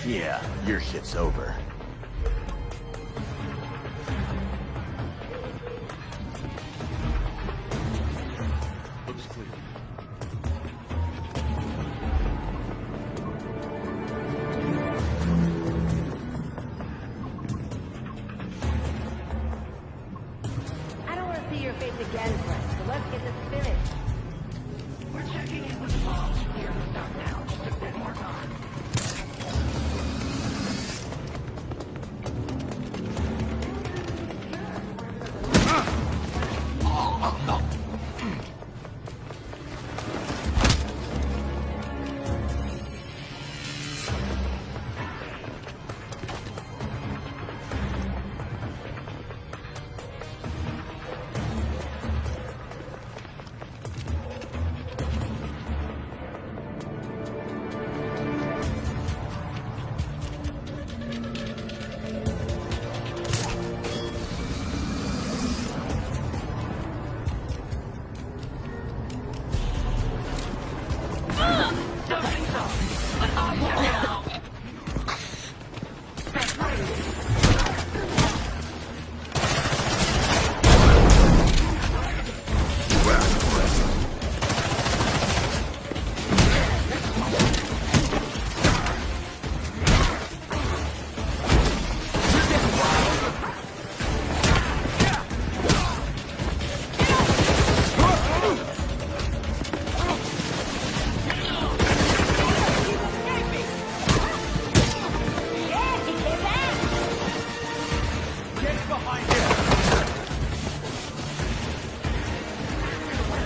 Yeah, your shit's over. Looks clear. I don't want to see your face again, Frank, so let's get this finished. We're checking in with the boss. Here, stop now. Just a bit more time.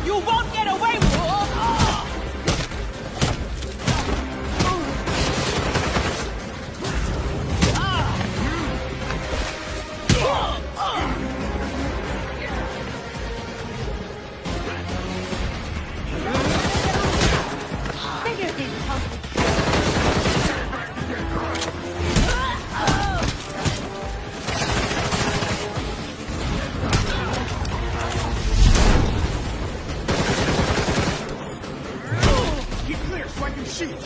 You won't get away with it! Figure these punks. Get clear so I can shoot.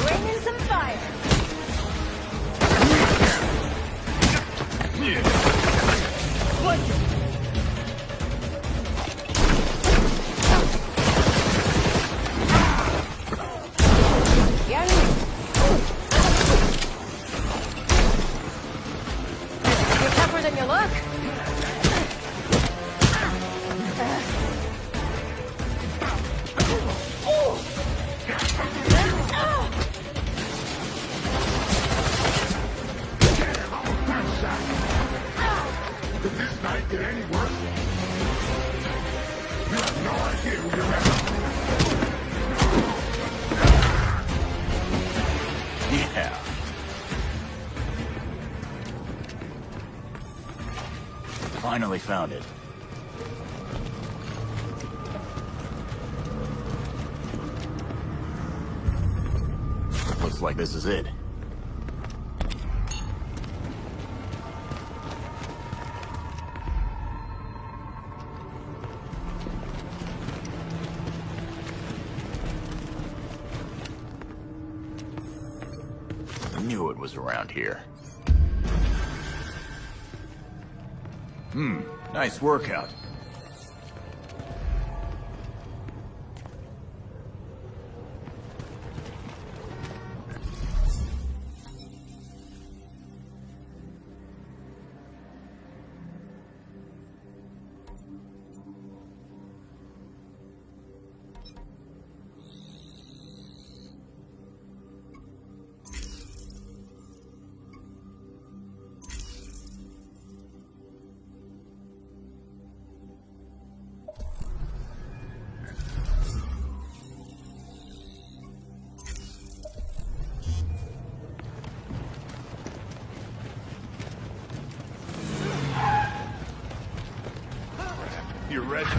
Bring in some fire. You're tougher than you look. Could this night get any worse? You have no idea who you're at. Yeah. Finally found it. Looks like this is it. I knew it was around here. Nice workout. You ready?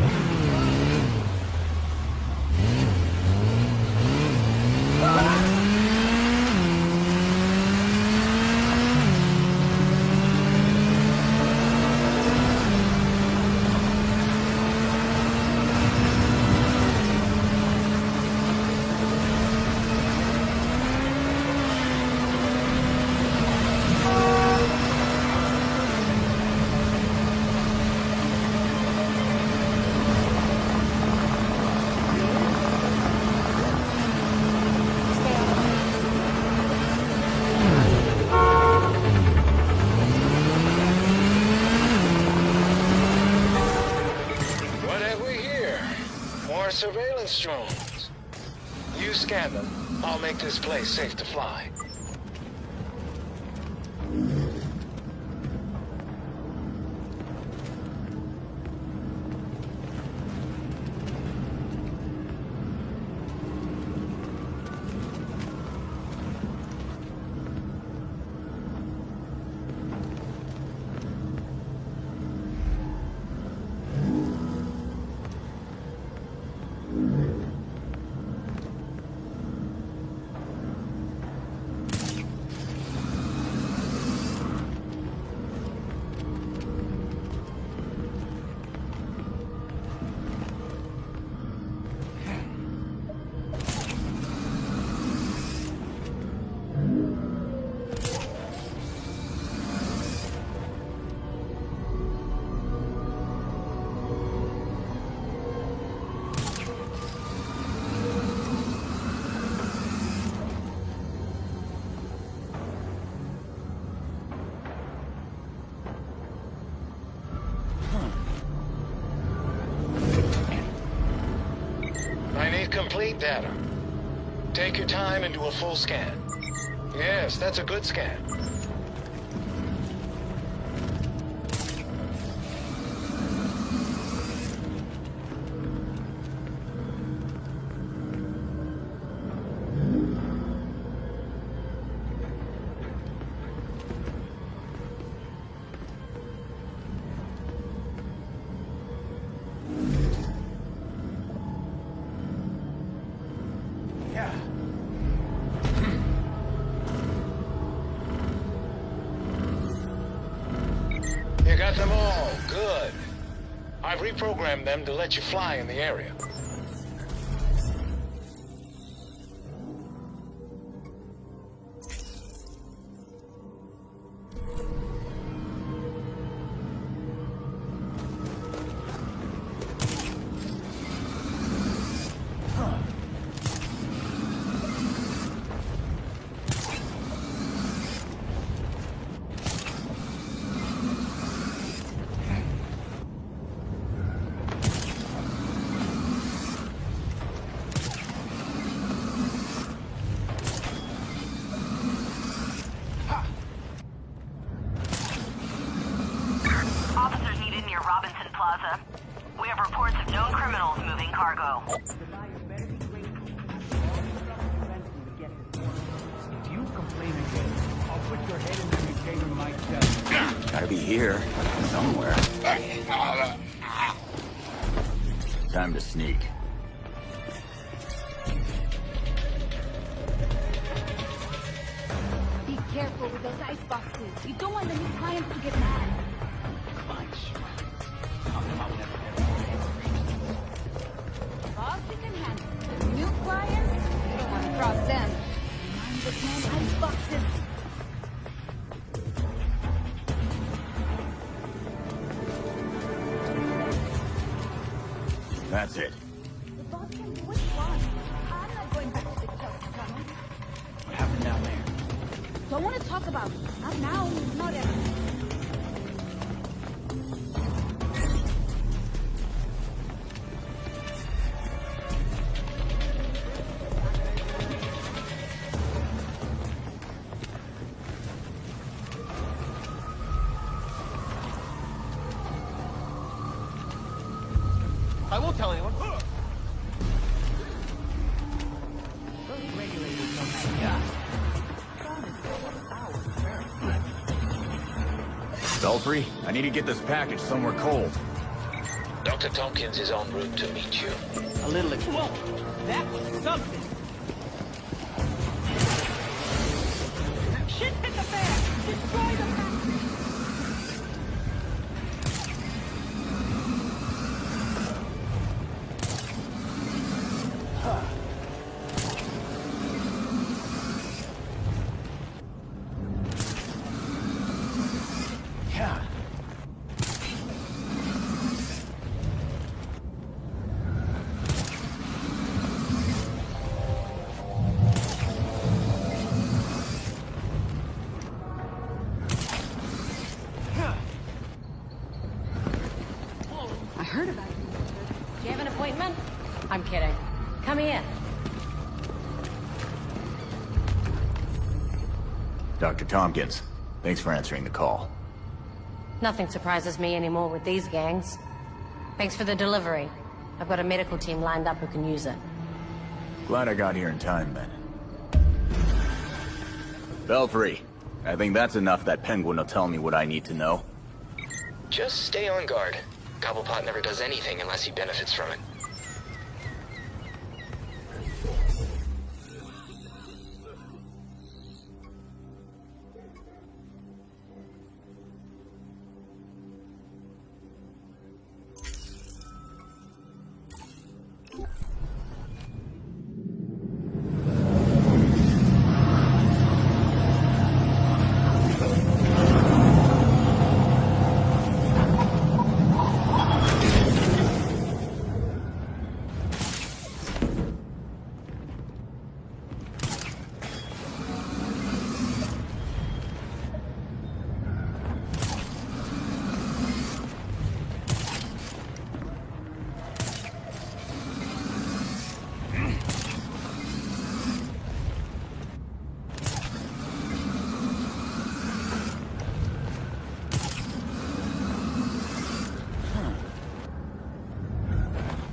are surveillance drones. You scan them. I'll make this place safe to fly. Complete data. Take your time and do a full scan. Yes, that's a good scan. You got them all. Good. I've reprogrammed them to let you fly in the area. We have reports of known criminals moving cargo. If you complain again, I'll put your head in the container myself. Gotta be here, somewhere. Time to sneak. Be careful with those ice boxes. You don't want the new clients to get mad. Boss, you can handle it. New clients? You don't want to cross them. Mind the damn ice boxes. That's it. The boss can do what he wants. I'm not going back to the Chelsea tunnel. What happened down there? Don't want to talk about it. Not now, not ever. I won't tell anyone. Belfry, I need to get this package somewhere cold. Dr. Tompkins is en route to meet you. A little whoa! That was something! Shit hit the fan! Destroy the factory! Yeah. I'm kidding. Come here. Dr. Tompkins, thanks for answering the call. Nothing surprises me anymore with these gangs. Thanks for the delivery. I've got a medical team lined up who can use it. Glad I got here in time, then. Belfry, I think that's enough that Penguin will tell me what I need to know. Just stay on guard. Cobblepot never does anything unless he benefits from it.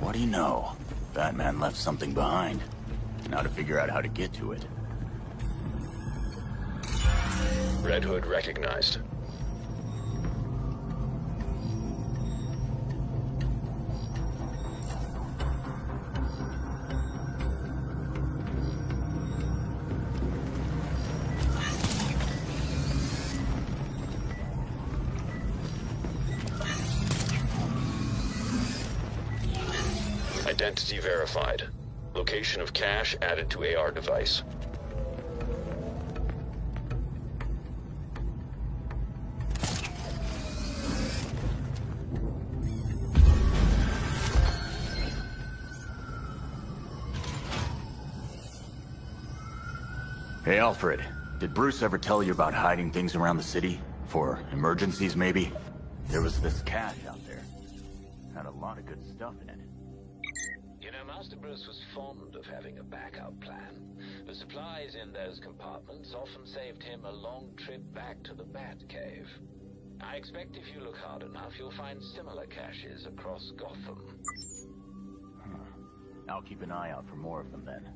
What do you know? Batman left something behind. Now to figure out how to get to it. Red Hood recognized. Identity verified. Location of cache added to AR device. Hey, Alfred. Did Bruce ever tell you about hiding things around the city? For emergencies, maybe? There was this cache out there. Had a lot of good stuff in it. You know, Master Bruce was fond of having a backup plan. The supplies in those compartments often saved him a long trip back to the Batcave. I expect if you look hard enough, you'll find similar caches across Gotham. I'll keep an eye out for more of them then.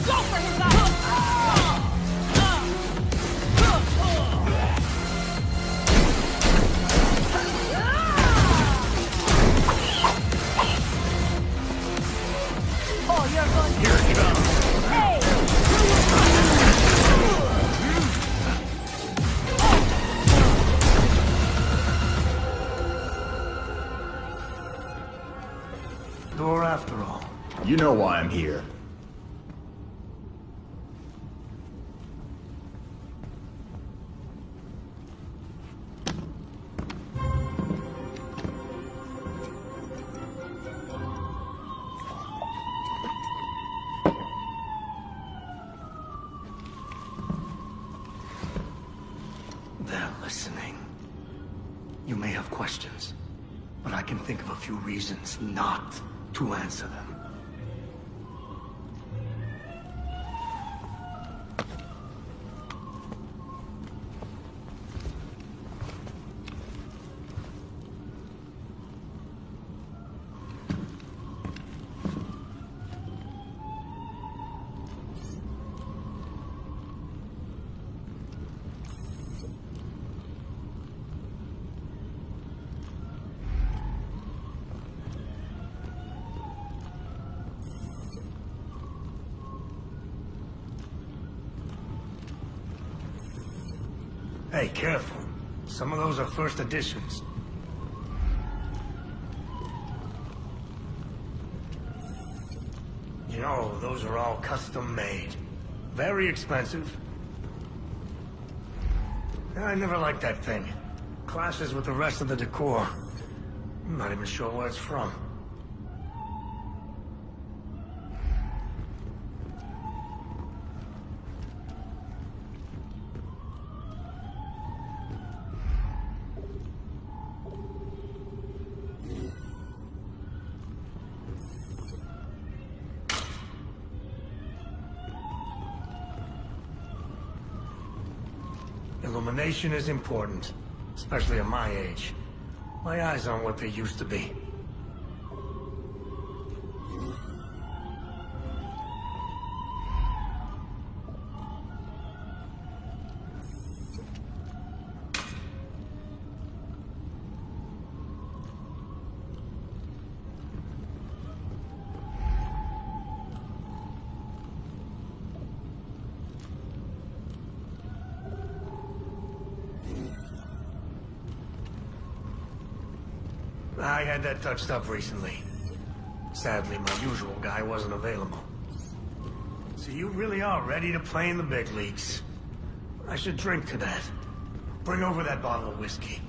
Go for his eyes! Oh, you're going to... Here he comes. Door after all. You know why I'm here. They're listening. You may have questions, but I can think of a few reasons not to answer them. Hey, careful. Some of those are first editions. You know, those are all custom made. Very expensive. I never liked that thing. Clashes with the rest of the decor. I'm not even sure where it's from. Illumination is important, especially at my age. My eyes aren't what they used to be. I had that touched up recently. Sadly, my usual guy wasn't available. So you really are ready to play in the big leagues. I should drink to that. Bring over that bottle of whiskey.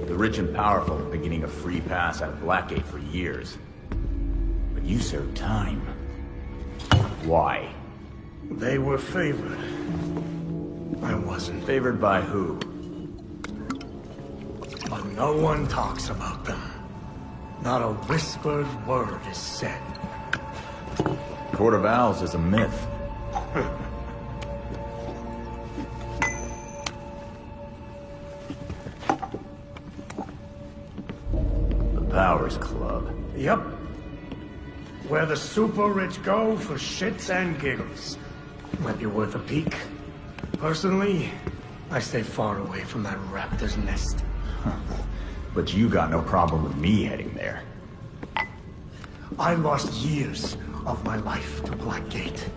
The rich and powerful have been getting a free pass out of Blackgate for years. But you served time. Why? They were favored. I wasn't. Favored by who? But no one talks about them. Not a whispered word is said. Court of Owls is a myth. The Powers Club. Yep. Where the super rich go for shits and giggles. Might be worth a peek. Personally, I stay far away from that raptor's nest. But you got no problem with me heading there. I lost years of my life to Blackgate.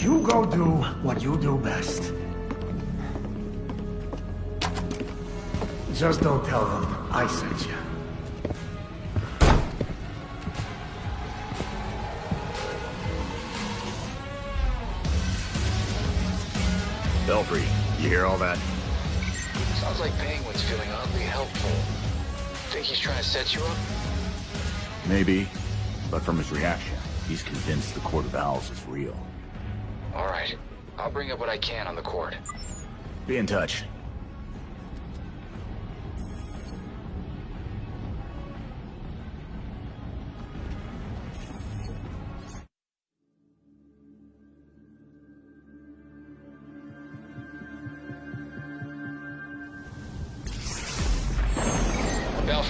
You go do what you do best. Just don't tell them I sent you. Belfry, you hear all that? Sounds like Penguin's feeling oddly helpful. Think he's trying to set you up? Maybe. But from his reaction, he's convinced the Court of Owls is real. All right. I'll bring up what I can on the court. Be in touch.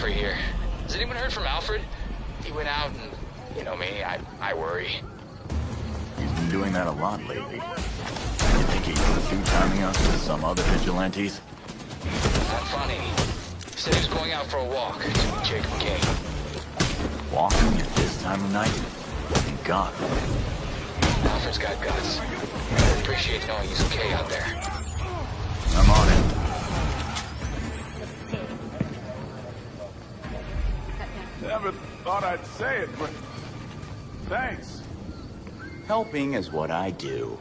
for here. Has anyone heard from Alfred? He went out and, you know me, I worry. He's been doing that a lot lately. You think he could do timing us with some other vigilantes? Not funny. He said he was going out for a walk to Jacob King. Walking at this time of night? Thank God. Alfred's got guts. I appreciate knowing he's okay out there. I'm on it. Never thought I'd say it, but thanks. Helping is what I do.